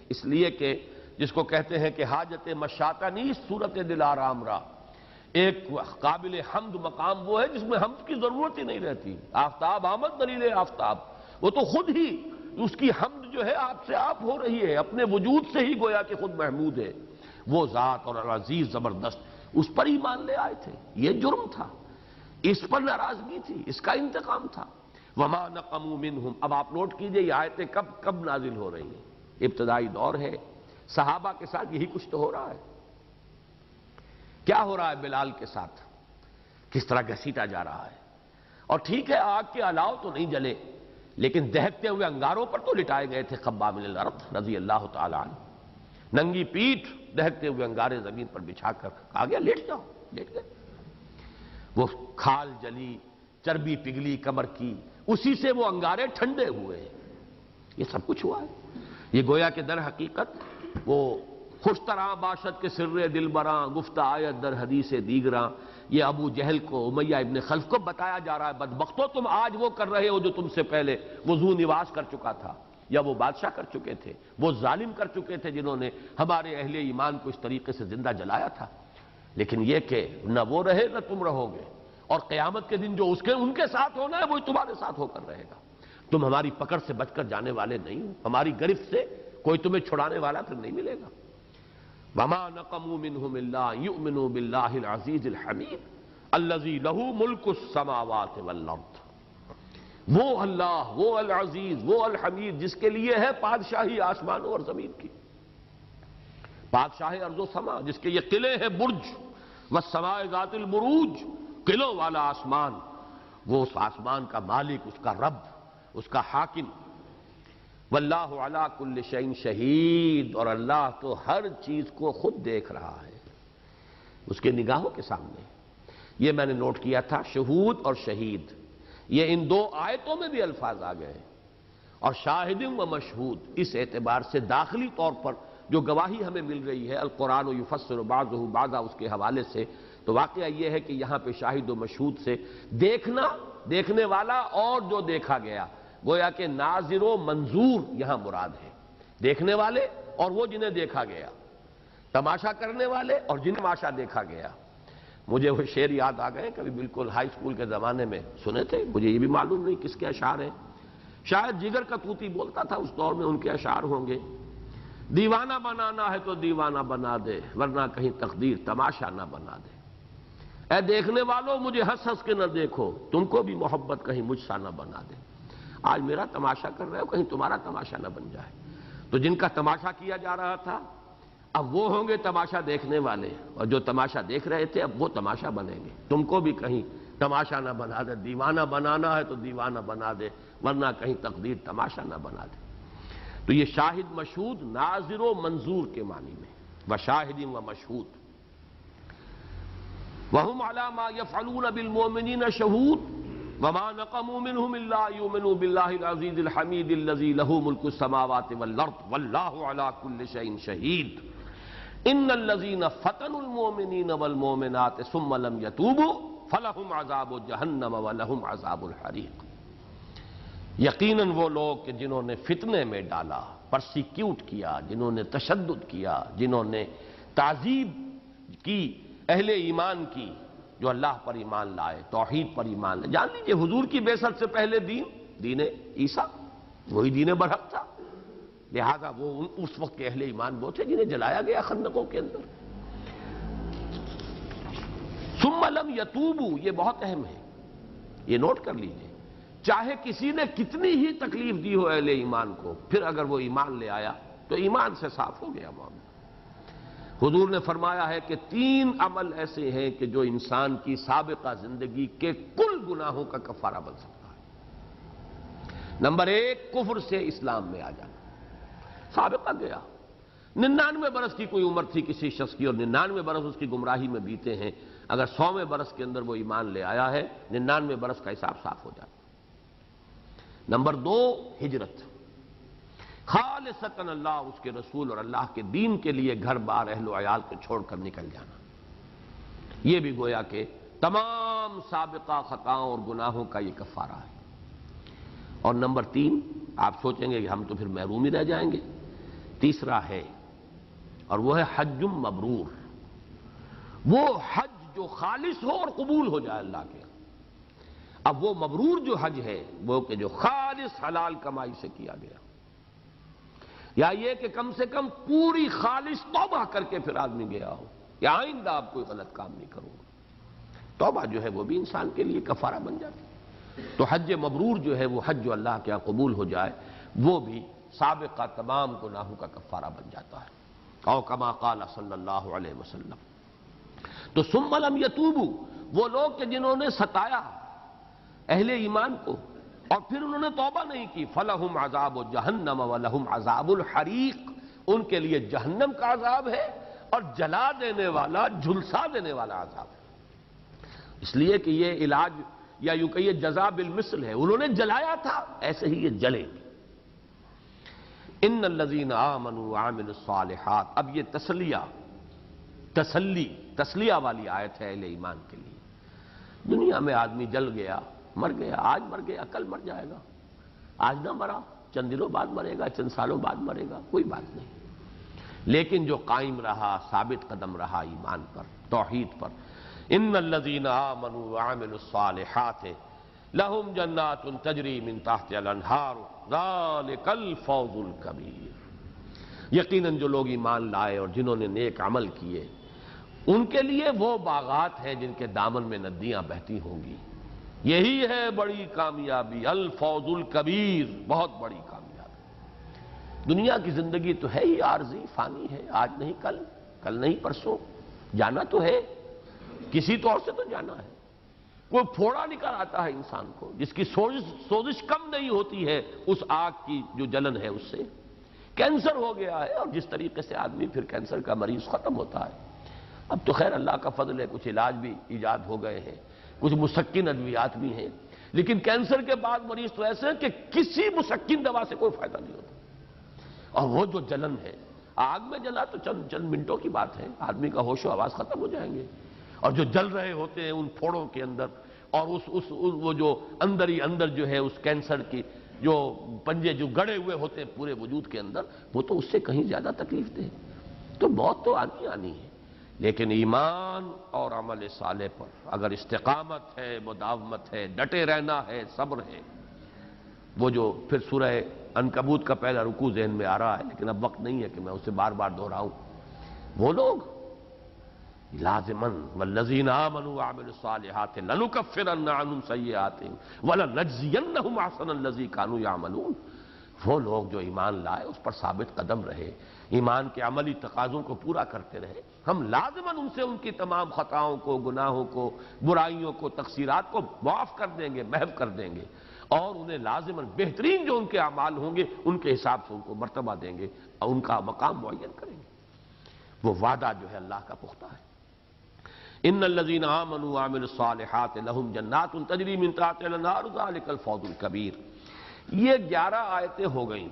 Speaker 1: اس لیے کہ جس کو کہتے ہیں کہ حاجت مشاطہ نیست صورت دل آرام را، ایک قابل حمد مقام وہ ہے جس میں حمد کی ضرورت ہی نہیں رہتی۔ آفتاب آمد دلیل آفتاب، وہ تو خود ہی اس کی حمد جو ہے آپ سے آپ ہو رہی ہے، اپنے وجود سے ہی گویا کہ خود محمود ہے وہ ذات، اور العزیز زبردست، اس پر ایمان لے آئے تھے، یہ جرم تھا، اس پر ناراضگی تھی، اس کا انتقام تھا۔ وَمَا نَقَمُوا مِنْهُمْ، اب آپ نوٹ کیجئے یہ آیتیں کب نازل ہو رہی ہیں، ابتدائی دور ہے، صحابہ کے ساتھ یہی کچھ تو ہو رہا ہے۔ کیا ہو رہا ہے بلال کے ساتھ، کس طرح گھسیٹا جا رہا ہے، اور ٹھیک ہے آگ کے الاؤ تو نہیں جلے، لیکن دہکتے ہوئے انگاروں پر تو لٹائے گئے تھے خباب بن الارت رضی اللہ تعالی عنہ، ننگی پیٹھ دہکتے ہوئے انگارے زمین پر بچھا کر کہا گیا لیٹ جاؤ، لیٹ گئے، وہ کھال جلی، چربی پگھلی کمر کی، اسی سے وہ انگارے ٹھنڈے ہوئے، یہ سب کچھ ہوا ہے۔ یہ گویا کہ در حقیقت وہ خوش طرح باشد کے سر دل براں گفت آیت در حدیث دیگراں، یہ ابو جہل کو، امیہ ابن خلف کو بتایا جا رہا ہے، بدبختو تم آج وہ کر رہے ہو جو تم سے پہلے وہ ذو نواس کر چکا تھا، یا وہ بادشاہ کر چکے تھے، وہ ظالم کر چکے تھے جنہوں نے ہمارے اہل ایمان کو اس طریقے سے زندہ جلایا تھا، لیکن یہ کہ نہ وہ رہے نہ تم رہو گے، اور قیامت کے دن جو ان کے ساتھ ہونا ہے وہی تمہارے ساتھ ہو کر رہے گا، تم ہماری پکڑ سے بچ کر جانے والے نہیں ہو، ہماری گرفت سے کوئی تمہیں چھڑانے والا پھر نہیں ملے گا۔ وَمَا نَقَمُوا مِنْهُمْ إِلَّا يُؤْمِنُوا بِاللَّهِ الْعَزِيزِ الْحَمِيدِ، الذی لہ ملک السماوات والارض، وہ اللہ، وہ العزیز، وہ الحمید جس کے لیے ہے بادشاہی آسمانوں اور زمین کی، بادشاہ ارض و سما جس کے یہ قلعے ہیں، برج، والسماء ذات البروج، قلعوں والا آسمان، وہ اس آسمان کا مالک، اس کا رب، اس کا حاکم۔ واللہ علی کل شیء شہید، اور اللہ تو ہر چیز کو خود دیکھ رہا ہے، اس کے نگاہوں کے سامنے۔ یہ میں نے نوٹ کیا تھا، شہود اور شہید، یہ ان دو آیتوں میں بھی الفاظ آ گئے، اور شاہد و مشہود، اس اعتبار سے داخلی طور پر جو گواہی ہمیں مل رہی ہے، القرآن یفسر بعضہ بعضا، اس کے حوالے سے، تو واقعہ یہ ہے کہ یہاں پہ شاہد و مشہود سے دیکھنا، دیکھنے والا اور جو دیکھا گیا، گویا کہ ناظر و منظور یہاں مراد ہے، دیکھنے والے اور وہ جنہیں دیکھا گیا، تماشا کرنے والے اور جنہیں تماشا دیکھا گیا۔ مجھے وہ شعر یاد آ گئے، کبھی بالکل ہائی اسکول کے زمانے میں سنے تھے، مجھے یہ بھی معلوم نہیں کس کے اشعار ہیں، شاید جگر کا طوطی بولتا تھا، اس دور میں ان کے اشعار ہوں گے۔ دیوانہ بنانا ہے تو دیوانہ بنا دے، ورنہ کہیں تقدیر تماشا نہ بنا دے۔ اے دیکھنے والوں مجھے ہنس ہنس کے نہ دیکھو، تم کو بھی محبت کہیں مجھ سا نہ بنا دے۔ آج میرا تماشا کر رہے ہو، کہیں تمہارا تماشا نہ بن جائے۔ تو جن کا تماشا کیا جا رہا تھا، اب وہ ہوں گے تماشا دیکھنے والے، اور جو تماشا دیکھ رہے تھے اب وہ تماشا بنیں گے۔ تم کو بھی کہیں تماشا نہ بنا دے، دیوانہ بنانا ہے تو دیوانہ بنا دے، ورنہ کہیں تقدیر تماشا نہ بنا دے۔ تو یہ شاہد مشہود ناظر و منظور کے معنی میں، وشاہد و مشہود۔ وَهُمْ عَلَى مَا يَفْعَلُونَ بِالْمُؤْمِنِينَ شَهُودٌ وَمَا نَقَمُوا مِنْهُمْ إِلَّا يُؤْمِنُوا بِاللَّهِ الْعَزِيزِ الْحَمِيدِ الَّذِي لَهُ مُلْكُ السَّمَاوَاتِ وَالْأَرْضِ وَاللَّهُ عَلَى كُلِّ شَيْءٍ شَهِيدٌ إِنَّ الَّذِينَ فَتَنُوا الْمُؤْمِنِينَ وَالْمُؤْمِنَاتِ ثُمَّ لَمْ يَتُوبُوا فَلَهُمْ عَذَابُ جَهَنَّمَ وَلَهُمْ عَذَابُ الْحَرِيقِ۔ یقیناً وہ لوگ کہ جنہوں نے فتنے میں ڈالا، پرسیکیوٹ کیا، جنہوں نے تشدد کیا، جنہوں نے تعذیب کی اہل ایمان کی، جو اللہ پر ایمان لائے، توحید پر ایمان لائے۔ جان لیجئے حضور کی بعثت سے پہلے دین عیسیٰ، وہی دین برحق تھا، لہذا وہ اس وقت کے اہل ایمان وہ تھے جنہیں جلایا گیا خندقوں کے اندر۔ ثم لم یتوبوا، یہ بہت اہم ہے، یہ نوٹ کر لیجئے، چاہے کسی نے کتنی ہی تکلیف دی ہو اہل ایمان کو، پھر اگر وہ ایمان لے آیا تو ایمان سے صاف ہو گیا معاملہ۔ حضور نے فرمایا ہے کہ 3 عمل ایسے ہیں کہ جو انسان کی سابقہ زندگی کے کل گناہوں کا کفارہ بن سکتا ہے۔ نمبر 1، کفر سے اسلام میں آ جانا، سابقہ گیا، 99 برس کی کوئی عمر تھی کسی شخص کی، اور 99 برس اس کی گمراہی میں بیتے ہیں، اگر 100ویں برس کے اندر وہ ایمان لے آیا ہے، 99 برس کا حساب صاف ہو جاتا۔ نمبر 2، ہجرت، خالصتاً اللہ، اس کے رسول اور اللہ کے دین کے لیے گھر بار اہل و عیال کو چھوڑ کر نکل جانا، یہ بھی گویا کہ تمام سابقہ خطاؤں اور گناہوں کا یہ کفارہ ہے۔ اور نمبر 3، آپ سوچیں گے کہ ہم تو پھر محروم ہی رہ جائیں گے، تیسرا ہے، اور وہ ہے حج مبرور، وہ حج جو خالص ہو اور قبول ہو جائے اللہ کے۔ اب وہ مبرور جو حج ہے وہ کہ جو خالص حلال کمائی سے کیا گیا، یا یہ کہ کم سے کم پوری خالص توبہ کر کے پھر آدمی گیا ہو، یا آئندہ آپ کوئی غلط کام نہیں کروں گا، توبہ جو ہے وہ بھی انسان کے لیے کفارہ بن جاتی۔ تو حج مبرور جو ہے وہ حج جو اللہ کے یہاں قبول ہو جائے، وہ بھی سابقہ تمام گناہوں کا کفارہ بن جاتا ہے۔ او کما قال صلی اللہ علیہ وسلم۔ تو ثم لم یتوبوا، وہ لوگ کہ جنہوں نے ستایا اہل ایمان کو اور پھر انہوں نے توبہ نہیں کی، فلہم عذاب جہنم ولہم عذاب الحریق، ان کے لیے جہنم کا عذاب ہے اور جلا دینے والا، جھلسا دینے والا عذاب ہے۔ اس لیے کہ یہ علاج یا یوں کہیے جزا بالمثل ہے، انہوں نے جلایا تھا، ایسے ہی یہ جلیں گے۔ ان الذین آمنوا وعملوا الصالحات، اب یہ تسلیہ والی آیت ہے اہل ایمان کے لیے۔ دنیا میں آدمی جل گیا، مر گیا، آج مر گیا کل مر جائے گا، آج نہ مرا چند دنوں بعد مرے گا، چند سالوں بعد مرے گا، کوئی بات نہیں، لیکن جو قائم رہا، ثابت قدم رہا ایمان پر، توحید پر، ان الذین آمنوا وعملوا الصالحات لہم جنات تجری من تحتها الانہار ذلک الفوز الکبیر۔ یقیناً جو لوگ ایمان لائے اور جنہوں نے نیک عمل کیے، ان کے لیے وہ باغات ہیں جن کے دامن میں ندیاں بہتی ہوں گی. یہی ہے بڑی کامیابی، الفوز الکبیر، بہت بڑی کامیابی. دنیا کی زندگی تو ہے ہی عارضی، فانی ہے، آج نہیں کل، کل نہیں پرسوں، جانا تو ہے، کسی طور سے تو جانا ہے. کوئی پھوڑا نکل آتا ہے انسان کو جس کی سوزش کم نہیں ہوتی ہے اس آگ کی جو جلن ہے اس سے. کینسر ہو گیا ہے، اور جس طریقے سے آدمی پھر کینسر کا مریض ختم ہوتا ہے. اب تو خیر اللہ کا فضل ہے، کچھ علاج بھی ایجاد ہو گئے ہیں، کچھ مسکن ادویات بھی ہیں، لیکن کینسر کے بعد مریض تو ایسے ہیں کہ کسی مسکن دوا سے کوئی فائدہ نہیں ہوتا. اور وہ جو جلن ہے، آگ میں جلا تو چند منٹوں کی بات ہے، آدمی کا ہوش و حواس ختم ہو جائیں گے. اور جو جل رہے ہوتے ہیں ان پھوڑوں کے اندر، اور وہ جو اندر ہی اندر جو ہے اس کینسر کی جو پنجے جو گڑے ہوئے ہوتے ہیں پورے وجود کے اندر، وہ تو اس سے کہیں زیادہ تکلیف دہ. تو موت تو آنی آنی ہے، لیکن ایمان اور عمل صالح پر اگر استقامت ہے، مداومت ہے، ڈٹے رہنا ہے، صبر ہے. وہ جو پھر سورہ عنکبوت کا پہلا رکوع ذہن میں آ رہا ہے، لیکن اب وقت نہیں ہے کہ میں اسے بار بار دہراؤں. وہ لوگ لازماً والذین آمنوا وعملوا الصالحات لنکفرن عنہم سیئاتہم ولنجزینہم احسن الذی کانوا یعملون. وہ لوگ جو ایمان لائے اس پر ثابت قدم رہے، ایمان کے عملی تقاضوں کو پورا کرتے رہے، ہم لازماً ان سے ان کی تمام خطاؤں کو، گناہوں کو، برائیوں کو، تقصیرات کو معاف کر دیں گے، محو کر دیں گے، اور انہیں لازماً بہترین جو ان کے اعمال ہوں گے ان کے حساب سے ان کو مرتبہ دیں گے اور ان کا مقام معین کریں گے. وہ وعدہ جو ہے اللہ کا پختہ ہے. ان الذین آمنوا وعملوا الصالحات لهم جنات تجری من تحتها الانہار ذلک الفوز الکبیر. یہ 11 آیتیں ہو گئیں.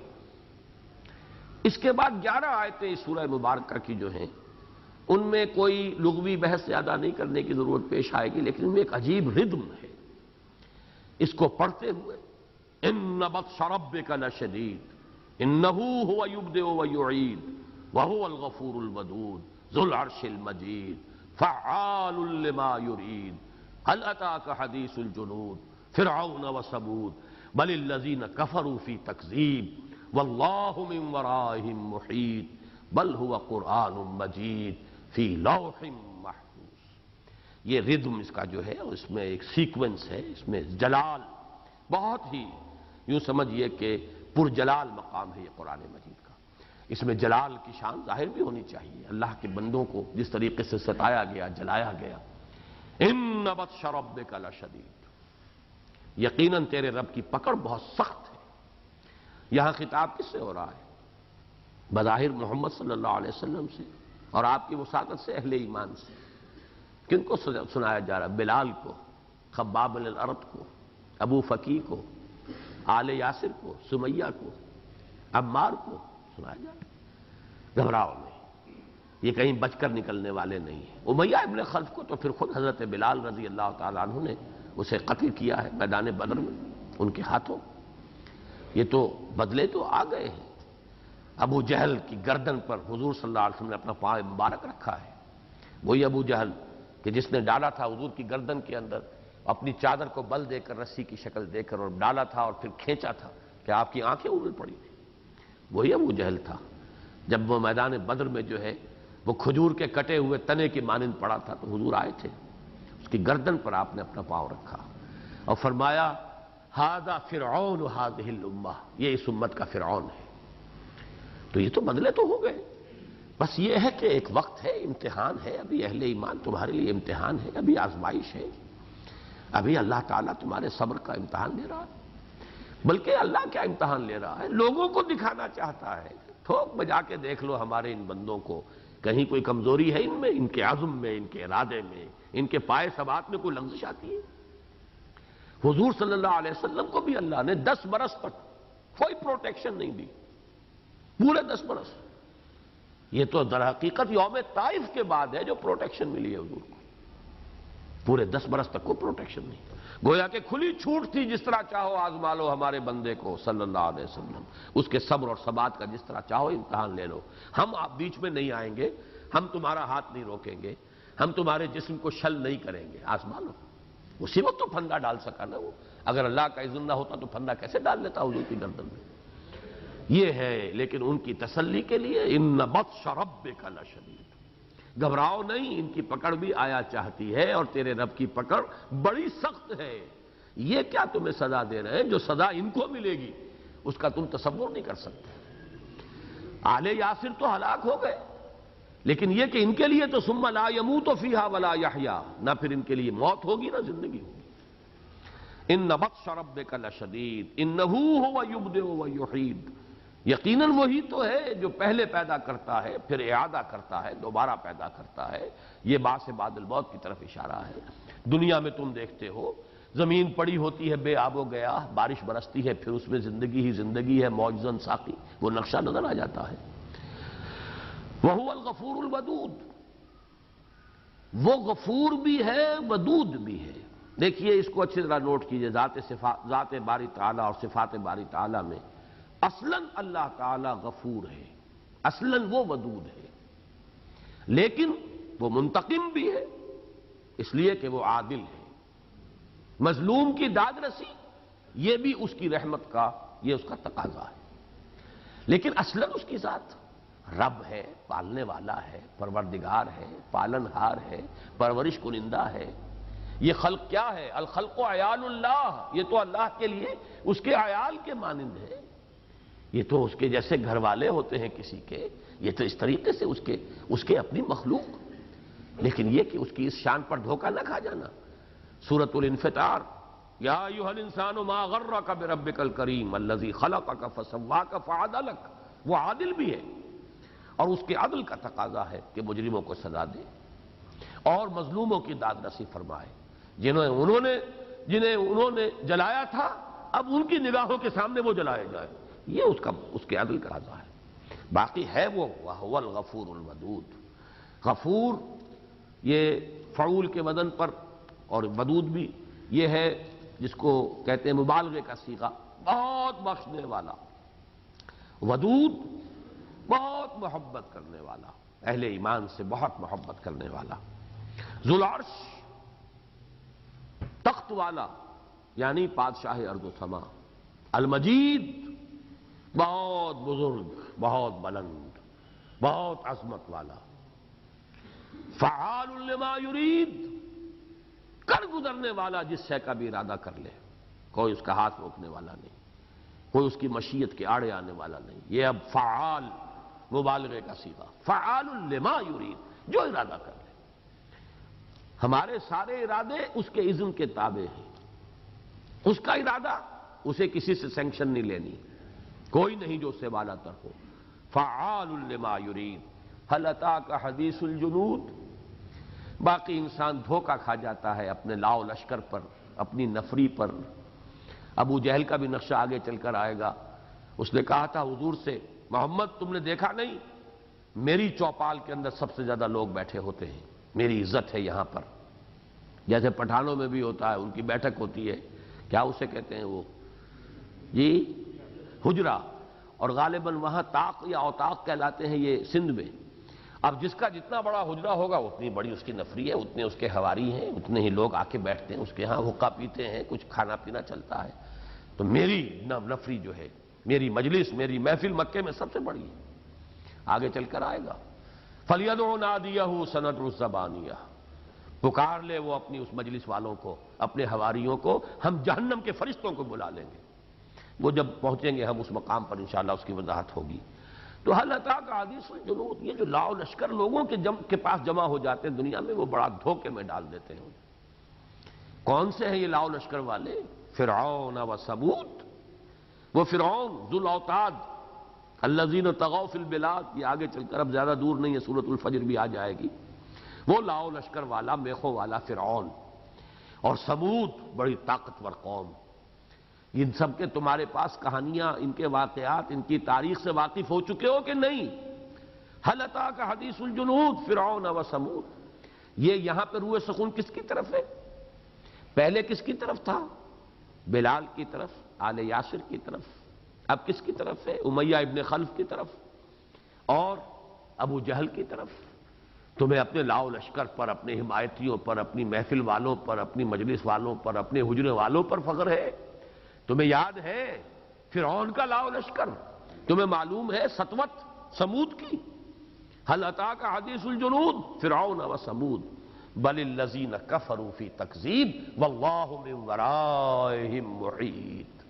Speaker 1: اس کے بعد 11 آیتیں اس سورہ مبارکہ کی جو ہیں ان میں کوئی لغوی بحث زیادہ نہیں کرنے کی ضرورت پیش آئے گی، لیکن ان میں ایک عجیب ردم ہے. اس کو پڑھتے ہوئے ان بطش ربک لشدید انہ هو یبدئ ویعید وهو الغفور الودود ذو العرش المجید فعال لما يريد هل اتاك حديث الجنود فرعون وثمود بل الذين كفروا في تكذيب والله من ورائهم محيط بل هو قرآن مجید في لوح محفوظ. یہ ردم اس کا جو ہے اس میں ایک سیکوینس ہے، اس میں جلال بہت ہی یوں سمجھیے کہ پرجلال مقام ہے یہ قرآن مجید کا. اس میں جلال کی شان ظاہر بھی ہونی چاہیے، اللہ کے بندوں کو جس طریقے سے ستایا گیا، جلایا گیا. ان بطش ربک لشدید، یقیناً تیرے رب کی پکڑ بہت سخت ہے. یہاں خطاب کس سے ہو رہا ہے؟ بظاہر محمد صلی اللہ علیہ وسلم سے اور آپ کی وساطت سے اہل ایمان سے. کن کو سنایا جا رہا ہے؟ بلال کو، خباب بن الارت کو، ابو فقی کو، آل یاسر کو، سمیہ کو، عمار کو سنایا جا رہا ہے. گھبراؤ نہیں، یہ کہیں بچ کر نکلنے والے نہیں ہیں. امیہ ابن خلف کو تو پھر خود حضرت بلال رضی اللہ تعالیٰ عنہ نے اسے قتل کیا ہے میدان بدر میں ان کے ہاتھوں. یہ تو بدلے تو آ گئے ہیں. ابو جہل کی گردن پر حضور صلی اللہ علیہ وسلم نے اپنا پاؤں مبارک رکھا ہے. وہی ابو جہل کہ جس نے ڈالا تھا حضور کی گردن کے اندر اپنی چادر کو بل دے کر، رسی کی شکل دے کر، اور ڈالا تھا اور پھر کھینچا تھا کہ آپ کی آنکھیں اگل پڑی تھیں. وہی ابو جہل تھا. جب وہ میدان بدر میں جو ہے وہ کھجور کے کٹے ہوئے تنے کی مانند پڑا تھا تو حضور آئے تھے، اس کی گردن پر آپ نے اپنا پاؤں رکھا اور فرمایا ھذا فرعون ھذہ الامہ، یہ اس امت کا فرعون ہے. تو یہ تو بدلے تو ہو گئے. بس یہ ہے کہ ایک وقت ہے، امتحان ہے. ابھی اہل ایمان تمہارے لیے امتحان ہے، ابھی آزمائش ہے، ابھی اللہ تعالیٰ تمہارے صبر کا امتحان لے رہا ہے. بلکہ اللہ کیا امتحان لے رہا ہے، لوگوں کو دکھانا چاہتا ہے. ٹھوک بجا کے دیکھ لو ہمارے ان بندوں کو، کہیں کوئی کمزوری ہے ان میں، ان کے عزم میں، ان کے ارادے میں، ان کے پائے ثبات میں کوئی لغزش آتی ہے. حضور صلی اللہ علیہ وسلم کو بھی اللہ نے 10 برس تک کوئی پروٹیکشن نہیں دی، پورے 10 برس. یہ تو در حقیقت یوم طائف کے بعد ہے جو پروٹیکشن ملی ہے حضور کو. پورے 10 برس تک کوئی پروٹیکشن نہیں. گویا کہ کھلی چھوٹ تھی، جس طرح چاہو آزما لو ہمارے بندے کو صلی اللہ علیہ وسلم، اس کے صبر اور ثبات کا جس طرح چاہو امتحان لے لو. ہم آپ بیچ میں نہیں آئیں گے، ہم تمہارا ہاتھ نہیں روکیں گے، ہم تمہارے جسم کو شل نہیں کریں گے، آزما لو. اسی وقت تو پھندا ڈال سکا نا وہ. اگر اللہ کا اذن نہ ہوتا تو پھندا کیسے ڈال لیتا حضور کی گردن میں. یہ ہے لیکن ان کی تسلی کے لیے ان بطش ربک لشدید. گھبراؤ نہیں، ان کی پکڑ بھی آیا چاہتی ہے اور تیرے رب کی پکڑ بڑی سخت ہے۔ یہ کیا تمہیں سزا دے رہے ہیں؟ جو سزا ان کو ملے گی اس کا تم تصور نہیں کر سکتے۔ آل یاسر تو ہلاک ہو گئے، لیکن یہ کہ ان کے لیے تو ثم لا یموت فیہا ولا یحیا، نہ پھر ان کے لیے موت ہوگی نہ زندگی ہوگی۔ ان بطش ربک لشدید انہ ھو یبدئ ویعید، یقیناً وہی تو ہے جو پہلے پیدا کرتا ہے پھر اعادہ کرتا ہے، دوبارہ پیدا کرتا ہے۔ یہ باعث بعد الموت کی طرف اشارہ ہے۔ دنیا میں تم دیکھتے ہو زمین پڑی ہوتی ہے بے آب و گیا، بارش برستی ہے، پھر اس میں زندگی ہی زندگی ہے، معجزاً ساقی وہ نقشہ نظر آ جاتا ہے۔ وَهُوَ الْغَفُورُ الْوَدُودُ، وہ غفور بھی ہے ودود بھی ہے۔ دیکھیے اس کو اچھی طرح نوٹ کیجئے، ذات باری تعالیٰ اور صفات باری تعالیٰ میں اصلاً اللہ تعالیٰ غفور ہے، اصلاً وہ ودود ہے، لیکن وہ منتقم بھی ہے اس لیے کہ وہ عادل ہے۔ مظلوم کی داد رسی یہ بھی اس کی رحمت کا، یہ اس کا تقاضا ہے، لیکن اصلاً اس کی ذات رب ہے، پالنے والا ہے، پروردگار ہے، پالن ہار ہے، پرورش کنندہ ہے۔ یہ خلق کیا ہے؟ الخلق عیال اللہ، یہ تو اللہ کے لیے اس کے عیال کے مانند ہے، یہ تو اس کے جیسے گھر والے ہوتے ہیں کسی کے، یہ تو اس طریقے سے اس کے اپنی مخلوق، لیکن یہ کہ اس کی اس شان پر دھوکہ نہ کھا جانا۔ سورۃ الانفطار، یا ایھا الانسان ما غرک بربک الکریم الذی خلقک فسواک فعدلک، وہ عادل بھی ہے اور اس کے عدل کا تقاضا ہے کہ مجرموں کو سزا دے اور مظلوموں کی داد رسی فرمائے۔ جنہیں انہوں نے جلایا تھا اب ان کی نگاہوں کے سامنے وہ جلائے جائے، یہ اس کے عدل کا تقاضا ہے۔ باقی ہے وہ وَهُوَ الْغَفُورُ الْوَدُودُ، غفور یہ فعول کے وزن پر، اور ودود بھی یہ ہے جس کو کہتے ہیں مبالغے کا صیغہ، بہت بخشنے والا۔ ودود بہت محبت کرنے والا، اہل ایمان سے بہت محبت کرنے والا۔ ذو العرش تخت والا یعنی بادشاہ ارض و سما۔ المجید بہت بزرگ، بہت بلند، بہت عظمت والا۔ فعال لما یرید، کر گزرنے والا جس شے کا بھی ارادہ کر لے، کوئی اس کا ہاتھ روکنے والا نہیں، کوئی اس کی مشیت کے آڑے آنے والا نہیں۔ یہ اب فعال مبالغے کا صیغہ، فعال لما یرید، جو ارادہ کر لے۔ ہمارے سارے ارادے اس کے اذن کے تابع ہیں، اس کا ارادہ اسے کسی سے سینکشن نہیں لینی، کوئی نہیں جو اس سے بالا تر ہو۔ فعال لما یرید، هل اتاک حدیث الجنود۔ باقی انسان دھوکہ کھا جاتا ہے اپنے لاؤ لشکر پر، اپنی نفری پر۔ ابو جہل کا بھی نقشہ آگے چل کر آئے گا۔ اس نے کہا تھا حضور سے، محمد تم نے دیکھا نہیں میری چوپال کے اندر سب سے زیادہ لوگ بیٹھے ہوتے ہیں، میری عزت ہے یہاں پر۔ جیسے پٹھانوں میں بھی ہوتا ہے، ان کی بیٹھک ہوتی ہے، کیا اسے کہتے ہیں وہ، جی حجرہ، اور غالباً وہاں طاق یا اوطاق کہلاتے ہیں یہ سندھ میں۔ اب جس کا جتنا بڑا حجرہ ہوگا اتنی بڑی اس کی نفری ہے، اتنے اس کے حواری ہیں، اتنے ہی لوگ آ کے بیٹھتے ہیں اس کے ہاں، حقہ پیتے ہیں، کچھ کھانا پینا چلتا ہے۔ تو میری نفری جو ہے، میری مجلس، میری محفل مکے میں سب سے بڑی ہے۔ آگے چل کر آئے گا فَلْيَدْعُ نَادِيَهُ سَنَدْعُ الزَّبَانِيَةَ، پکار لے وہ اپنی اس مجلس والوں کو، اپنے حواریوں کو، ہم جہنم کے فرشتوں کو بلا لیں گے۔ وہ جب پہنچیں گے ہم اس مقام پر انشاءاللہ اس کی وضاحت ہوگی۔ تو هل اتاک حدیث الجنود، یہ جو لاؤ لشکر لوگوں کے پاس جمع ہو جاتے ہیں دنیا میں، وہ بڑا دھوکے میں ڈال دیتے ہیں۔ کون سے ہیں یہ لاؤ لشکر والے؟ فرعون و ثمود، وہ فرعون ذو الاوتاد الذین طغوا فی البلاد، یہ آگے چل کر اب زیادہ دور نہیں ہے، سورۃ الفجر بھی آ جائے گی۔ وہ لاؤ لشکر والا، میخوں والا فرعون، اور ثمود بڑی طاقتور قوم۔ ان سب کے تمہارے پاس کہانیاں، ان کے واقعات، ان کی تاریخ سے واقف ہو چکے ہو کہ نہیں؟ هل اتاک حدیث الجنود فرعون و ثمود، یہ یہاں پہ روح سکون کس کی طرف ہے؟ پہلے کس کی طرف تھا؟ بلال کی طرف، آل یاسر کی طرف۔ اب کس کی طرف ہے؟ امیہ ابن خلف کی طرف اور ابو جہل کی طرف۔ تمہیں اپنے لاؤ لشکر پر، اپنے حمایتیوں پر، اپنی محفل والوں پر، اپنی مجلس والوں پر، اپنے حجرے والوں پر فخر ہے؟ تمہیں یاد ہے فرعون کا لاؤ لشکر؟ تمہیں معلوم ہے سطوت ثمود کی؟ هل اتاک حدیث الجنود فرعون و ثمود بل الذین کفروا فی تکذیب واللہ من ورائہم محیط۔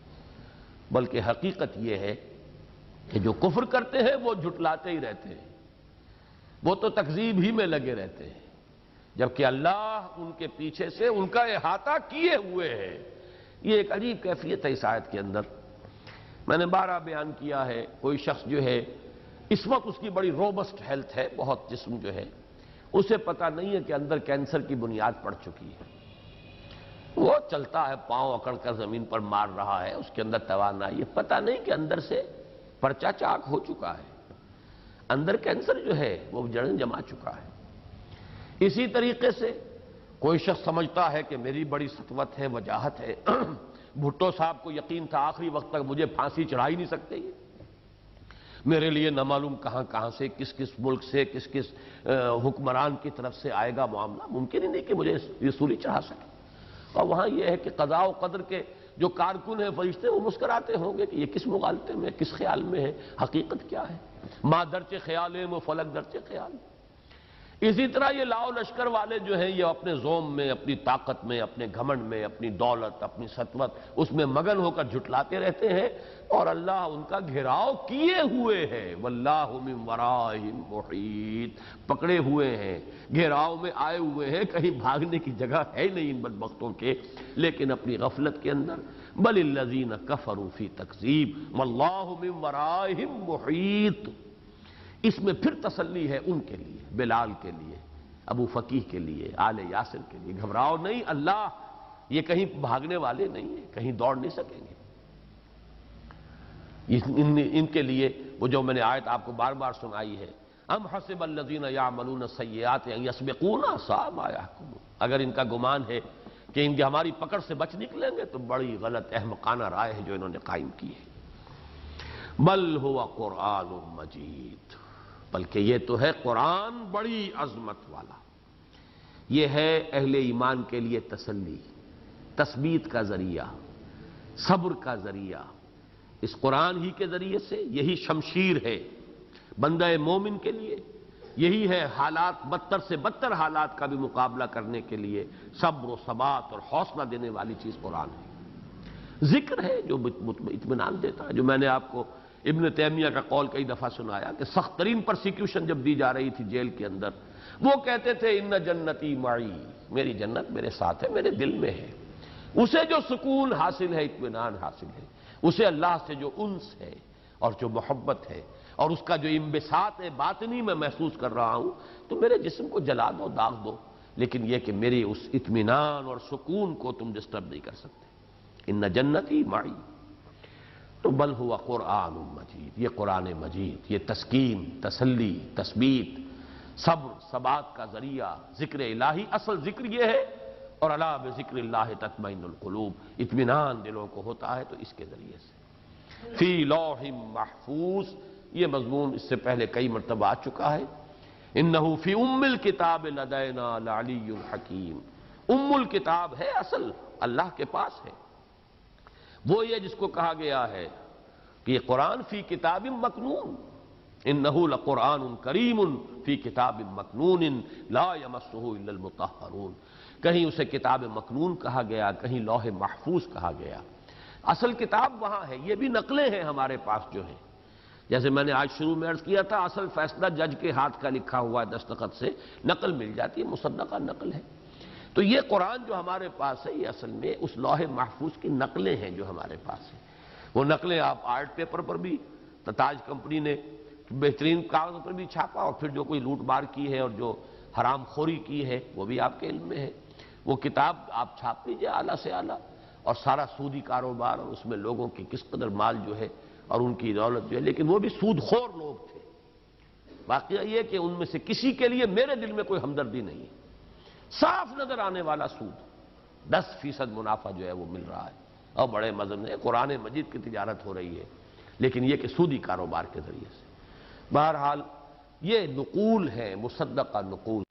Speaker 1: بلکہ حقیقت یہ ہے کہ جو کفر کرتے ہیں وہ جھٹلاتے ہی رہتے ہیں، وہ تو تکذیب ہی میں لگے رہتے ہیں، جبکہ اللہ ان کے پیچھے سے ان کا احاطہ کیے ہوئے ہے۔ یہ ایک عجیب کیفیت ہے اس آیت کے اندر۔ میں نے بارہ بیان کیا ہے، کوئی شخص جو ہے اس وقت اس کی بڑی روبسٹ ہیلتھ ہے، بہت جسم جو ہے، اسے پتہ نہیں ہے کہ اندر کینسر کی بنیاد پڑ چکی ہے، وہ چلتا ہے پاؤں اکڑ کر زمین پر مار رہا ہے، اس کے اندر توانائی ہے، پتہ نہیں کہ اندر سے پرچہ چاک ہو چکا ہے، اندر کینسر جو ہے وہ جڑیں جما چکا ہے۔ اسی طریقے سے کوئی شخص سمجھتا ہے کہ میری بڑی سطوت ہے، وجاہت ہے، بھٹو صاحب کو یقین تھا آخری وقت تک مجھے پھانسی چڑھا ہی نہیں سکتے، یہ میرے لیے نہ معلوم کہاں کہاں سے، کس کس ملک سے، کس کس حکمران کی طرف سے آئے گا معاملہ، ممکن ہی نہیں کہ مجھے یہ سولی چڑھا سکے۔ اور وہاں یہ ہے کہ قضاء و قدر کے جو کارکن ہیں فرشتے، وہ مسکراتے ہوں گے کہ یہ کس مغالطے میں، کس خیال میں ہے، حقیقت کیا ہے، ما درچ خیال ہے وہ فلک درچ خیال۔ اسی طرح یہ لاؤ لشکر والے جو ہیں، یہ اپنے زوم میں، اپنی طاقت میں، اپنے گھمنڈ میں، اپنی دولت، اپنی سطوت، اس میں مگن ہو کر جھٹلاتے رہتے ہیں، اور اللہ ان کا گھیراؤ کیے ہوئے ہے۔ واللہ من ورائہم محیط، پکڑے ہوئے ہیں، گھیراؤ میں آئے ہوئے ہیں، کہیں بھاگنے کی جگہ ہے نہیں ان بدبختوں کے، لیکن اپنی غفلت کے اندر۔ بل الذین کفروا فی تکذیب واللہ من ورائہم محیط۔ اس میں پھر تسلی ہے ان کے لیے، بلال کے لیے، ابو فقیہ کے لیے، آل یاسر کے لیے، گھبراؤ نہیں، اللہ یہ کہیں بھاگنے والے نہیں ہیں، کہیں دوڑ نہیں سکیں گے۔ ان کے لیے وہ جو میں نے آیت آپ کو بار بار سنائی ہے، ام حسب الذین یعملون السیئات ان یسبقونا ساء ما یحکمون، اگر ان کا گمان ہے کہ ان کی ہماری پکڑ سے بچ نکلیں گے تو بڑی غلط احمقانہ رائے ہے جو انہوں نے قائم کی ہے۔ بل هو قرآن مجید، بلکہ یہ تو ہے قرآن بڑی عظمت والا، یہ ہے اہل ایمان کے لیے تسلی، تثبیت کا ذریعہ، صبر کا ذریعہ۔ اس قرآن ہی کے ذریعے سے یہی شمشیر ہے بندہ مومن کے لیے، یہی ہے حالات، بدتر سے بدتر حالات کا بھی مقابلہ کرنے کے لیے صبر و ثبات اور حوصلہ دینے والی چیز قرآن ہے۔ ذکر ہے جو اطمینان دیتا ہے، جو میں نے آپ کو ابن تیمیہ کا قول کئی دفعہ سنایا کہ سخت ترین پرسیکیوشن جب دی جا رہی تھی جیل کے اندر، وہ کہتے تھے ان جنتی معی، میری جنت میرے ساتھ ہے، میرے دل میں ہے۔ اسے جو سکون حاصل ہے، اطمینان حاصل ہے، اسے اللہ سے جو انس ہے اور جو محبت ہے اور اس کا جو انبساط باطنی میں محسوس کر رہا ہوں، تو میرے جسم کو جلا دو، داغ دو، لیکن یہ کہ میری اس اطمینان اور سکون کو تم ڈسٹرب نہیں کر سکتے۔ ان جنتی معی، تو بل ہوا قرآن مجید، یہ قرآن مجید، یہ تسکین، تسلی، تثبیت، صبر، ثبات کا ذریعہ، ذکر الہی، اصل ذکر یہ ہے، اور الا بذکر اللہ تطمئن القلوب، اطمینان دلوں کو ہوتا ہے تو اس کے ذریعے سے۔ فی لوح محفوظ، یہ مضمون اس سے پہلے کئی مرتبہ آ چکا ہے۔ انہ فی ام الکتاب لدینا لعلی حکیم، ام الکتاب ہے اصل اللہ کے پاس ہے، وہ یہ جس کو کہا گیا ہے کہ یہ قرآن فی کتاب مکنون، انہ لقرآن کریم فی کتاب مکنون لا یمسہ الا المطہرون، کہیں اسے کتاب مکنون کہا گیا، کہیں لوح محفوظ کہا گیا۔ اصل کتاب وہاں ہے، یہ بھی نقلیں ہیں ہمارے پاس جو ہیں، جیسے میں نے آج شروع میں عرض کیا تھا، اصل فیصلہ جج کے ہاتھ کا لکھا ہوا دستخط سے نقل مل جاتی ہے، مصدقہ نقل ہے۔ تو یہ قرآن جو ہمارے پاس ہے، یہ اصل میں اس لوح محفوظ کی نقلیں ہیں جو ہمارے پاس ہیں۔ وہ نقلیں آپ آرٹ پیپر پر بھی، تاج کمپنی نے بہترین کاغذ پر بھی چھاپا، اور پھر جو کوئی لوٹ مار کی ہے اور جو حرام خوری کی ہے وہ بھی آپ کے علم میں ہے۔ وہ کتاب آپ چھاپ لیجئے اعلیٰ سے اعلیٰ، اور سارا سودی کاروبار، اور اس میں لوگوں کی کس قدر مال جو ہے اور ان کی دولت جو ہے، لیکن وہ بھی سود خور لوگ تھے۔ واقعہ یہ کہ ان میں سے کسی کے لیے میرے دل میں کوئی ہمدردی نہیں ہے، صاف نظر آنے والا سود، 10% منافع جو ہے وہ مل رہا ہے، اور بڑے مزے میں قرآن مجید کی تجارت ہو رہی ہے، لیکن یہ کہ سودی کاروبار کے ذریعے سے۔ بہرحال یہ نقول ہے، مصدقہ نقول۔